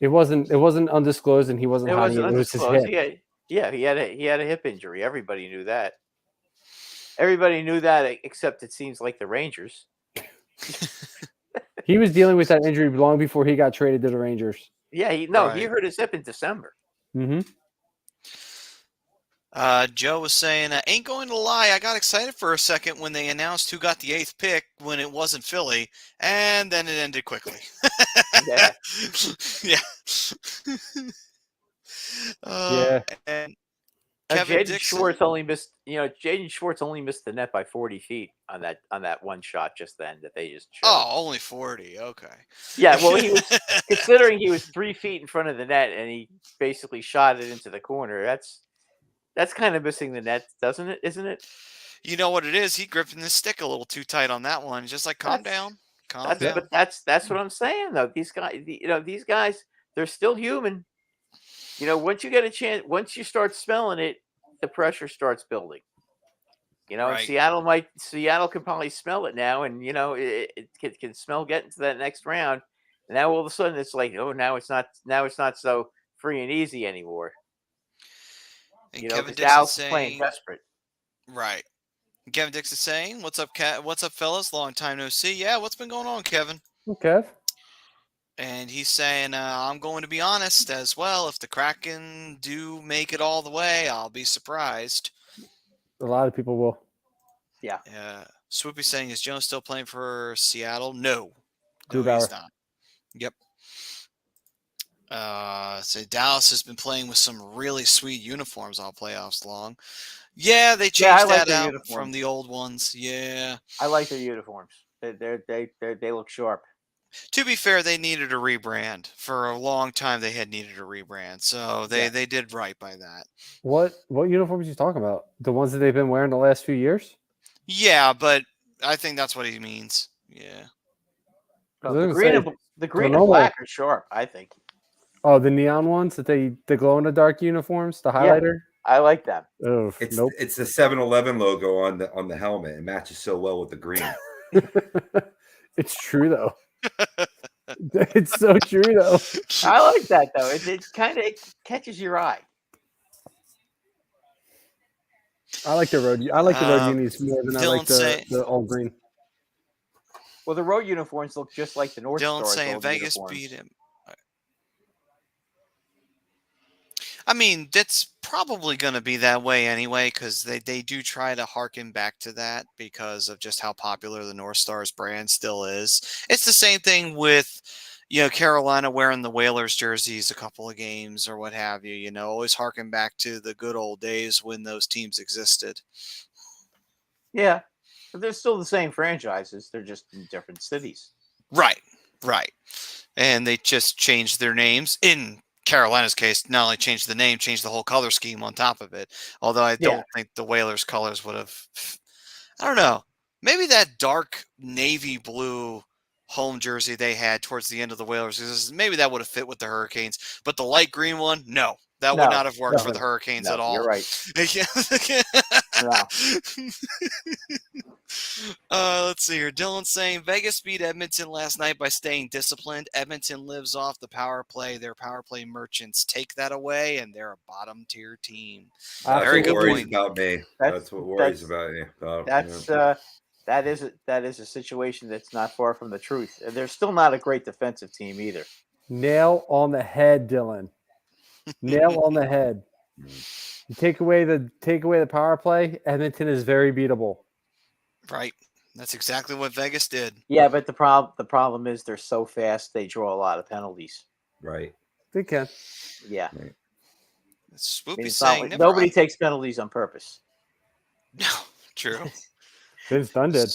It wasn't undisclosed, and he wasn't It hiding wasn't it. It was his undisclosed. hip. He had a hip injury. Everybody knew that. Everybody knew that, except it seems like the Rangers. He was dealing with that injury long before he got traded to the Rangers. Yeah, he Right. hurt his hip in December. Mm-hmm. Joe was saying, ain't going to lie, I got excited for a second when they announced who got the 8th pick when it wasn't Philly, and then it ended quickly. Yeah. Yeah. Yeah. And Now, Kevin Jaden Dixon. Schwartz only missed. Jaden Schwartz only missed the net by 40 feet on that one shot just then that they just showed. Oh, only 40. Okay. Yeah, well, he was considering he was 3 feet in front of the net and he basically shot it into the corner. That's kind of missing the net, doesn't it? Isn't it? You know what it is? He gripping his stick a little too tight on that one. Just like, calm down. Calm down. But that's what I'm saying though. These guys, they're still human. Once you get a chance, once you start smelling it, the pressure starts building. Right. Seattle can probably smell it now, and it can smell getting to that next round. And now all of a sudden it's like, oh, now it's not so free and easy anymore. And Kevin Dallas Dixon is playing saying, desperate. right. Kevin Dixon saying, "What's up, What's up, fellas? Long time no see. Yeah, what's been going on, Kevin?" Okay. And he's saying, I'm going to be honest as well. If the Kraken do make it all the way, I'll be surprised. A lot of people will. Yeah. Swoopy saying, is Jones still playing for Seattle? No, Dubauer. he's not. Yep. So Dallas has been playing with some really sweet uniforms all playoffs long. Yeah, they changed like that their out uniforms. from the old ones. Yeah. I like their uniforms. They look sharp. To be fair, they needed a rebrand. For a long time, they had needed a rebrand. So they did right by that. What uniforms are you talking about? The ones that they've been wearing the last few years? Yeah, but I think that's what he means. Yeah. The green and black are sharp, I think. Oh, the neon ones the glow in the dark uniforms, the highlighter. I like that. Oh, nope. It's the 7-Eleven logo on the helmet. It matches so well with the green. It's true though. It's so true though. I like that though. It kind of catches your eye. I like the road unis more than I like the all green. Well, the road uniforms look just like the North Dylan Stars. saying Vegas uniforms. beat him. I mean, that's probably going to be that way anyway, because they do try to harken back to that because of just how popular the North Stars brand still is. It's the same thing with, Carolina wearing the Whalers jerseys a couple of games or what have you, always harken back to the good old days when those teams existed. Yeah, but they're still the same franchises. They're just in different cities. Right. And they just changed their names. In Carolina's case, not only changed the name, changed the whole color scheme on top of it. Although I don't think the Whalers colors would have, I don't know, maybe that dark navy blue home jersey they had towards the end of the Whalers, maybe that would have fit with the Hurricanes, but the light green one, no, that would not have worked for the Hurricanes at all. You're right. Let's see here. Dylan saying Vegas beat Edmonton last night by staying disciplined. Edmonton lives off the power play. Their power play merchants take that away, and they're a bottom tier team. Very good point about me. That's what worries about you. That is a situation that's not far from the truth. They're still not a great defensive team either. Nail on the head, Dylan. Nail on the head. You take away the power play, Edmonton is very beatable. Right. That's exactly what Vegas did. Yeah, but the problem is they're so fast they draw a lot of penalties. Right. They can. Yeah. Right. Swoopy saying nobody takes penalties on purpose. No, true. Vince Dunn did.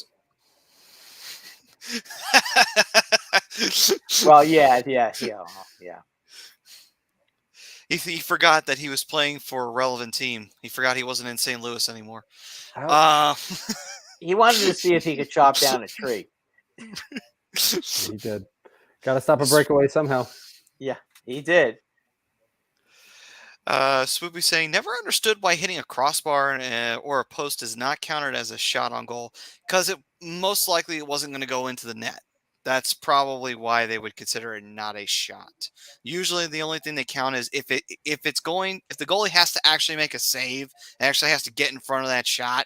Well, yeah. He forgot that he was playing for a relevant team. He forgot he wasn't in St. Louis anymore. He wanted to see if he could chop down a tree. He did. Got to stop a breakaway somehow. Yeah, he did. Swoopy saying, never understood why hitting a crossbar or a post is not counted as a shot on goal, because it most likely it wasn't going to go into the net. That's probably why they would consider it not a shot. Usually the only thing they count is if the goalie has to actually make a save, actually has to get in front of that shot,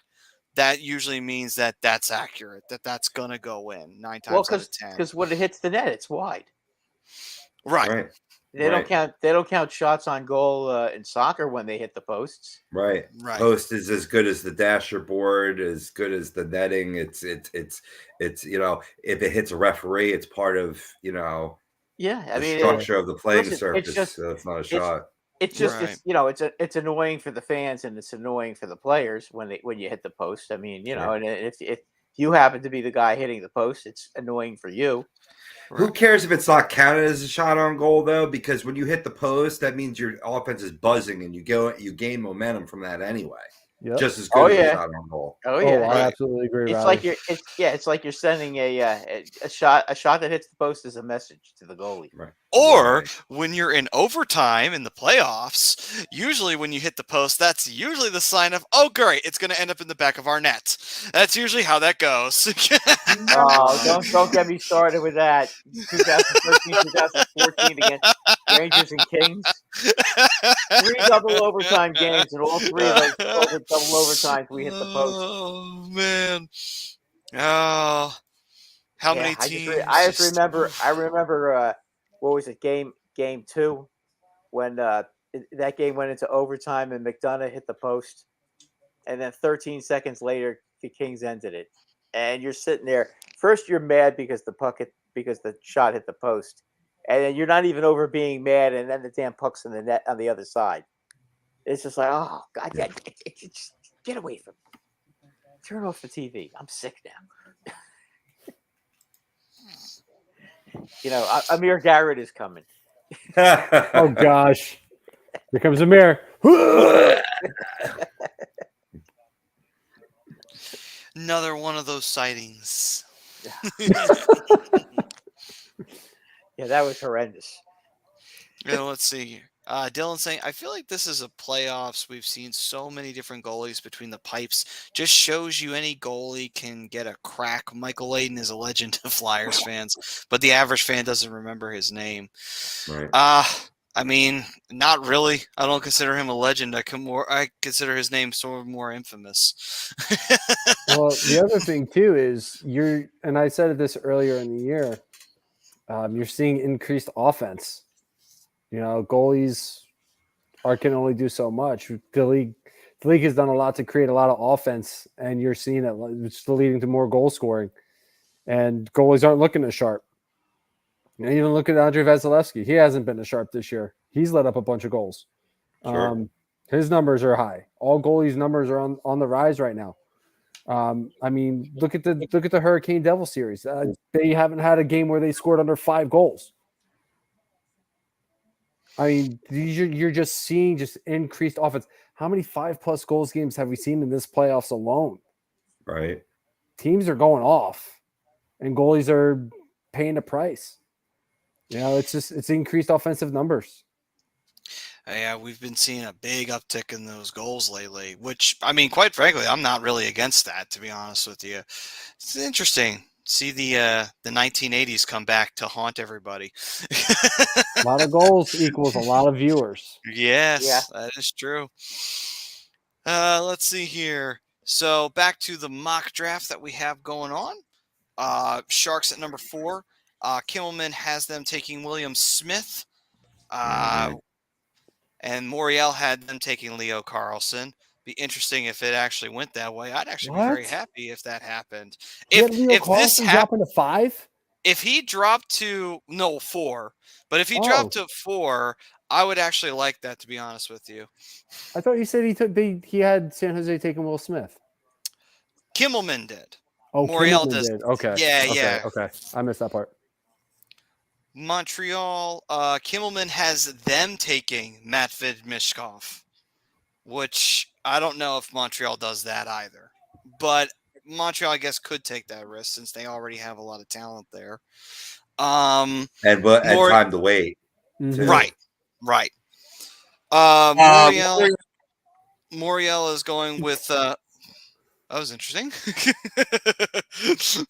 that usually means that that's accurate, that's going to go in 9 times out of 10. Because when it hits the net, it's wide. Right. They don't count shots on goal in soccer when they hit the posts. Right. Right. Post is as good as the dasher board, as good as the netting. It's if it hits a referee, it's part of Yeah, I the mean, structure of the playing listen, surface. So it's not a shot. it's just Right. it's annoying for the fans and it's annoying for the players when you hit the post. I mean, Sure. and if you happen to be the guy hitting the post, it's annoying for you. Who cares if it's not counted as a shot on goal though? Because when you hit the post, that means your offense is buzzing and you gain momentum from that anyway. Yep. Just as good as yeah. a shot on goal. Oh Oh, yeah, I Right. absolutely agree. it's Riley. like it's like you're sending a shot that hits the post as a message to the goalie. Right. Or Right. when you're in overtime in the playoffs, usually when you hit the post, that's usually the sign of, oh, great, it's going to end up in the back of our net. That's usually how that goes. Oh, don't get me started with that. 2013, 2014 against Rangers and Kings. 3 double overtime games, and all 3 of those double overtimes we hit the post. Oh, man. Oh, how many teams? I just remember. What was it? Game 2 when that game went into overtime and McDonough hit the post, and then 13 seconds later the Kings ended it. And you're sitting there. First, you're mad because the shot hit the post, and then you're not even over being mad, and then the damn puck's in the net on the other side. It's just like, oh God, just get away from me. Turn off the TV. I'm sick now. Amir Garrett is coming. Oh gosh, here comes Amir. Another one of those sightings. Yeah, that was horrendous. Let's see here. Dylan saying, I feel like this is a playoffs. We've seen so many different goalies between the pipes. Just shows you any goalie can get a crack. Michael Layden is a legend to Flyers fans, but the average fan doesn't remember his name. Right. I mean, not really. I don't consider him a legend. I consider his name sort of more infamous. Well, the other thing too is and I said this earlier in the year, you're seeing increased offense. Goalies can only do so much. The league has done a lot to create a lot of offense, and you're seeing it. It's leading to more goal scoring, and goalies aren't looking as sharp. Even look at Andrei Vasilevsky. He hasn't been as sharp this year. He's let up a bunch of goals. Sure. His numbers are high. All goalies' numbers are on the rise right now. I mean, look at the Hurricane Devil series. They haven't had a game where they scored under 5 goals. I mean, you're just seeing just increased offense. How many 5+ goals games have we seen in this playoffs alone? Right. Teams are going off, and goalies are paying the price. It's increased offensive numbers. Yeah, we've been seeing a big uptick in those goals lately, which, I mean, quite frankly, I'm not really against that, to be honest with you. It's interesting. See the 1980s come back to haunt everybody. A lot of goals equals a lot of viewers. Yes, Yeah. that is true. Let's see here. So back to the mock draft that we have going on. Sharks at number 4. Kimmelman has them taking William Smith. And Moriel had them taking Leo Carlson. Be interesting if it actually went that way. I'd actually be very happy if that happened. If this dropping to 5, if he dropped to 4, but if he dropped to 4, I would actually like that, to be honest with you. I thought you said he had San Jose taking Will Smith. Kimmelman did. Oh, Moriel Kimmelman did. Okay. Yeah. Okay. I missed that part. Montreal, Kimmelman has them taking Matvei Mishkov, which I don't know if Montreal does that either. But Montreal, I guess, could take that risk since they already have a lot of talent there. And time to wait. Mm-hmm. Right. Moriel is going with that was interesting. Is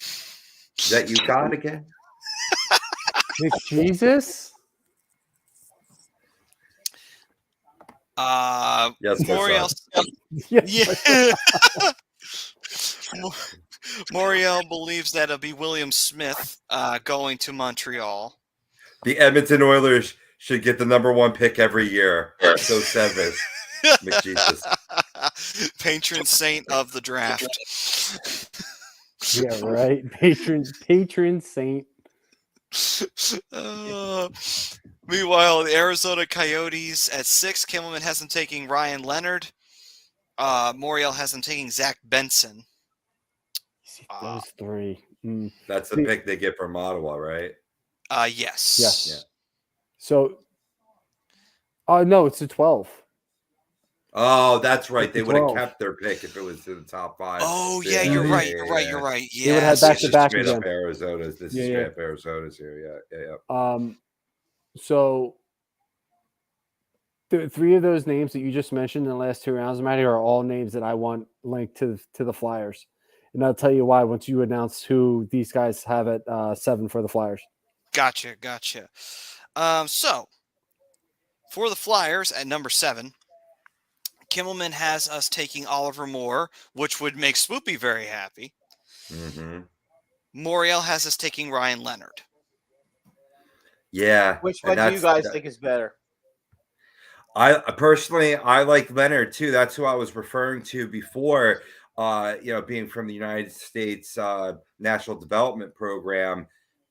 that UConn again? Jesus. Yes, Moriel. Yeah. Moriel believes that it'll be William Smith going to Montreal. The Edmonton Oilers should get the #1 pick every year. So Sevis, McJesus. Patron saint of the draft. Yeah, right. Patron saint. Meanwhile, the Arizona Coyotes at 6, Kimmelman has them taking Ryan Leonard. Moriel has them taking Zach Benson. Those three. That's the pick they get from Ottawa, right? Yes. Yes. Yeah. So, no, it's a 12. Oh, that's right. It's They a would have 12. kept their pick if it was to the top 5. Oh, yeah, you're right. You're right. You're right. They would have Yeah. had This is back-to-back straight up again. Arizona's. This is straight up Arizona's here. Yeah. So the 3 of those names that you just mentioned in the last 2 rounds, Matty, are all names that I want linked to the Flyers. And I'll tell you why once you announce who these guys have at 7 for the Flyers. Gotcha. So, for the Flyers at number 7, Kimmelman has us taking Oliver Moore, which would make Swoopy very happy. Mm-hmm. Moriel has us taking Ryan Leonard. Yeah. Which one do you guys think is better? I personally, I like Leonard too. That's who I was referring to before. Being from the United States National Development Program,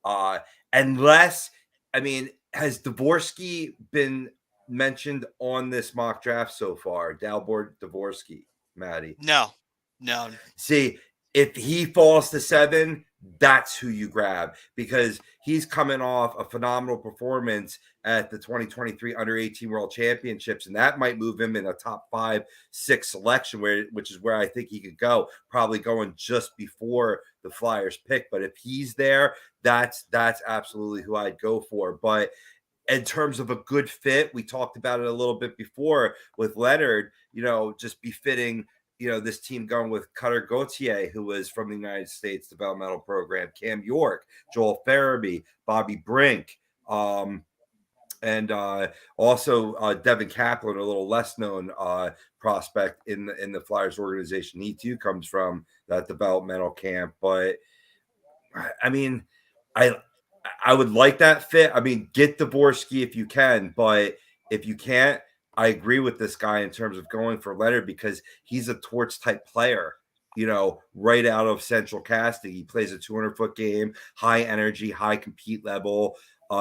has Dvorsky been mentioned on this mock draft so far? Dalibor Dvorsky, Maddie. No. See, if he falls to 7, that's who you grab because he's coming off a phenomenal performance at the 2023 Under-18 World Championships, and that might move him in a top 5-6 selection, which is where I think he could go, probably going just before the Flyers pick. But if he's there, that's absolutely who I'd go for. But in terms of a good fit, we talked about it a little bit before with Leonard, just befitting this team going with Cutter Gauthier, who was from the United States Developmental Program, Cam York, Joel Farabee, Bobby Brink, and also Devin Kaplan, a little less known prospect in the Flyers organization. He too comes from that developmental camp. But I would like that fit. Get Dvorsky if you can, but if you can't, I agree with this guy in terms of going for Leonard because he's a torch type player, right out of Central Casting. He plays a 200-foot game, high energy, high compete level.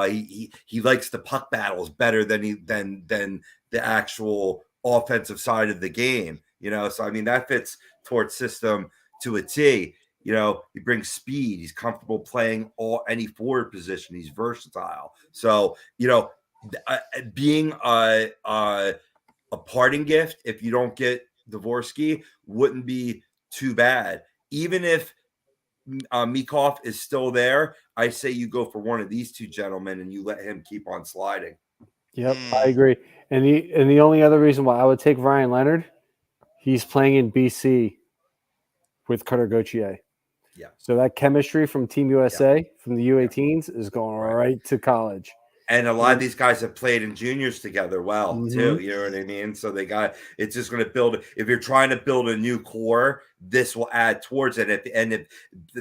He likes the puck battles better than the actual offensive side of the game, So that fits Torch system to a T. He brings speed. He's comfortable playing any forward position. He's versatile. So being a parting gift if you don't get Dvorsky wouldn't be too bad. Even if Mikov is still there, I say you go for one of these 2 gentlemen and you let him keep on sliding. Yep, I agree. And the only other reason why I would take Ryan Leonard, he's playing in BC with Cutter Gauthier. Yeah. So that chemistry from Team USA, from the U18s, is going right to college. And a lot of these guys have played in juniors together too. You know what I mean? So it's just going to build. If you're trying to build a new core, this will add towards it. If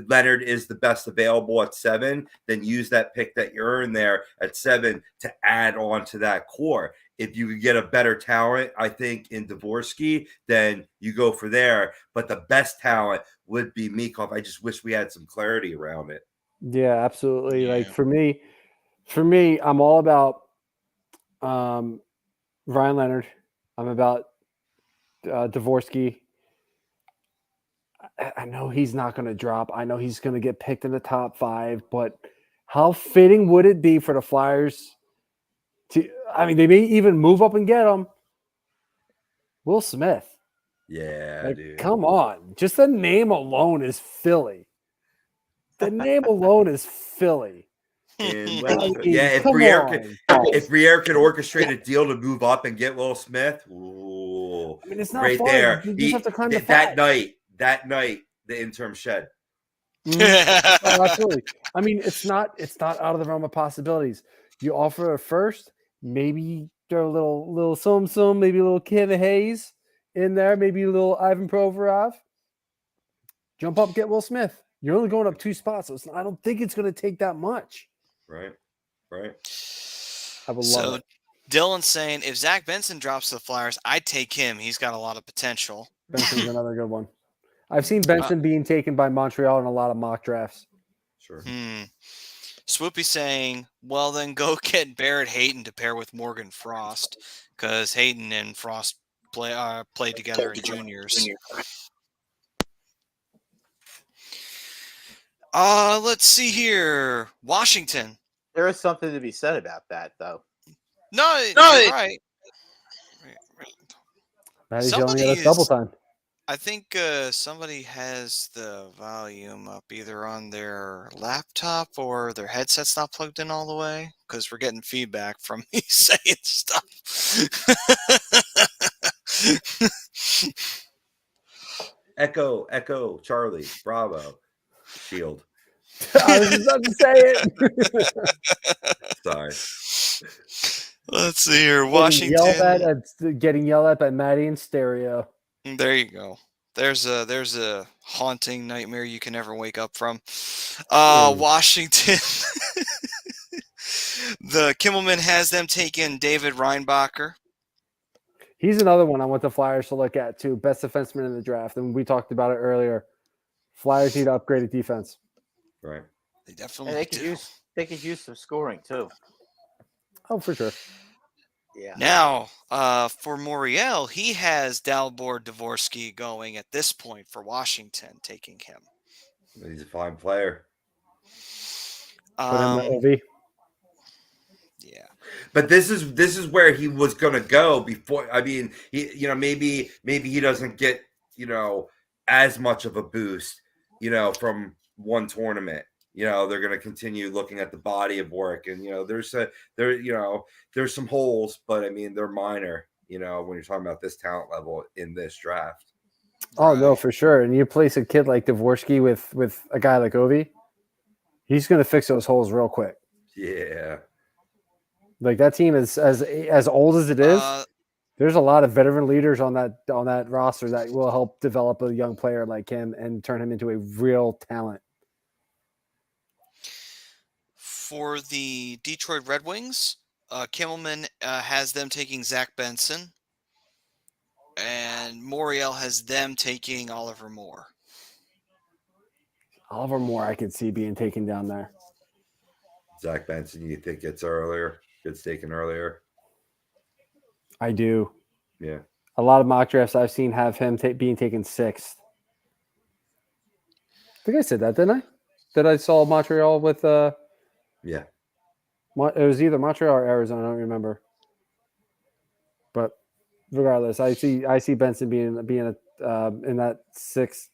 Leonard is the best available at 7, then use that pick that you earned there at 7 to add on to that core. If you could get a better talent, I think, in Dvorsky, then you go for there. But the best talent would be Mikov. I just wish we had some clarity around it. Yeah, absolutely. Yeah. Like for me, I'm all about Ryan Leonard. I'm about Dvorsky. I know he's not going to drop. I know he's going to get picked in the top 5, but how fitting would it be for the Flyers they may even move up and get him. Will Smith. Yeah, dude. Come on. Just the name alone is Philly. The name alone is Philly. If Briere could orchestrate a deal to move up and get Will Smith, it's not right far. there. You just have to climb the that night, the interim shed. Oh, absolutely. It's not out of the realm of possibilities. You offer a first, maybe throw a little some, maybe a little Kevin Hayes in there, maybe a little Ivan Provorov. Jump up, get Will Smith. You're only going up 2 spots, so I don't think it's going to take that much. Right. I would love So it. Dylan's saying if Zach Benson drops to the Flyers, I'd take him. He's got a lot of potential. Benson's another good one. I've seen Benson being taken by Montreal in a lot of mock drafts. Sure. Swoopy saying, well, then go get Barrett Hayton to pair with Morgan Frost, because Hayton and Frost played together in juniors. Let's see here. Washington. There is something to be said about that, though. No, you're right. Maddie's yelling at us double time. I think somebody has the volume up either on their laptop or their headset's not plugged in all the way, because we're getting feedback from me saying stuff. Echo, Charlie, Bravo, Shield. I was just about to say it. Sorry. Let's see here. Washington. Getting yelled at by Maddie in stereo. There you go. There's a haunting nightmare you can never wake up from. Washington. The Kimmelman has them taking David Reinbacher. He's another one I want the Flyers to look at too. Best defenseman in the draft, and we talked about it earlier. Flyers need to upgrade at defense. Right. They definitely They could use some scoring too. Oh, for sure. Yeah. Now, for Moriel, he has Dalibor Dvorsky going at this point for Washington, taking him. He's a fine player. Put him in the OV. Yeah. But this is where he was gonna go before. I mean, maybe he doesn't get as much of a boost, from one tournament. They're going to continue looking at the body of work, and there's some holes, but I mean they're minor. When you're talking about this talent level in this draft. Oh no, for sure. And you place a kid like Dvorsky with a guy like Ovi, he's going to fix those holes real quick. Yeah. Like that team is as old as it is. There's a lot of veteran leaders on that roster that will help develop a young player like him and turn him into a real talent. For the Detroit Red Wings, Kimmelman has them taking Zach Benson, and Moriel has them taking Oliver Moore. Oliver Moore, I could see being taken down there. Zach Benson, you think gets taken earlier? I do. Yeah. A lot of mock drafts I've seen have him being taken 6th. I think I said that, didn't I? That I saw Montreal with Yeah. It was either Montreal or Arizona, I don't remember. But regardless, I see Benson being in that 6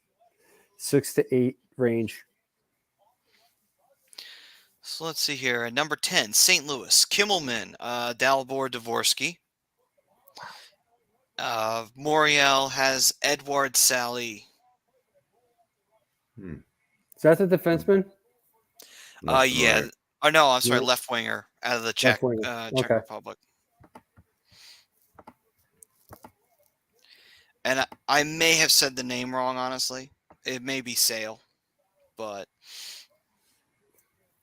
to 8 range. So let's see here. At number 10, St. Louis, Kimmelman, Dalibor Dvorsky. Moriel has Edward Sally. Is that the defenseman? Yeah. Right. Oh, no, I'm sorry, Yeah. left winger out of the Czech Okay. Republic. And I may have said the name wrong, honestly. It may be Sale, but...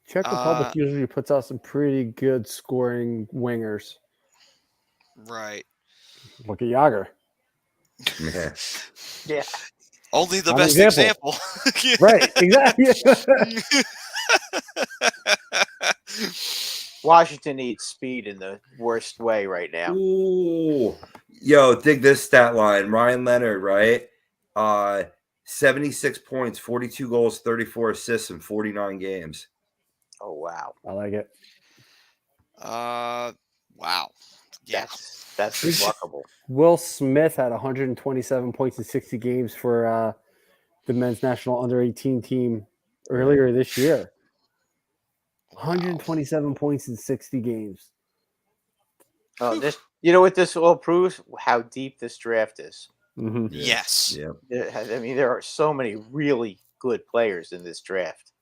Czech Republic usually puts out some pretty good scoring wingers. Right. Look at Yager. Yeah. Yeah. Only the An best example. Right, exactly. Washington needs speed in the worst way right now. Ooh. Yo, dig this stat line. Ryan Leonard, right? 76 points, 42 goals, 34 assists in 49 games. Oh wow. I like it. Wow. Yeah. That's remarkable. Will Smith had 127 points in 60 games for the men's national under-18 team earlier this year. 127 points in 60 games. Oh, you know what this all proves? How deep this draft is. Mm-hmm. Yes. Yeah. I mean, there are so many really good players in this draft.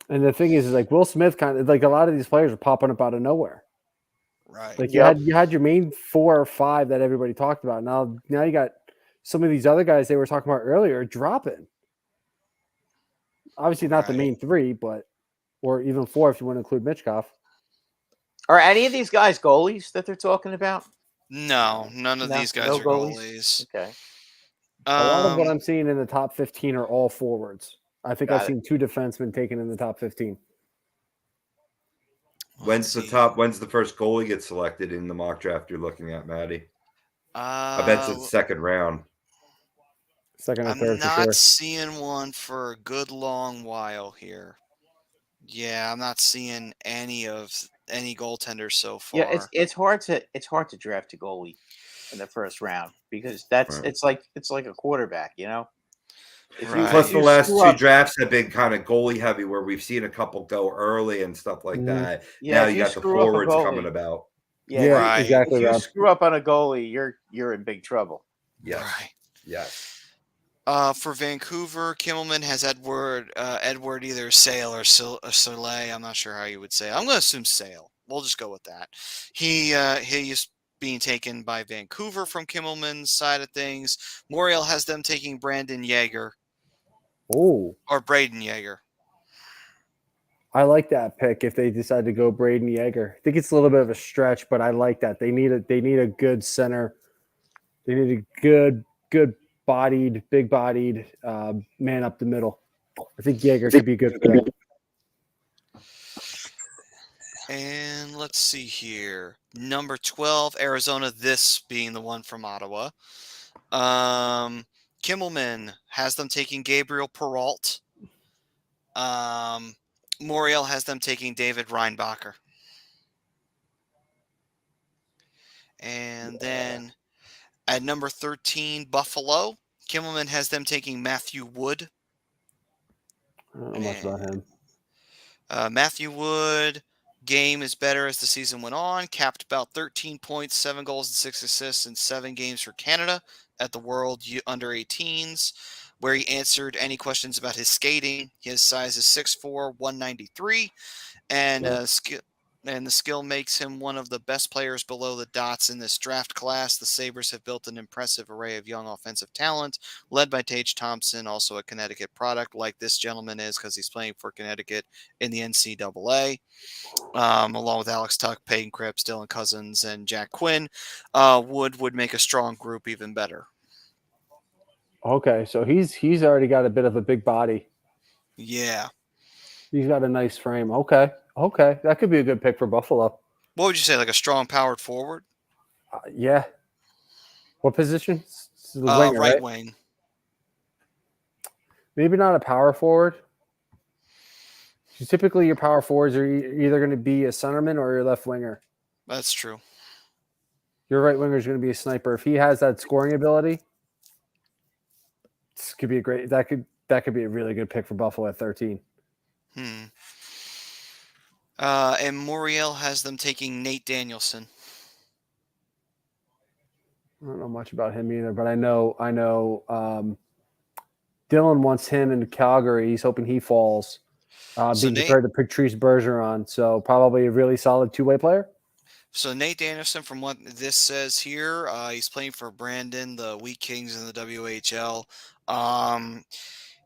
And the thing is like Will Smith kind of like a lot of these players are popping up out of nowhere. Right. Like you had your main 4 or 5 that everybody talked about. Now you got some of these other guys they were talking about earlier dropping. Obviously not the main 3, but or even 4 if you want to include Mitchkov. Are any of these guys goalies that they're talking about? No, none of No, these guys no are goalies? goalies. Okay, A lot of what Um, I'm seeing in the top 15 are all forwards. I think I've got it. seen 2 defensemen taken in the top 15. let's see. When's the first goalie get selected in the mock draft you're looking at, Maddie? I bet it's Uh, second round. Second or I'm third for not sure. seeing one for a good long while here. Yeah, I'm not seeing any goaltenders so far. Yeah, it's hard to draft a goalie in the first round because that's Right. it's like a quarterback, you know. Right. Plus, the you last screw 2 up, drafts have been kind of goalie heavy, where we've seen a couple go early and stuff like Mhm. that. yeah, Now if you you got the screw up a forwards coming goalie, about. yeah, Yeah, Right. exactly, if you Rob. screw up on a goalie, you're in big trouble. Yes, Right. yes. For Vancouver, Kimmelman has Edward either Sale or Soleil. I'm not sure how you would say it. I'm going to assume Sale. We'll just go with that. He is being taken by Vancouver from Kimmelman's side of things. Moriel has them taking Brandon Yeager Oh, or Braden Yeager. I like that pick if they decide to go Braden Yeager. I think it's a little bit of a stretch, but I like that. They need a good center. They need a good big bodied man up the middle. I think Yeager could be good for them. And let's see here. Number 12, Arizona, this being the one from Ottawa. Kimmelman has them taking Gabriel Peralt. Moriel has them taking David Reinbacher. And then at number 13, Buffalo, Kimmelman has them taking Matthew Wood. I don't know much about him. Matthew Wood, game is better as the season went on. Capped about 13 points, 7 goals, and 6 assists in 7 games for Canada at the World Under 18s, where he answered any questions about his skating. His size is 6'4", 193, and the skill makes him one of the best players below the dots in this draft class. The Sabres have built an impressive array of young offensive talent, led by Tage Thompson, also a Connecticut product, like this gentleman is because he's playing for Connecticut in the NCAA, along with Alex Tuck, Peyton Cripps, Dylan Cousins, and Jack Quinn. Would make a strong group even better. Okay, so he's already got a bit of a big body. Yeah. He's got a nice frame. Okay, that could be a good pick for Buffalo. What would you say, like a strong powered forward? Yeah. What position? The winger, right right? wing. Maybe not a power forward. Typically, your power forwards are either going to be a centerman or your left winger. That's true. Your right winger is going to be a sniper. If he has that scoring ability, this could be that could be a really good pick for Buffalo at 13. And Moriel has them taking Nate Danielson. I don't know much about him either, but I know Dylan wants him in Calgary. He's hoping he falls. Being compared to Patrice Bergeron, so probably a really solid two-way player. So Nate Danielson, from what this says here, he's playing for Brandon, the Wheat Kings in the WHL.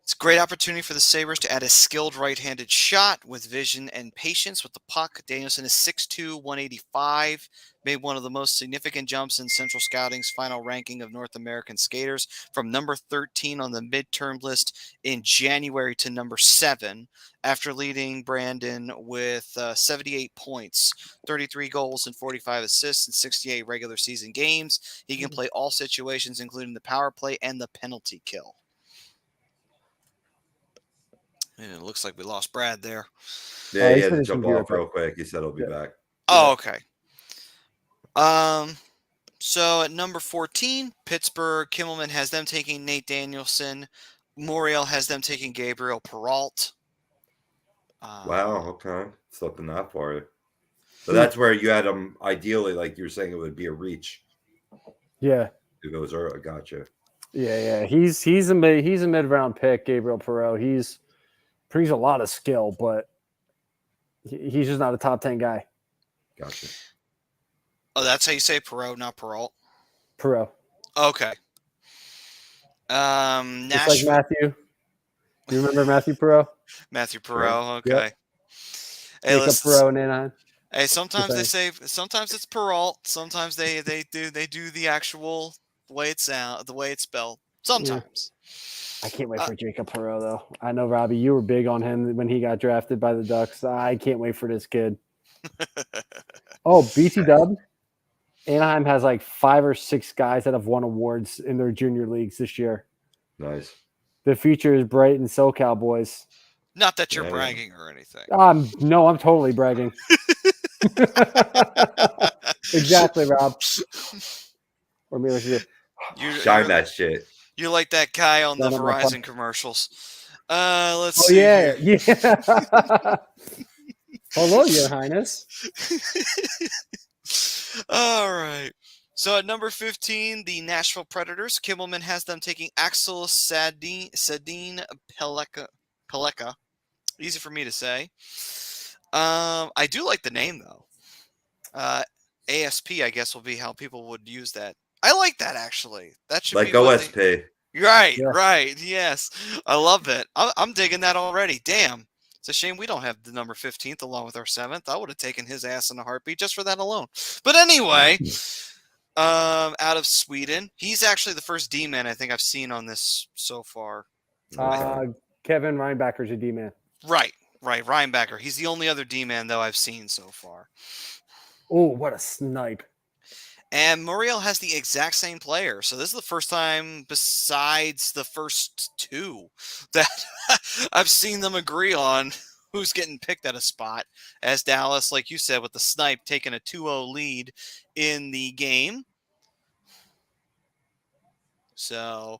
It's a great opportunity for the Sabres to add a skilled right-handed shot with vision and patience with the puck. Danielson is 6'2", 185, made one of the most significant jumps in Central Scouting's final ranking of North American skaters from number 13 on the midterm list in January to number 7 after leading Brandon with 78 points, 33 goals and 45 assists in 68 regular season games. He can play all situations, including the power play and the penalty kill. And it looks like we lost Brad there. Yeah, he he had said to he's jump gonna be off right real quick. He said he'll be back. Oh, okay. So at number 14, Pittsburgh, Kimmelman has them taking Nate Danielson. Moriel has them taking Gabriel Peralt. Wow, okay. Slipping that far. So that's where you had him ideally, like you were saying, it would be a reach. Yeah. If it was early, gotcha. Yeah. He's a mid-round pick, Gabriel Perot. He brings a lot of skill, but he's just not a top 10 guy. Gotcha. Oh, that's how you say Perot, not Peralt? Perot. Okay. Just like Matthew. You remember Matthew Perot? Matthew Perot, okay. Yep. Hey, Jacob Perot in Anaheim. Hey, sometimes they thing. say sometimes it's Peralt. Sometimes they do the actual way it sound, the way it's spelled. Sometimes. I can't wait for Jacob Perreault, though. I know, Robbie, you were big on him when he got drafted by the Ducks. I can't wait for this kid. Oh, BT Dub. Anaheim has like 5 or 6 guys that have won awards in their junior leagues this year. Nice. The future is bright in SoCal, boys. Not that you're Yeah. bragging or anything. No, I'm totally bragging. Exactly, Rob. Or maybe I should Shine that shit. You're like that guy on the No, no, Verizon commercials. Let's Oh, see. yeah. Here. Yeah. Hello, Your Highness. All right. So at number 15, the Nashville Predators. Kimmelman has them taking Axel Sedin Peleka. Easy for me to say. I do like the name, though. ASP, I guess, will be how people would use that. I like that, actually. That should Like be what OSP. Right, Yeah. right. Yes. I love it. I'm digging that already. Damn. It's a shame we don't have the number 15th along with our 7th. I would have taken his ass in a heartbeat just for that alone. But anyway, out of Sweden, he's actually the first D-man I think I've seen on this so far. Kevin Reinbacher's a D-man. Right. Reinbacher. He's the only other D-man, though, I've seen so far. Oh, what a snipe. And Muriel has the exact same player. So this is the first time besides the first 2 that I've seen them agree on who's getting picked at a spot. As Dallas, like you said, with the snipe, taking a 2-0 lead in the game. So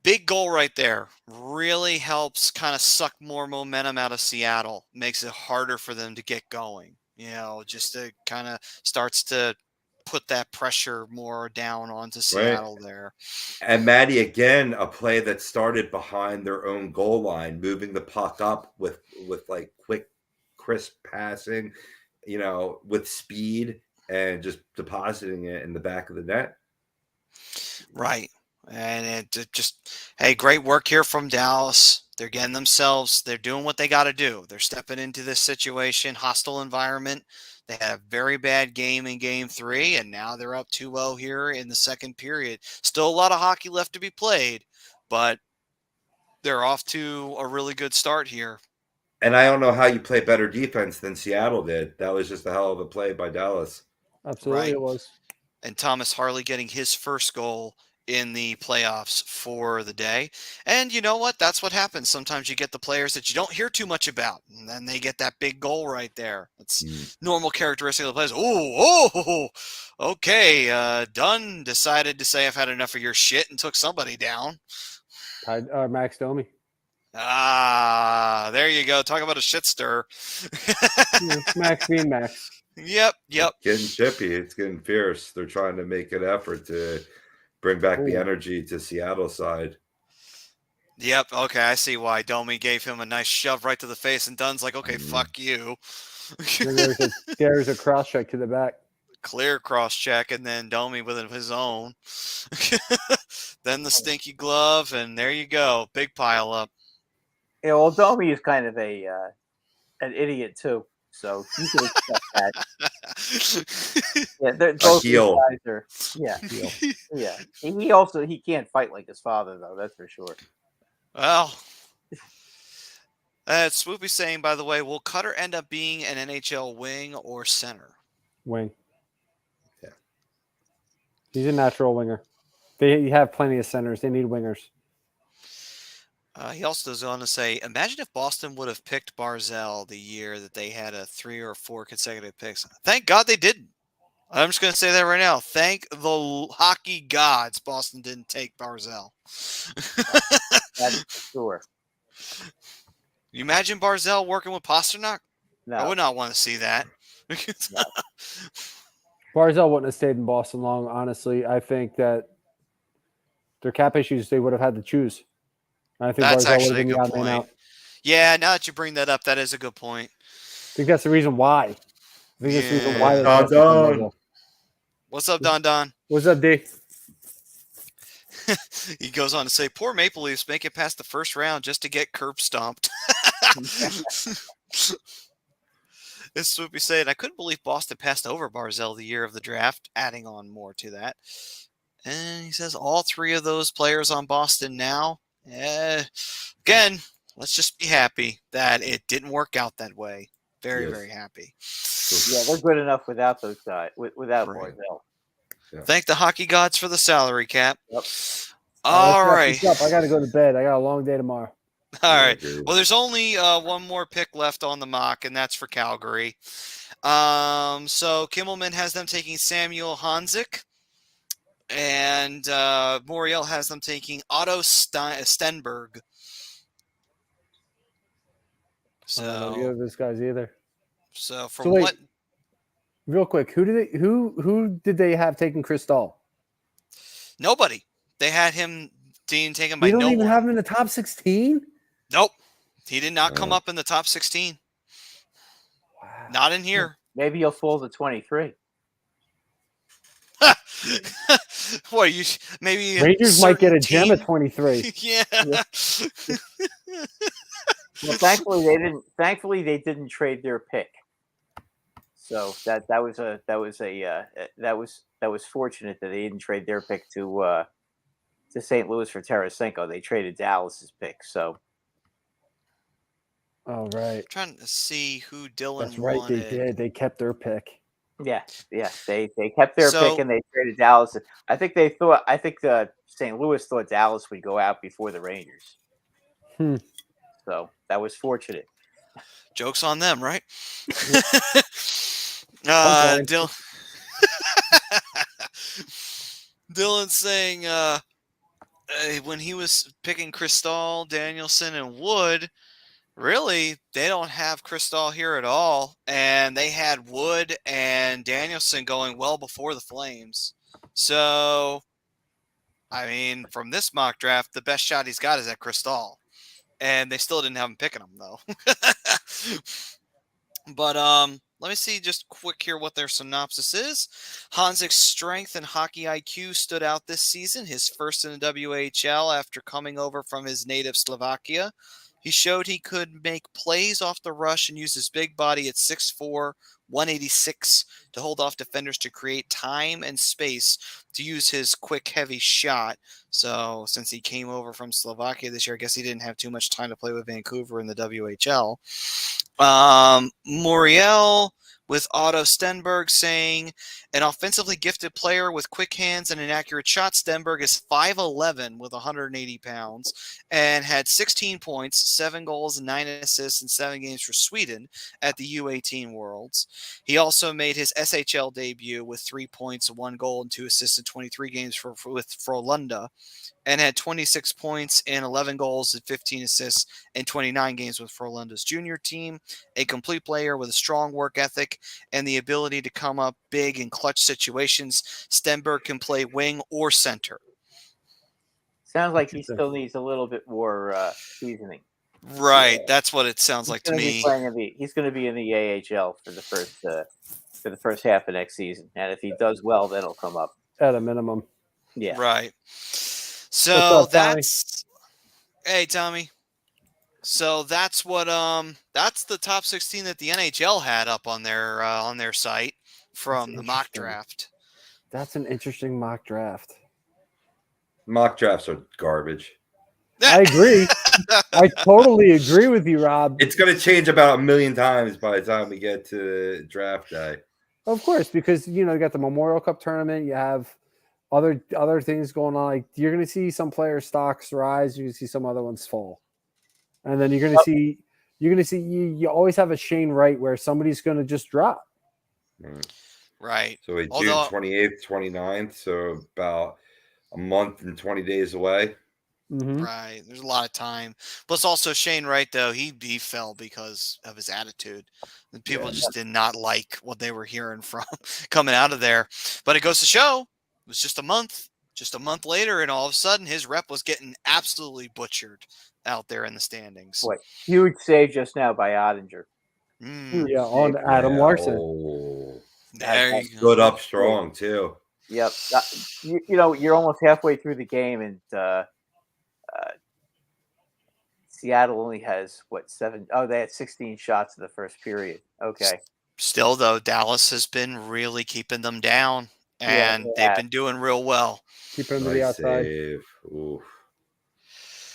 big goal right there. Really helps kind of suck more momentum out of Seattle. Makes it harder for them to get going. Just to kind of starts to put that pressure more down onto Seattle there. And Maddie, again, a play that started behind their own goal line, moving the puck up with like quick, crisp passing, with speed and just depositing it in the back of the net. Right. And it just, hey, great work here from Dallas. They're they're doing what they got to do. They're stepping into this situation, hostile environment. They had a very bad game in game 3, and now they're up 2-0 here in the second period. Still a lot of hockey left to be played, but they're off to a really good start here. And I don't know how you play better defense than Seattle did. That was just a hell of a play by Dallas. Absolutely, Right. It was. And Thomas Harley getting his first goal in the playoffs for the day. And you know what? That's what happens. Sometimes you get the players that you don't hear too much about, and then they get that big goal right there. It's normal characteristic of the players. Oh, okay. Dunn decided to say, I've had enough of your shit, and took somebody down. Max Domi. There you go. Talk about a shit stir. Max being Max. Yep. Getting chippy. It's getting fierce. They're trying to make an effort to bring back the energy to Seattle side. Yep. Okay. I see why Domi gave him a nice shove right to the face, and Dunn's like, okay, fuck you. There's a cross check to the back. Clear cross check, and then Domi with his own. Then the stinky glove, and there you go. Big pile up. Yeah, well, Domi is kind of an idiot too, so you can expect that. Yeah, both these guys are. Yeah. He can't fight like his father, though. That's for sure. Well, Swoopy saying, by the way, will Cutter end up being an NHL wing or center? Wing. Yeah. He's a natural winger. They have plenty of centers. They need wingers. He also goes on to say, imagine if Boston would have picked Barzal the year that they had 3 or 4 consecutive picks. Thank God they didn't. I'm just going to say that right now. Thank the hockey gods Boston didn't take Barzal. That's for sure. You imagine Barzal working with Pasternak? No. I would not want to see that. No. Barzal wouldn't have stayed in Boston long, honestly. I think that their cap issues, they would have had to choose. I think that's Barzal actually a would have good been the odd man point. out. Yeah, now that you bring that up, that is a good point. I think that's the reason why. I think that's the reason why. Don. What's up, Don? What's up, D? He goes on to say, poor Maple Leafs make it past the first round just to get curb stomped. This is Swoopy saying, I couldn't believe Boston passed over Barzell the year of the draft, adding on more to that. And he says all three of those players on Boston now. Again, let's just be happy that it didn't work out that way. Very, Yes. very happy. Yeah, they're good enough without those guys. Without Right. Barzell. Thank the hockey gods for the salary cap. Yep. All let's wrap right. this up. I got to go to bed. I got a long day tomorrow. All right. Agreed. Well, there's only one more pick left on the mock, and that's for Calgary. So Kimmelman has them taking Samuel Hanzik, and Moriel has them taking Otto Stenberg. I don't know So, either of those guys either. so from So wait, what? real quick, who did they have taking Cristal? Nobody. They had him being taken by We don't no even one. have him in the top 16. Nope. He did not come up in the top 16. Wow. Not in here. Maybe he'll fall to 23. What you maybe Rangers might get a certain gem at team- 23. Yeah. Well, thankfully they didn't trade their pick. So that was fortunate that they didn't trade their pick to St. Louis for Tarasenko. They traded Dallas's pick. So Oh, right. Trying to see who Dylan That's right. wanted. They did. They kept their pick. yeah, they kept their So- pick and they traded Dallas. I think St. Louis thought Dallas would go out before the Rangers. Hmm. So that was fortunate. Joke's on them, right? Sometimes. Dylan saying when he was picking Cristal, Danielson, and Wood, really, they don't have Cristal here at all. And they had Wood and Danielson going well before the Flames. So, I mean, from this mock draft, the best shot he's got is at Cristal. And they still didn't have him picking him, though. But let me see just quick here what their synopsis is. Hanzik's strength and hockey IQ stood out this season, his first in the WHL after coming over from his native Slovakia. He showed he could make plays off the rush and use his big body at 6'4", 186 to hold off defenders to create time and space to use his quick, heavy shot. So since he came over from Slovakia this year, I guess he didn't have too much time to play with Vancouver in the WHL. Moriel with Otto Stenberg saying, an offensively gifted player with quick hands and an accurate shot. Stenberg is 5'11" with 180 pounds and had 16 points, 7 goals, and 9 assists in 7 games for Sweden at the U18 Worlds. He also made his SHL debut with 3 points, 1 goal, and 2 assists in 23 games with Frölunda, and had 26 points and 11 goals and 15 assists in 29 games with Frölunda's junior team. A complete player with a strong work ethic and the ability to come up big in clutch situations. Stenberg can play wing or center. Sounds like he still needs a little bit more seasoning. Right, that's what it sounds like to He's me. he's going to be in the AHL for the first half of next season, and if he does well, then he'll come up. At a minimum. Yeah. Right. So up, Tommy? that's hey Tommy. So that's what that's the top 16 that the NHL had up on their site from That's the mock interesting. draft. That's an interesting mock draft. Mock drafts are garbage. I agree. I totally agree with you, Rob. It's going to change about 1 million times by the time we get to draft day. Of course, because you got the Memorial Cup tournament. You have other things going on. Like you're going to see some player stocks rise. You're going to see some other ones fall, and then you're going to see you always have a Shane Wright where somebody's going to just drop. Right. So it's Although- June 28th, 29th, so about a month and 20 days away. Mm-hmm. Right. There's a lot of time. Plus also Shane Wright, though, he fell because of his attitude. And people just did not like what they were hearing from coming out of there. But it goes to show it was just a month later, and all of a sudden his rep was getting absolutely butchered out there in the standings. Boy, huge save just now by Ottinger. Yeah, on Adam Larson. Oh, There you go. stood up strong too. Yep. You're almost halfway through the game, and Seattle only has 7? Oh, they had 16 shots in the first period. Okay. Still, though, Dallas has been really keeping them down, Yeah, and they they've have. been doing real well. Keeping him to the Nice outside. save. Ooh.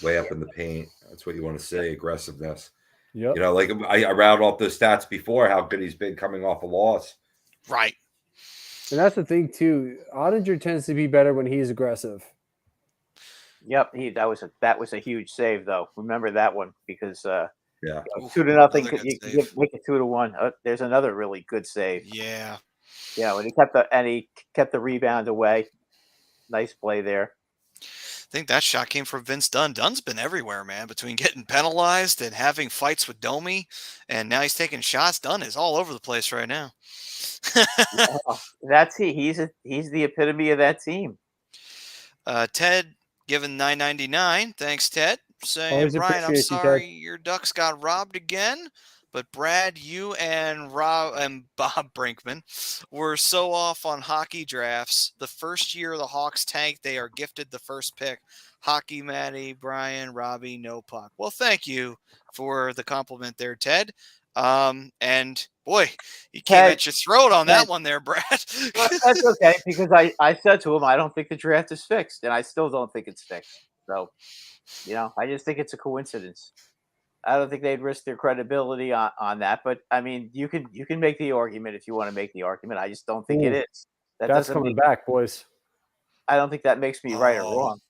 Way up in the paint. That's what you want to say. Aggressiveness. Yep. You know, like I rattled off those stats before, how good he's been coming off a loss. Right. And that's the thing too. Ottinger tends to be better when he's aggressive. Yep, that was a huge save though. Remember that one because Yeah. 2-0. Another good You save. make it 2-1. There's another really good save. Yeah. And he kept the rebound away. Nice play there. I think that shot came from Vince Dunn. Dunn's been everywhere, man, between getting penalized and having fights with Domi, and now he's taking shots. Dunn is all over the place right now. He's the epitome of that team. Ted giving $9.99. Thanks, Ted. Saying, Always Brian, I'm appreciate you, Ted. sorry your Ducks got robbed again. But Brad, you and Rob and Bob Brinkman were so off on hockey drafts. The first year the Hawks tanked, they are gifted the first pick. Hockey, Matty, Brian, Robbie, no puck. Well, thank you for the compliment there, Ted. And boy, you came Ted, at your throat on Ted. that one there, Brad. Well, that's okay because I said to him I don't think the draft is fixed, and I still don't think it's fixed. So, I just think it's a coincidence. I don't think they'd risk their credibility on that. But I mean, you can make the argument if you want to make the argument. I just don't think it is. That's coming back, boys. I don't think that makes me right or wrong.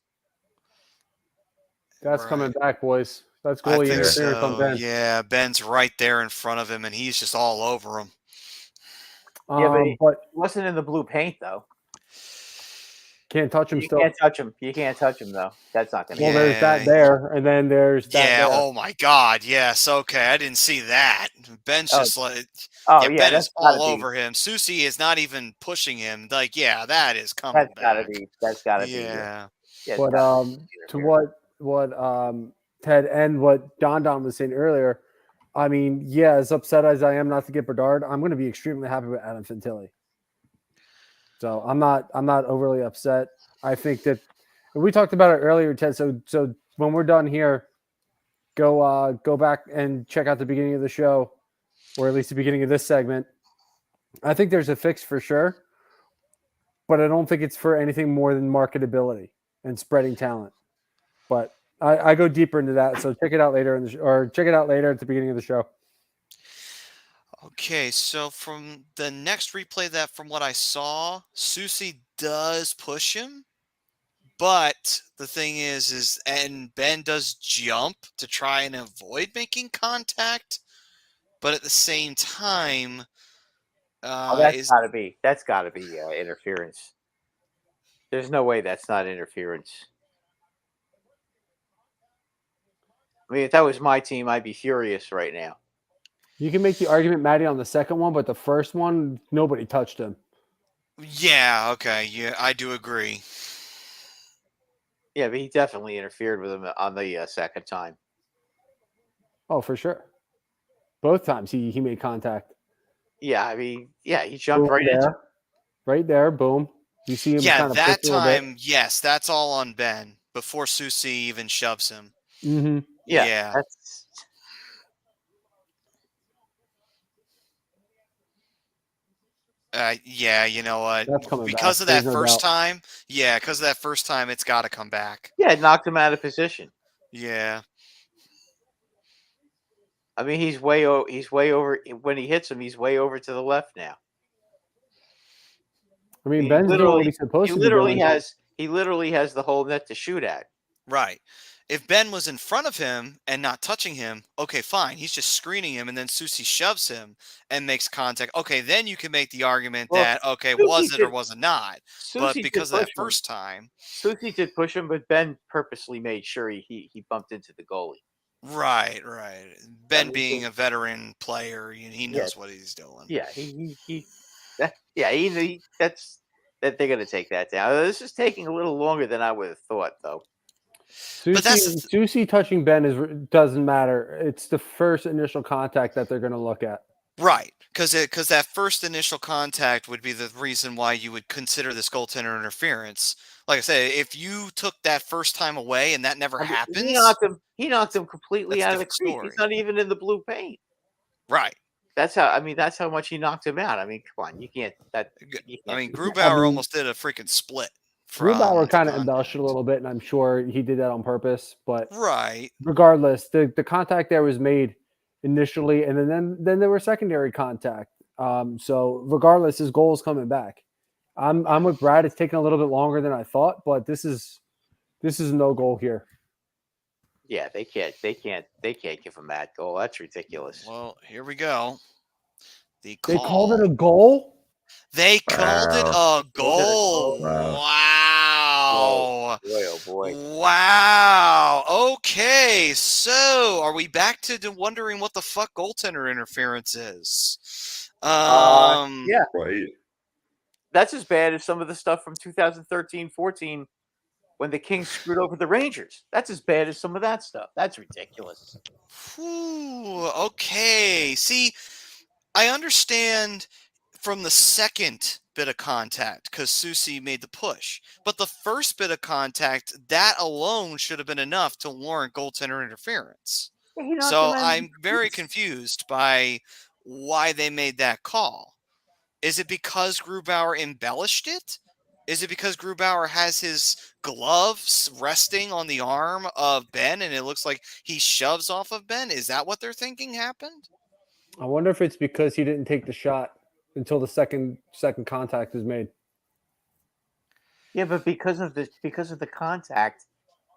That's Right. coming back, boys. That's I goalie think interference on so. Ben. Yeah, Ben's right there in front of him, and he's just all over him. But he wasn't in the blue paint though. Can't touch him You still. can't touch him. You can't touch him though. That's not going to. Well, happen. there's that there, and then there's that Yeah. there. Oh my God. Yes. Okay. I didn't see that. Ben's just like. Oh Ben that's is all over him. Susie is not even pushing him. Like, yeah, that is coming That's got to back. be. That's got to be. Yeah. But to what Ted and what Don was saying earlier, I mean, yeah, as upset as I am not to get Bedard, I'm going to be extremely happy with Adam Fantilli. So I'm not overly upset. I think that we talked about it earlier, Ted. So when we're done here, go back and check out the beginning of the show, or at least the beginning of this segment. I think there's a fix for sure, but I don't think it's for anything more than marketability and spreading talent. But I go deeper into that, so check it out later check it out later at the beginning of the show. Okay, so from the next replay, that from what I saw, Susie does push him, but the thing is, and Ben does jump to try and avoid making contact, but at the same time, that's got to be interference. There's no way that's not interference. I mean, if that was my team, I'd be furious right now. You can make the argument, Matty, on the second one, but the first one, nobody touched him. Yeah, okay, yeah, I do agree. Yeah, but he definitely interfered with him on the second time. Oh, for sure. Both times he made contact. Yeah, I mean, yeah, he jumped Boom, right there, boom. You see him kind of that push a little bit. time, yes, that's all on Ben before Susie even shoves him. Mm-hmm. Yeah. Yeah, you know what? Because of that first time, it's got to come back. Yeah, it knocked him out of position. Yeah. I mean, he's way over. When he hits him, he's way over to the left now. I mean, Ben's doing what he's supposed to be doing. He literally has the whole net to shoot at. Right. If Ben was in front of him and not touching him, okay, fine. He's just screening him, and then Susie shoves him and makes contact. Okay, then you can make the argument that, okay, was it or was it not? But because of that first time. Susie did push him, but Ben purposely made sure he bumped into the goalie. Right. Ben being a veteran player, he knows what he's doing. Yeah, that's that they're going to take that down. This is taking a little longer than I would have thought, though. Susie touching Ben doesn't matter. It's the first initial contact that they're going to look at. Right, because that first initial contact would be the reason why you would consider this goaltender interference. Like I said, if you took that first time away and that never happens, he knocked him completely out of the crease. He's not even in the blue paint. Right. That's how much he knocked him out. I mean, come on, you can't. I mean, Grubauer almost did a freaking split. Grubauer kind of contact. embellished a little bit, and I'm sure he did that on purpose. But Right. regardless, the contact there was made initially, and then there were secondary contact. So regardless, his goal is coming back. I'm with Brad. It's taking a little bit longer than I thought, but this is no goal here. Yeah, they can't give him that goal. That's ridiculous. Well, here we go. They called it a goal. They called it a goal. Wow. Boy, oh boy. Wow. Okay. So are we back to wondering what the fuck goaltender interference is? Yeah. Right. That's as bad as some of the stuff from 2013-14 when the Kings screwed over the Rangers. That's as bad as some of that stuff. That's ridiculous. Okay. See, I understand from the second bit of contact because Susie made the push. But the first bit of contact, that alone should have been enough to warrant goaltender interference. So I'm very confused by why they made that call. Is it because Grubauer embellished it? Is it because Grubauer has his gloves resting on the arm of Ben and it looks like he shoves off of Ben? Is that what they're thinking happened? I wonder if it's because he didn't take the shot until the second contact is made. Yeah, but because of the contact,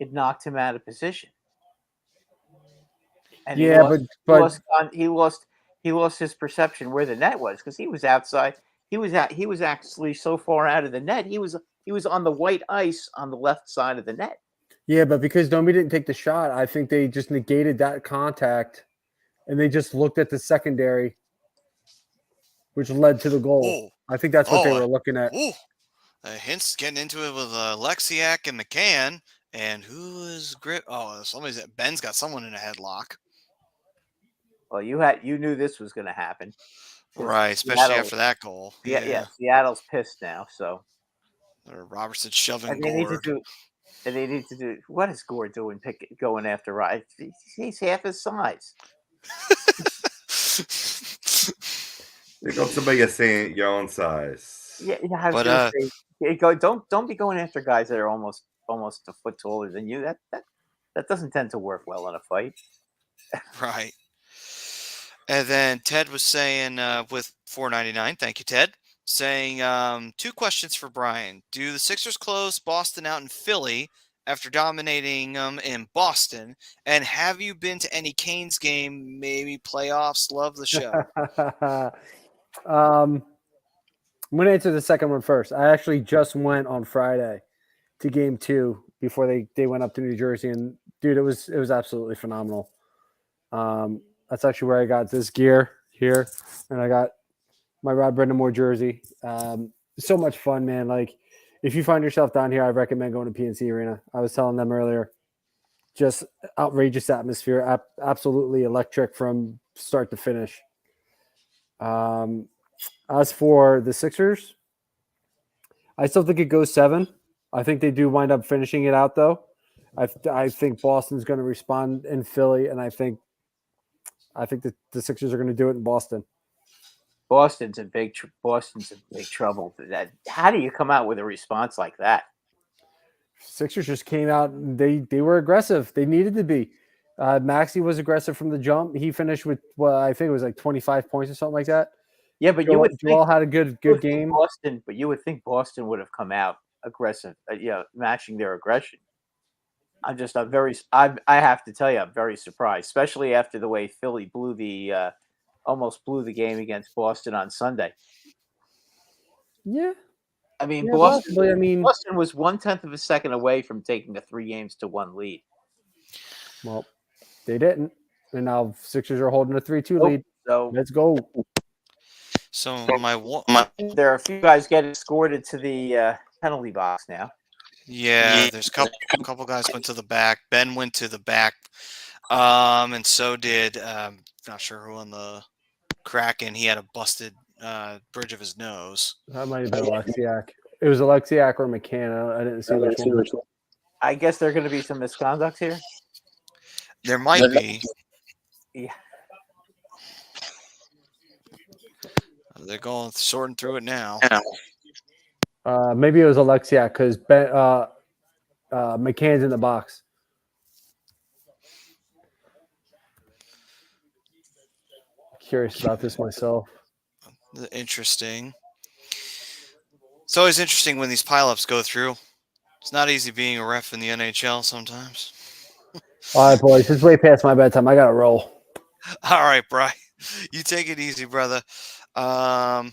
it knocked him out of position. And he lost his perception where the net was because he was outside. He was actually so far out of the net. He was on the white ice on the left side of the net. Yeah, but because Domi didn't take the shot, I think they just negated that contact, and they just looked at the secondary, which led to the goal. I think that's what they were looking at. Hintz getting into it with Alexiak and McCann, and who is Grip? Ben's got someone in a headlock. Well, you knew this was going to happen. Right, especially after that goal. Yeah. Seattle's pissed now, so. Or Robertson shoving and Gord. They need to do. What is Gord doing? Going after Ryan? He's half his size. Pick up somebody saying your own size. Yeah, I was gonna say, don't be going after guys that are almost a foot taller than you. That doesn't tend to work well in a fight. Right. And then Ted was saying with $4.99, thank you, Ted, saying 2 questions for Brian. Do the Sixers close Boston out in Philly after dominating them in Boston? And have you been to any Canes game, maybe playoffs? Love the show. I'm going to answer the second one first. I actually just went on Friday to game 2 before they went up to New Jersey. And, dude, it was absolutely phenomenal. That's actually where I got this gear here, and I got my Rod Brindamore jersey. So much fun, man. Like, if you find yourself down here, I recommend going to PNC Arena. I was telling them earlier, just outrageous atmosphere, absolutely electric from start to finish. As for the Sixers, I still think it goes 7. I think they do wind up finishing it out, though. I think Boston's going to respond in Philly, and I think that the Sixers are going to do it in Boston. Boston's in big trouble. How do you come out with a response like that? Sixers just came out and they were aggressive. They needed to be. Maxey was aggressive from the jump. He finished with I think it was like 25 points or something like that. Yeah, but Joel had a good game. Boston, but you would think Boston would have come out aggressive, matching their aggression. I have to tell you, I'm very surprised, especially after the way Philly almost blew the game against Boston on Sunday. Yeah. I mean, yeah, Boston was 1/10 of a second away from taking a 3-1 lead. Well, they didn't. And now Sixers are holding a 3-2 lead. So let's go. So there are a few guys getting scored into the penalty box now. Yeah, there's a couple guys went to the back. Ben went to the back, and so did not sure who on the Kraken. He had a busted bridge of his nose. That might have been Alexiak. It was Alexiak or McCann. I didn't see which one. I guess there are going to be some misconduct here. There might be. Yeah. They're going sorting through it now. Maybe it was Alexiak because McCann's in the box. Curious about this myself. Interesting. It's always interesting when these pileups go through. It's not easy being a ref in the NHL sometimes. All right, boys, it's way past my bedtime. I got to roll. All right, Bri. You take it easy, brother. And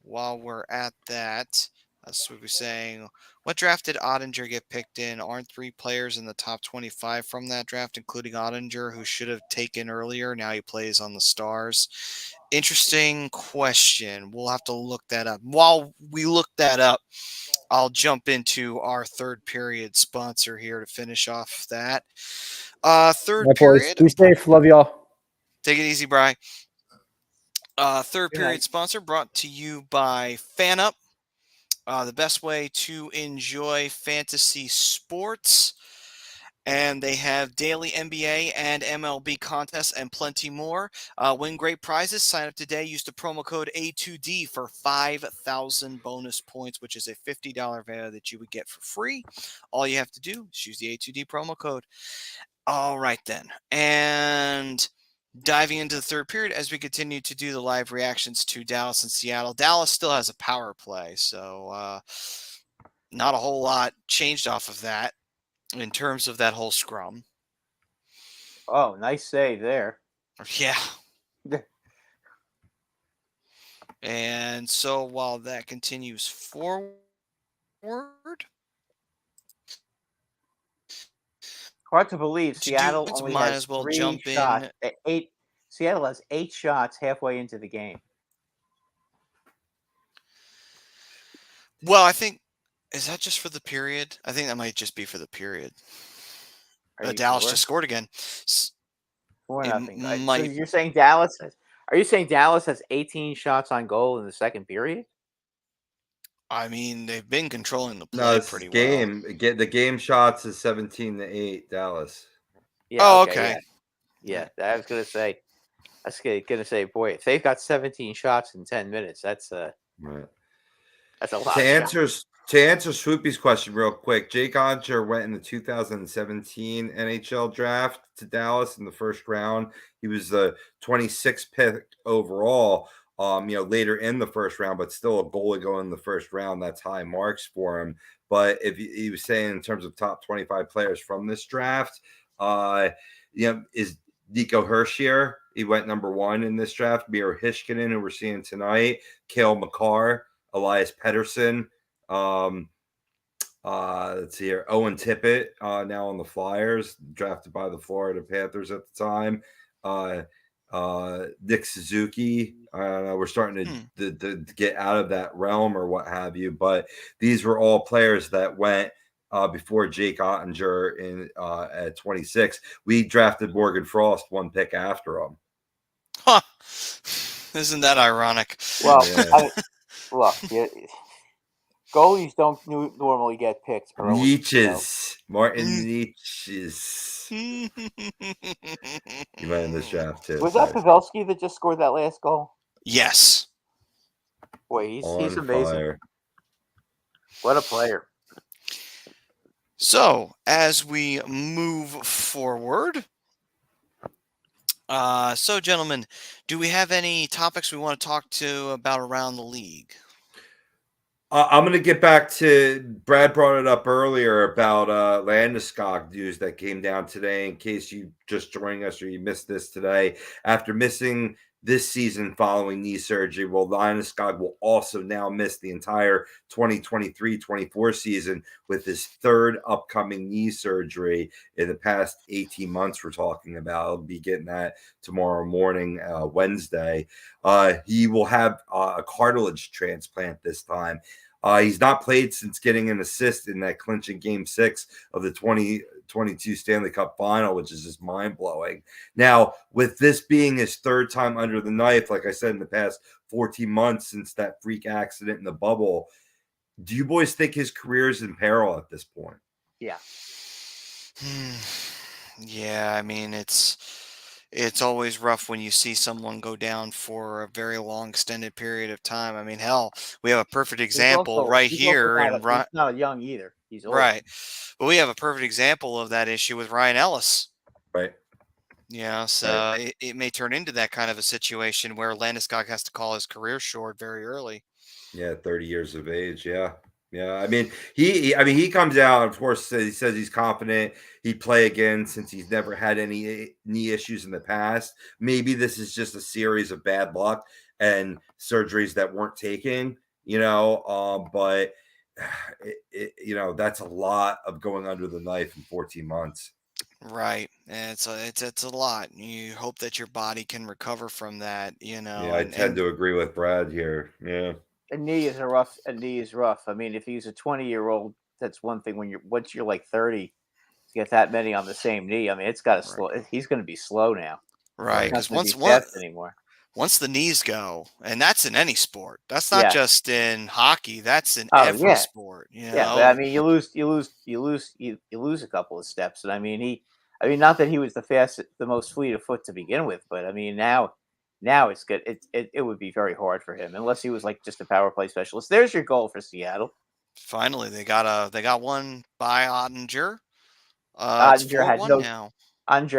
while we're at that, that's what we're saying. What draft did Ottinger get picked in? Aren't 3 players in the top 25 from that draft, including Ottinger, who should have taken earlier? Now he plays on the Stars. Interesting question. We'll have to look that up. While we look that up, I'll jump into our third period sponsor here to finish off that. Third period. Be safe. Love y'all. Take it easy, Bri. Third Good period night. sponsor brought to you by FanUp. The best way to enjoy fantasy sports. And they have daily NBA and MLB contests and plenty more. Win great prizes. Sign up today. Use the promo code A2D for 5,000 bonus points, which is a $50 value that you would get for free. All you have to do is use the A2D promo code. All right, then. And diving into the third period as we continue to do the live reactions to Dallas and Seattle. Dallas still has a power play, so not a whole lot changed off of that in terms of that whole scrum. Oh, nice save there. Yeah. And so while that continues forward, Hard to believe Seattle only might has as well 3 jump shots. in. 8. Seattle has 8 shots halfway into the game. Well, I think, is that just for the period? I think that might just be for the period. Are you Dallas sure? just scored again. 4-0. So might- you're saying Dallas has? Are you saying Dallas has 18 shots on goal in the second period? I mean, they've been controlling the No, play this pretty well. game. The game shots is 17-8 Dallas. Yeah. Oh, okay. okay. Yeah. I was gonna say. I was gonna say, boy, if they've got 17 shots in 10 minutes, that's Right. a lot. To of shots. answer Swoopy's question real quick, Jake Ottinger went in the 2017 NHL draft to Dallas in the first round. He was the 26th pick overall. Later in the first round, but still a goalie going in the first round. That's high marks for him. But if he was saying in terms of top 25 players from this draft, is Nico Hershier. He went number 1 in this draft. Miro Heiskanen, who we're seeing tonight. Cale Makar, Elias Pettersson. Let's see here. Owen Tippett, now on the Flyers, drafted by the Florida Panthers at the time. Nick Suzuki. We're starting to get out of that realm or what have you, but these were all players that went before Jake Ottinger in at 26. We drafted Morgan Frost 1 pick after him. Huh. Isn't that ironic? Well, Yeah. look, goalies don't normally get picked early. Nietzsche's. Martin Nietzsche's. He went in this draft too. Was that Pavelski that just scored that last goal? Yes. Boy, he's On amazing. fire. What a player. So, as we move forward, gentlemen, do we have any topics we want to talk about around the league? I'm going to get back to Brad brought it up earlier about Landeskog news that came down today. In case you just joining us or you missed this today, after missing this season following knee surgery, well, Landeskog will also now miss the entire 2023-24 season with his 3rd upcoming knee surgery in the past 18 months. We're talking about. I'll be getting that tomorrow morning, Wednesday. He will have a cartilage transplant this time. He's not played since getting an assist in that clinching Game 6 of the 2022 Stanley Cup Final, which is just mind-blowing. Now, with this being his 3rd time under the knife, like I said, in the past 14 months since that freak accident in the bubble, do you boys think his career is in peril at this point? Yeah. Yeah, I mean, it's it's always rough when you see someone go down for a very long extended period of time. I mean, hell, we have a perfect example right He's also here in he's not young either. He's old. right. But we have a perfect example of that issue with Ryan Ellis. Right. Yeah, so it may turn into that kind of a situation where Landeskog has to call his career short very early. Yeah, 30 years of age. Yeah. Yeah. I mean, he comes out, of course, he says he's confident he'd play again since he's never had any knee issues in the past. Maybe this is just a series of bad luck and surgeries that weren't taken, but that's a lot of going under the knife in 14 months. Right. And it's a lot. You hope that your body can recover from that, Yeah, I tend to agree with Brad here. Yeah. A knee is rough. I mean, if he's a 20-year-old, that's one thing. Once you're like 30, to get that many on the same knee, I mean, it's got to slow. He's going to be slow now. Right. Because Because once the knees go, and that's in any sport. That's not just in hockey. That's in every sport. Yeah, but I mean, you lose a couple of steps, and I mean, not that he was the most fleet of foot to begin with, but I mean, now it's good. It would be very hard for him unless he was like just a power play specialist. There's your goal for Seattle. Finally, they got one by Ottinger. Ottinger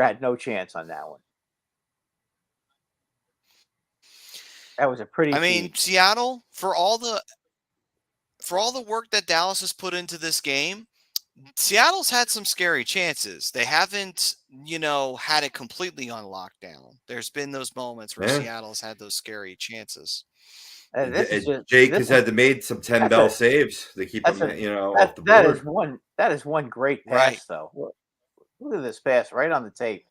had no chance on that one. That was a pretty. I mean, Seattle, for all the work that Dallas has put into this game, Seattle's had some scary chances. They haven't, had it completely on lockdown. There's been those moments where Seattle's had those scary chances. Jake has had to make some 10 bell saves to keep him, off the board. That is one great pass, though. Look at this pass right on the tape.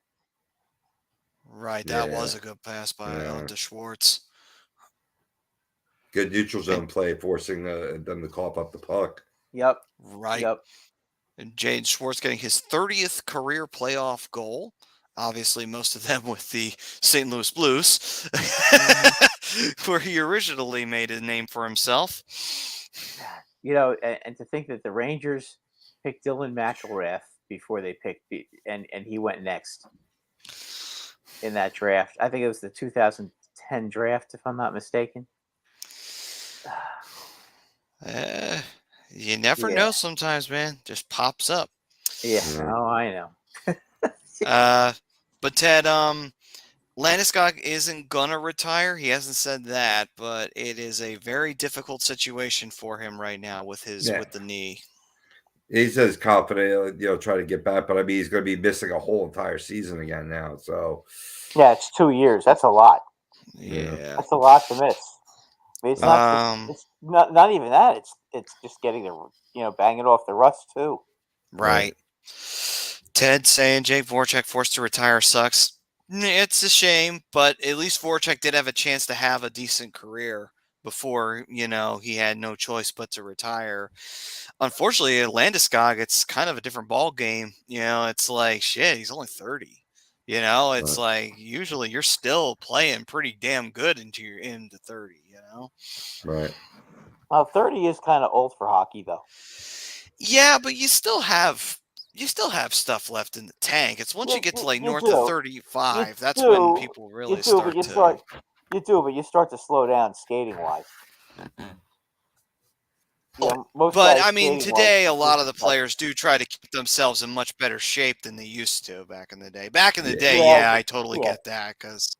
Right, that was a good pass by De Schwartz. Good neutral zone play, forcing them to cough up the puck. Yep. Right. Yep. And Jaden Schwartz getting his 30th career playoff goal. Obviously, most of them with the St. Louis Blues, where he originally made a name for himself. And to think that the Rangers picked Dylan McIlrath before they picked, and he went next in that draft. I think it was the 2010 draft, if I'm not mistaken. You never know sometimes, man. Just pops up. Yeah. Oh, I know. But Ted, Landeskog isn't gonna retire. He hasn't said that, but it is a very difficult situation for him right now with the knee. He says confident, try to get back, but I mean, he's going to be missing a whole entire season again now. So, yeah, it's 2 years. That's a lot. Yeah, that's a lot to miss. I mean, it's not. It's not even that. It's just getting banging off the rust too. Right. Ted saying Jake Voracek forced to retire sucks. It's a shame, but at least Voracek did have a chance to have a decent career before, he had no choice but to retire. Unfortunately, at Landeskog, it's kind of a different ball game. It's like, shit, he's only 30. It's like usually you're still playing pretty damn good into 30, Right. Well, 30 is kind of old for hockey, though. Yeah, but you still have stuff left in the tank. It's once you get to like north of 35, that's when people really start to. You do, but you start to slow down skating wise. But I mean, today a lot of the players do try to keep themselves in much better shape than they used to back in the day. Back in the day, I totally get that because.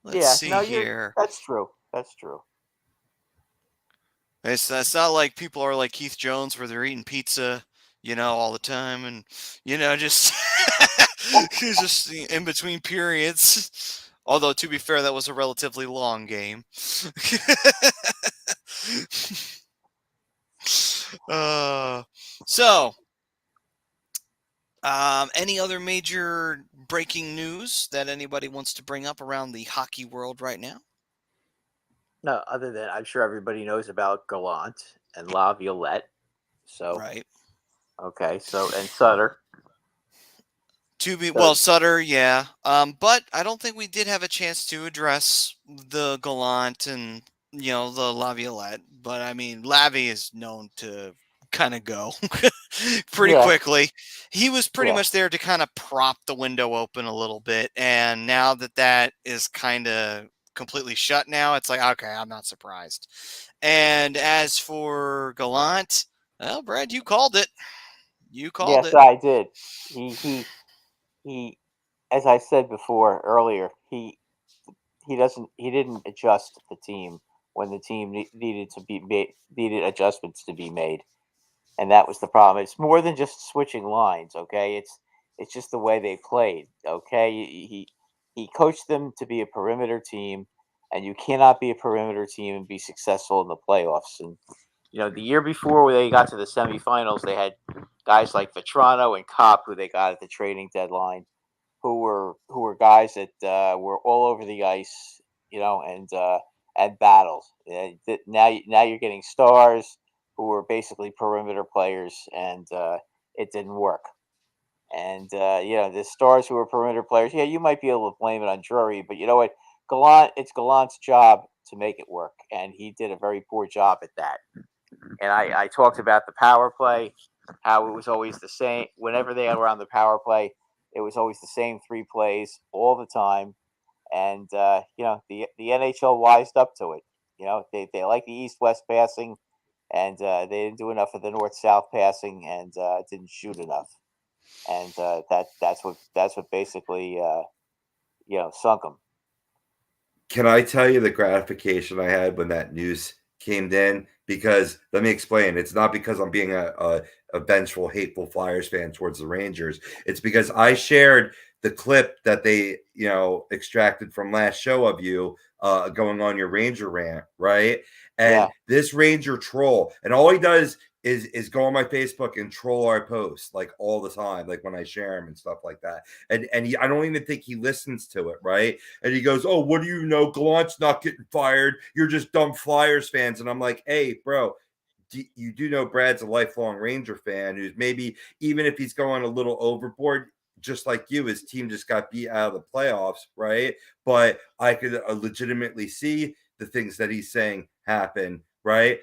Let's see here. That's true. That's true. It's not like people are like Keith Jones where they're eating pizza, all the time, and just just in between periods. Although to be fair, that was a relatively long game. Any other major breaking news that anybody wants to bring up around the hockey world right now? No, other than I'm sure everybody knows about Gallant and Laviolette. So right. Okay, and Sutter. Sutter, yeah. But I don't think we did have a chance to address the Gallant and the Laviolette. But I mean, Lavi is known to kind of go pretty Yeah. quickly. He was pretty Yeah. much there to kind of prop the window open a little bit. And now that is kind of completely shut now, it's like, okay, I'm not surprised. And as for Gallant, well, Brad, you called it. You called Yes, it. I did. He, as I said before earlier, he didn't adjust the team when the team needed adjustments to be made, and that was the problem. It's more than just switching lines, okay? It's just the way they played, okay? He coached them to be a perimeter team, and you cannot be a perimeter team and be successful in the playoffs. And the year before, when they got to the semifinals, they had guys like Vetrano and Kopp, who they got at the trading deadline, who were guys that were all over the ice, and battles. Now you're getting stars who were basically perimeter players, and it didn't work. And the stars who were perimeter players, yeah, you might be able to blame it on Drury, but you know what, it's Gallant's job to make it work, and he did a very poor job at that. And I talked about the power play, how it was always the same whenever they were on the power play. It was always the same 3 plays all the time, and the NHL wised up to it. They like the east-west passing, and they didn't do enough of the north-south passing, and didn't shoot enough, and that's what basically sunk them. Can I tell you the gratification I had when that news came in? Because let me explain. It's not because I'm being a vengeful, hateful Flyers fan towards the Rangers. It's because I shared the clip that they, extracted from last show of you going on your Ranger rant, right? And this Ranger troll, and all he does is go on my Facebook and troll our posts like all the time, like when I share them and stuff like that. And I don't even think he listens to it, right? And he goes, "Oh, what do you know? Gallant's not getting fired. You're just dumb Flyers fans." And I'm like, "Hey, bro, you do know Brad's a lifelong Ranger fan who's maybe, even if he's going a little overboard, just like you, his team just got beat out of the playoffs, right? But I could legitimately see the things that he's saying happen, right?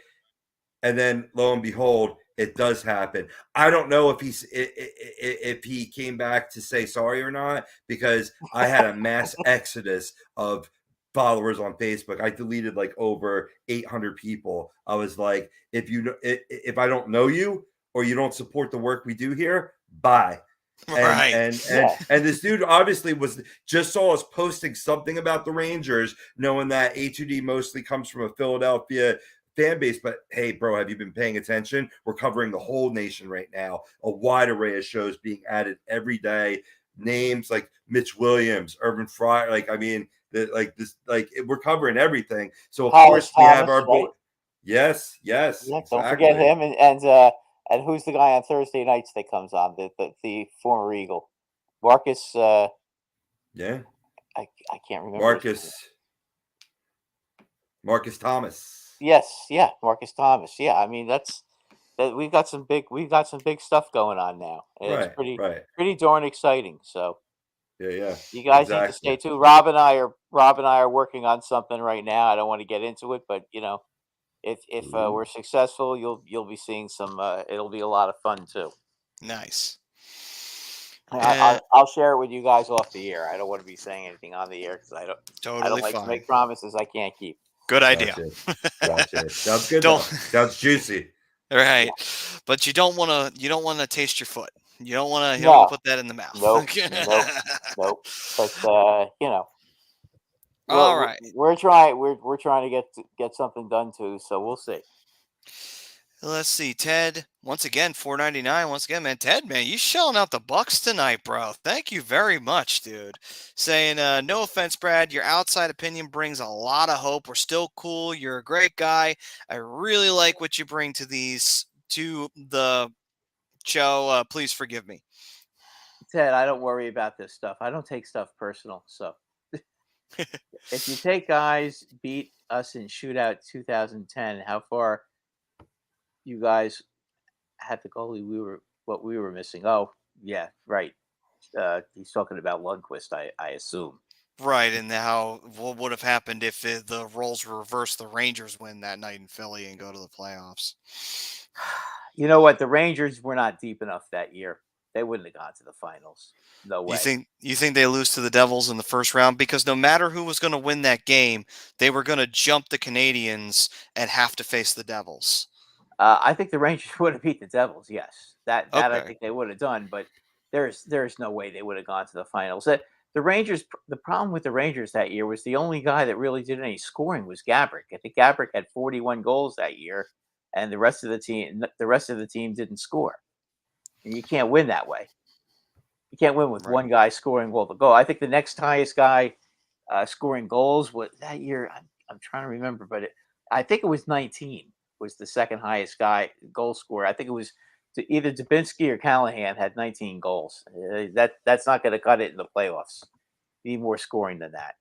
And then lo and behold, it does happen. I don't know if he came back to say sorry or not, because I had a mass exodus of followers on Facebook. I deleted like over 800 people. I was like, if I don't know you or you don't support the work we do here, bye. Right. And this dude obviously just saw us posting something about the Rangers, knowing that A2D mostly comes from a Philadelphia fan base. But hey, bro, have you been paying attention? We're covering the whole nation right now. A wide array of shows being added every day. Names like Mitch Williams, Irvin Fryer. We're covering everything. So of course we have our boy. Yes, exactly. Don't forget him, and who's the guy on Thursday nights that comes on, the former Eagle, Marcus. I can't remember Marcus Thomas. Yes, yeah, Marcus Thomas. Yeah, I mean we've got some big stuff going on now, and it's pretty darn exciting. So yeah, you guys need to stay tuned. Rob and I are working on something right now. I don't want to get into it, but if we're successful, you'll be seeing some. It'll be a lot of fun too. Nice. I'll share it with you guys off the air. I don't want to be saying anything on the air because I don't like to make promises I can't keep. Good idea. Gotcha. Sounds good. Sounds juicy. Right, but you don't want to taste your foot. You don't want to put that in the mouth. Nope. But all right. We're trying to get something done too. So we'll see. Let's see, Ted. Once again, $4.99. Once again, man, Ted, man, you shelling out the bucks tonight, bro. Thank you very much, dude. Saying, no offense, Brad. Your outside opinion brings a lot of hope. We're still cool. You're a great guy. I really like what you bring to the show. Please forgive me, Ted. I don't worry about this stuff. I don't take stuff personal. So if you take guys beat us in shootout 2010, how far you guys had the goalie we were missing? Oh, yeah, right. He's talking about Lundqvist, I assume. Right, and what would have happened if the roles were reversed? The Rangers win that night in Philly and go to the playoffs. You know what? The Rangers were not deep enough that year. They wouldn't have gone to the finals. No way. You think they lose to the Devils in the first round? Because no matter who was going to win that game, they were going to jump the Canadians and have to face the Devils. I think the Rangers would have beat the Devils. Yes, that I Okay. think they would have done. But there's no way they would have gone to the finals. The Rangers. The problem with the Rangers that year was the only guy that really did any scoring was Gabrick. I think Gabrick had 41 goals that year, and the rest of the team didn't score. And you can't win that way. You can't win with Right. one guy scoring goal to go. I think the next highest guy scoring goals was that year. I'm trying to remember, but I think it was 19 was the second highest guy goal scorer. I think it was either Dubinsky or Callahan had 19 goals. That's not going to cut it in the playoffs. You need more scoring than that.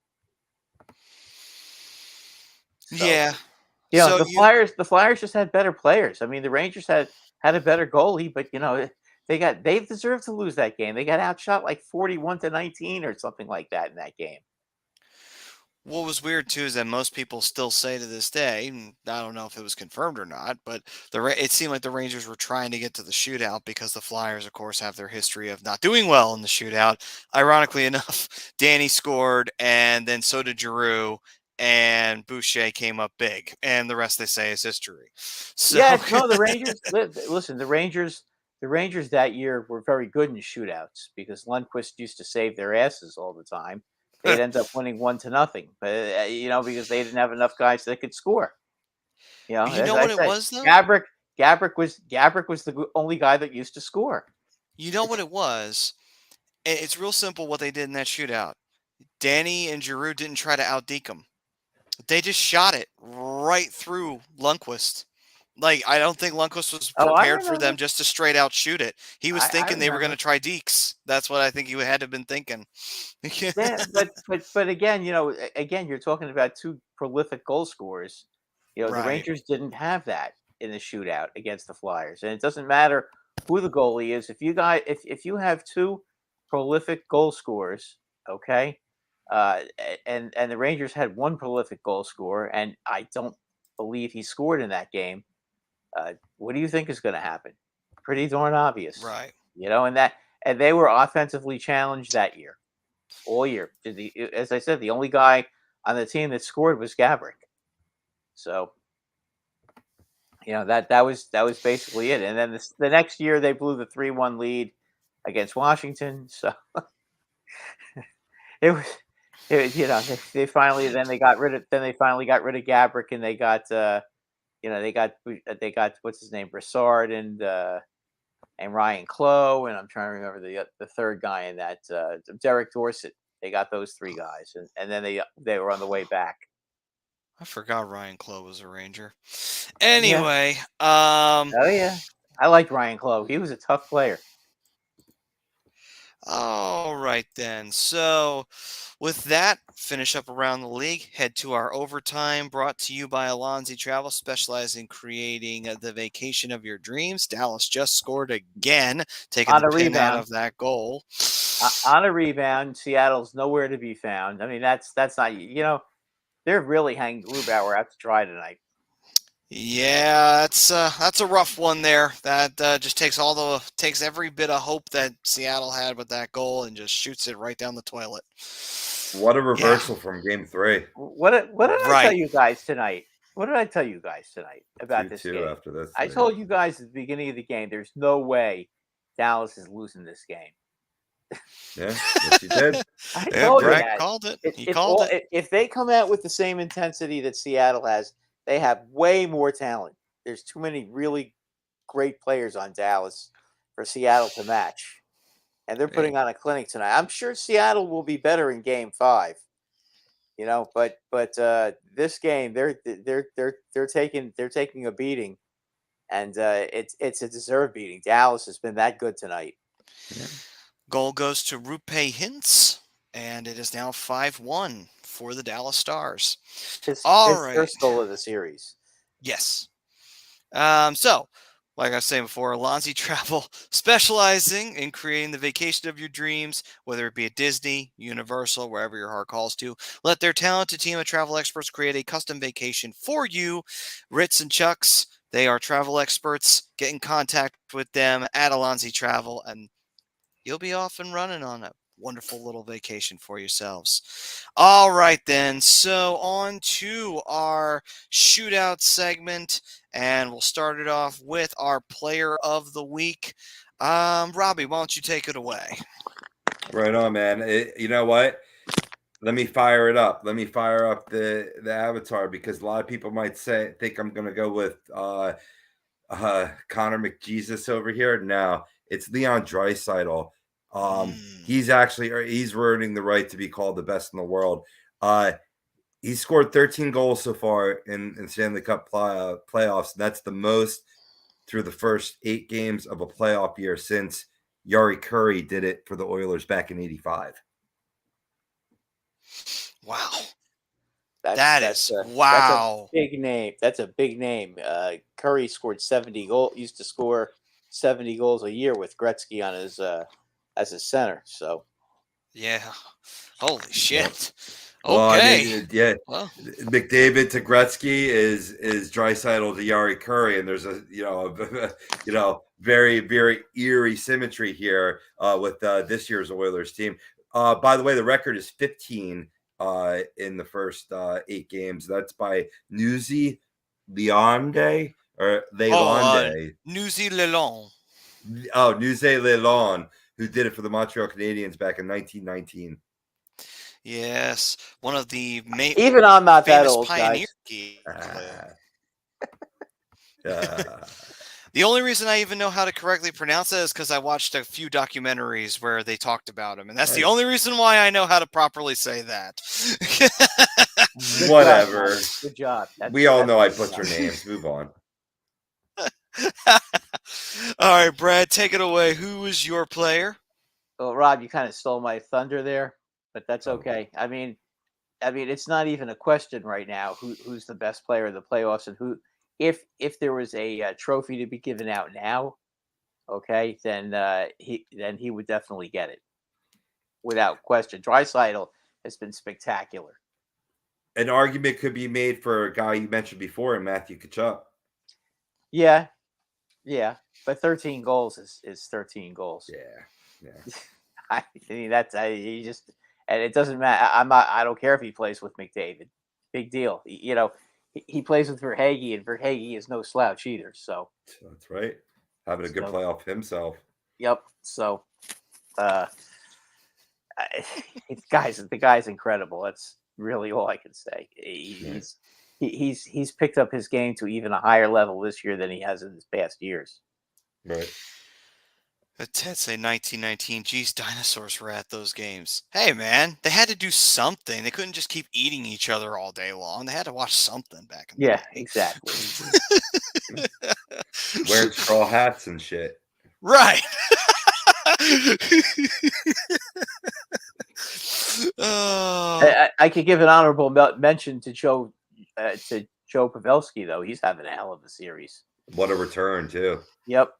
So, Yeah. you know, So the Flyers just had better players. I mean, the Rangers had a better goalie, but you know, they deserved to lose that game. They got outshot like 41-19 or something like that in that game. What was weird too is that most people still say to this day, and I don't know if it was confirmed or not, but it seemed like the Rangers were trying to get to the shootout because the Flyers, of course, have their history of not doing well in the shootout. Ironically enough, Danny scored, and then so did Giroux, and Boucher came up big, and the rest they say is history. So Yeah, no, the Rangers. Listen, the Rangers that year were very good in shootouts because Lundqvist used to save their asses all the time. They'd end up winning 1-0, but you know, because they didn't have enough guys that could score. You know, you as know I what it said, was though? Gabrick was the only guy that used to score. You know what it was? It's real simple what they did in that shootout. Danny and Giroux didn't try to outdeke them. They just shot it right through Lundqvist. Like, I don't think Lundqvist was Oh, I prepared for them remember. just to straight out shoot it. He was I thinking they were going remember. to try Deeks. That's what I think he had to have been thinking. Yeah, but again, you know, again, you're talking about two prolific goal scorers. You know, the Right. Rangers didn't have that in the shootout against the Flyers, and it doesn't matter who the goalie is. If you have two prolific goal scorers, okay, and the Rangers had one prolific goal scorer, and I don't believe he scored in that game. What do you think is going to happen? Pretty darn obvious, Right. you know, and they were offensively challenged that year. All year. As I said, the only guy on the team that scored was Gabrick. So, you know, that was basically it. And then the next year they blew the 3-1 lead against Washington. So it was you know, they finally got rid of Gabrick, and they got you know, they got what's his name, Brassard and Ryan Clough, and I'm trying to remember the third guy in that, Derek Dorsett. They got those three guys, and then they were on the way back. I forgot Ryan Clough was a Ranger. Yeah. Anyway, Oh yeah, I liked Ryan Clough. He was a tough player. all right then. So, with that, finish up around the league. Head to our overtime, brought to you by Alonzi Travel, specializing in creating the vacation of your dreams. Dallas just scored again, taking On the a pin out rebound. of that goal. On a rebound, Seattle's nowhere to be found. I mean, that's not, you know, they're really hanging Grubauer out to dry tonight. Yeah, that's a rough one there. That just takes every bit of hope that Seattle had with that goal and just shoots it right down the toilet. What a reversal from Game 3. What did I Right. tell you guys tonight? What did I tell you guys tonight about this 2-2 game? after this. I told you guys at the beginning of the game, there's no way Dallas is losing this game. Yeah, yes, you did. I Yeah, told you Brett that. called it. He If called it. If they come out with the same intensity that Seattle has, they have way more talent. There's too many really great players on Dallas for Seattle to match, and they're putting on a clinic tonight. I'm sure Seattle will be better in Game 5, you know, but this game they're taking a beating, and it's a deserved beating. Dallas has been that good tonight. Goal goes to Rupe Hintz, and it is now 5-1 for the Dallas Stars. His right. first goal of the series. Yes. So, like I was saying before, Alonzi Travel, specializing in creating the vacation of your dreams, whether it be at Disney, Universal, wherever your heart calls to. Let their talented team of travel experts create a custom vacation for you. Ritz and Chuck's, They are travel experts. Get in contact with them at Alonzi Travel, and you'll be off and running on a wonderful little vacation for yourselves. All right, then. So on to our shootout segment, and we'll start it off with our player of the week. Robbie, why don't you take it away? Right on, man. You know what? Let me fire it up. Let me fire up the avatar, because a lot of people might think I'm going to go with Connor McJesus over here. No, it's Leon Draisaitl. He's earning the right to be called the best in the world. He scored 13 goals so far in Stanley Cup playoffs. And that's the most through the first 8 games of a playoff year since Yari Curry did it for the Oilers back in '85. Wow. Wow. That's a big name. That's a big name. Curry scored 70 goals. Used to score 70 goals a year with Gretzky on his as a center. So yeah, holy shit. Well, Okay. I mean, Well, McDavid to Gretzky is Draisaitl to Yari Curry, and there's a very, very eerie symmetry here with this year's Oilers team. By the way, the record is 15 in the first 8 games. That's by Newsy Leonde or Leonde. Newsy Lelon. Oh, Newsy Lelon, who did it for the Montreal Canadiens back in 1919. Yes, one of the even I'm not that famous old, pioneer guys. The only reason I even know how to correctly pronounce it is because I watched a few documentaries where they talked about him, and that's the only reason why I know how to properly say that. Whatever. Good job. We all know I butcher names. Move on. All right, Brad, take it away. Who is your player? Well, Rob, you kind of stole my thunder there, but that's okay. I mean, it's not even a question right now who's the best player in the playoffs, and who. If there was a trophy to be given out now, okay, then he would definitely get it without question. Draisaitl has been spectacular. An argument could be made for a guy you mentioned before, Matthew Tkachuk. Yeah, but 13 goals is 13 goals. Yeah. I mean he just, and it doesn't matter. I don't care if he plays with McDavid. Big deal. He plays with Verhaeghe, and Verhaeghe is no slouch either. So that's right. Having a good playoff himself. Yep. So, the guy's incredible. That's really all I can say. He's picked up his game to even a higher level this year than he has in his past years. Right. Ted say 1919. Geez, dinosaurs were at those games. Hey, man, they had to do something. They couldn't just keep eating each other all day long. They had to watch something back in the day. Exactly. Wearing straw hats and shit. Right. I could give an honorable mention to Joe Pavelski, though. He's having a hell of a series. What a return, too. Yep.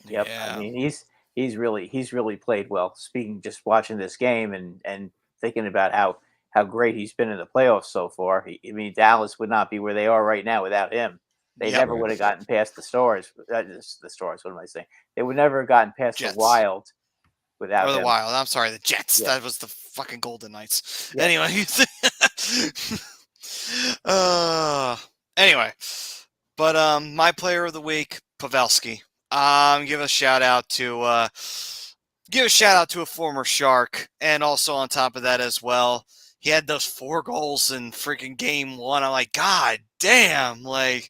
Yeah. I mean, he's really played well. Speaking, just watching this game and thinking about how great he's been in the playoffs so far. Dallas would not be where they are right now without him. They never would have gotten past the Stars. The Stars. What am I saying? They would never have gotten past Jets. the Wild without him. Wild. I'm sorry, the Jets. Yeah. That was the fucking Golden Knights. Yeah. Anyway, but my player of the week, Pavelski. Give a shout out to a former Shark, and also on top of that as well, he had those 4 goals in freaking game 1. I'm like, God damn! Like,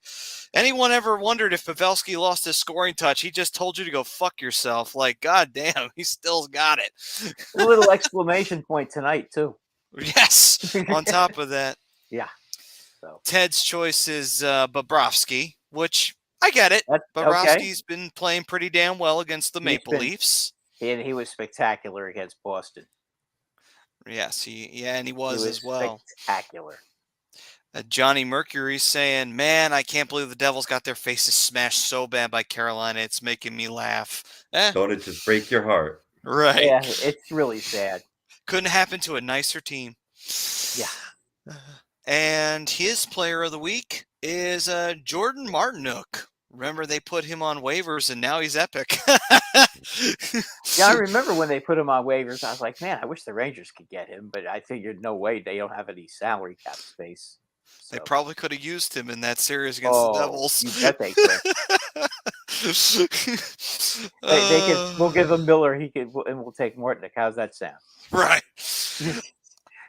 anyone ever wondered if Pavelski lost his scoring touch? He just told you to go fuck yourself. Like, God damn, he still's got it. A little exclamation point tonight too. Yes. On top of that, yeah. So Ted's choice is Bobrovsky, which I get it. Bobrovsky's been playing pretty damn well against the Maple Leafs. And he was spectacular against Boston. Yes, he was as well. Spectacular. Johnny Mercury's saying, man, I can't believe the Devils got their faces smashed so bad by Carolina. It's making me laugh. Don't it just break your heart? Right. Yeah, it's really sad. Couldn't happen to a nicer team. Yeah. And his player of the week is Jordan Martinook. Remember, they put him on waivers, and now he's epic. Yeah, I remember when they put him on waivers. I was like, man, I wish the Rangers could get him, but I figured no way, they don't have any salary cap space. They So, probably could have used him in that series against the Devils. you bet they could. They could. We'll give him Miller. He could, and we'll take Morton. How's that sound? Right.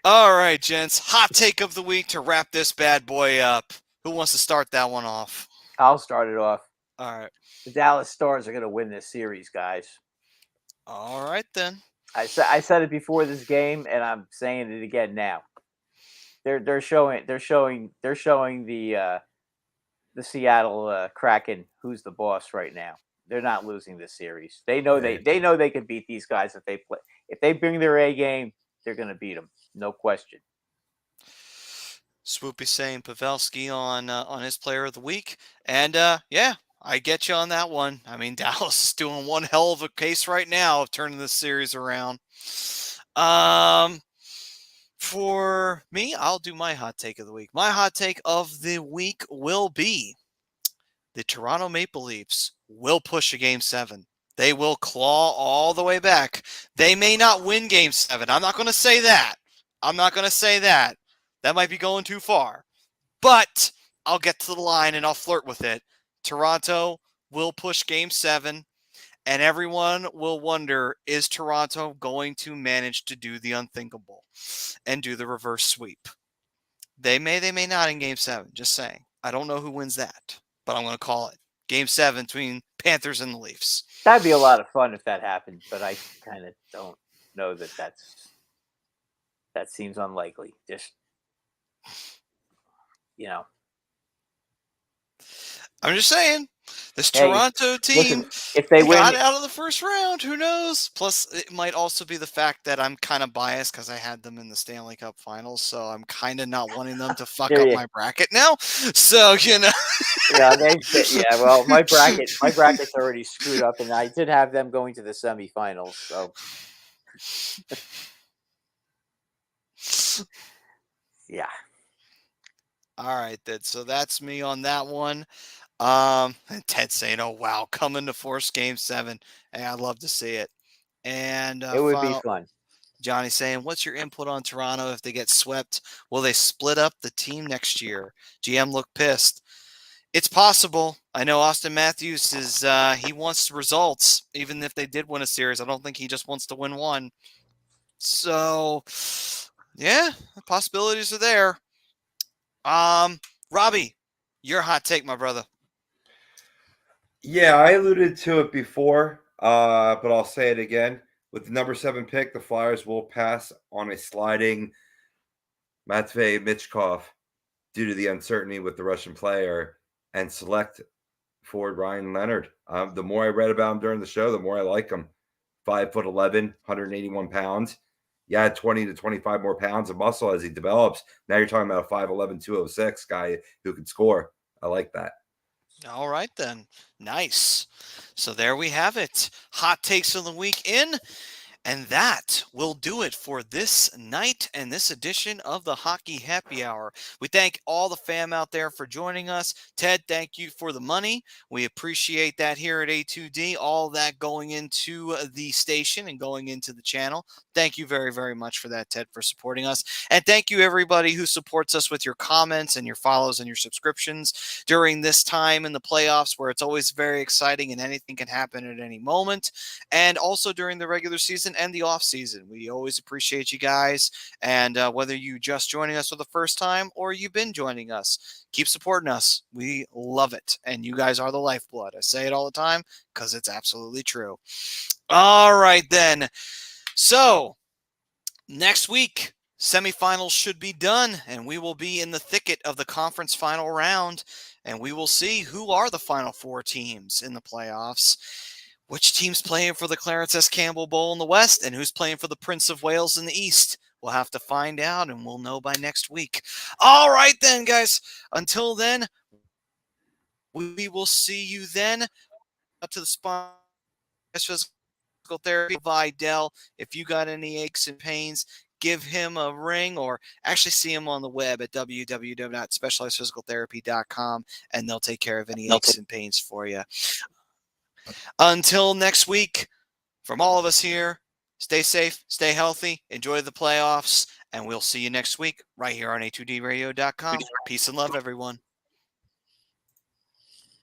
All right, gents. Hot take of the week to wrap this bad boy up. Who wants to start that one off? I'll start it off. All right. The Dallas Stars are going to win this series, guys. All right, then. I said it before this game, and I'm saying it again now. They're showing the Seattle Kraken who's the boss right now. They're not losing this series. They know they can beat these guys if they play. If they bring their A game, they're going to beat them, no question. Swoopy saying Pavelski on his player of the week, and yeah, I get you on that one. I mean, Dallas is doing one hell of a case right now of turning this series around. For me, I'll do my hot take of the week. My hot take of the week will be the Toronto Maple Leafs will push a Game 7. They will claw all the way back. They may not win Game 7. I'm not going to say that. That might be going too far. But I'll get to the line and I'll flirt with it. Toronto will push Game 7. And everyone will wonder, is Toronto going to manage to do the unthinkable and do the reverse sweep? They may not in Game 7. Just saying. I don't know who wins that, but I'm going to call it. Game 7 between Panthers and the Leafs. That'd be a lot of fun if that happened, but I kind of don't know that seems unlikely. Just, I'm just saying. This Toronto team, listen, if they win, got out of the first round, who knows? Plus, it might also be the fact that I'm kind of biased because I had them in the Stanley Cup Finals, so I'm kind of not wanting them to fuck up my bracket now. So, Yeah, well, my bracket's already screwed up, and I did have them going to the semifinals. So, yeah. All right, then. So that's me on that one. And Ted saying, "Oh wow, coming to force Game 7." Hey, I'd love to see it. And it would be fun. Johnny saying, "What's your input on Toronto if they get swept? Will they split up the team next year?" GM looked pissed. It's possible. I know Austin Matthews is he wants results, even if they did win a series. I don't think he just wants to win one. So, yeah, the possibilities are there. Robbie, your hot take, my brother. Yeah, I alluded to it before, but I'll say it again. With the number 7 pick, the Flyers will pass on a sliding Matvei Michkov due to the uncertainty with the Russian player and select forward Ryan Leonard. The more I read about him during the show, the more I like him. 5'11", 181 pounds. You add 20 to 25 more pounds of muscle as he develops. Now you're talking about a 5'11", 206 guy who can score. I like that. All right, then. Nice. So there we have it. Hot takes of the week in. And that will do it for this night and this edition of the Hockey Happy Hour. We thank all the fam out there for joining us. Ted, thank you for the money. We appreciate that here at A2D, all that going into the station and going into the channel. Thank you very, very much for that, Ted, for supporting us. And thank you, everybody who supports us with your comments and your follows and your subscriptions during this time in the playoffs where it's always very exciting and anything can happen at any moment. And also during the regular season and the off season. We always appreciate you guys. And whether you just joining us for the first time or you've been joining us, keep supporting us. We love it. And you guys are the lifeblood. I say it all the time because it's absolutely true. All right, then. So next week, semifinals should be done, and we will be in the thicket of the conference final round, and we will see who are the final 4 teams in the playoffs. Which team's playing for the Clarence S. Campbell Bowl in the West and who's playing for the Prince of Wales in the East? We'll have to find out, and we'll know by next week. All right, then, guys. Until then, we will see you then. Up to the sponsor, physical therapy, Vidal. If you got any aches and pains, give him a ring or actually see him on the web at www.specializedphysicaltherapy.com, and they'll take care of any aches and pains for you. Until next week, from all of us here, stay safe, stay healthy, enjoy the playoffs, and we'll see you next week right here on A2DRadio.com. Peace and love, everyone.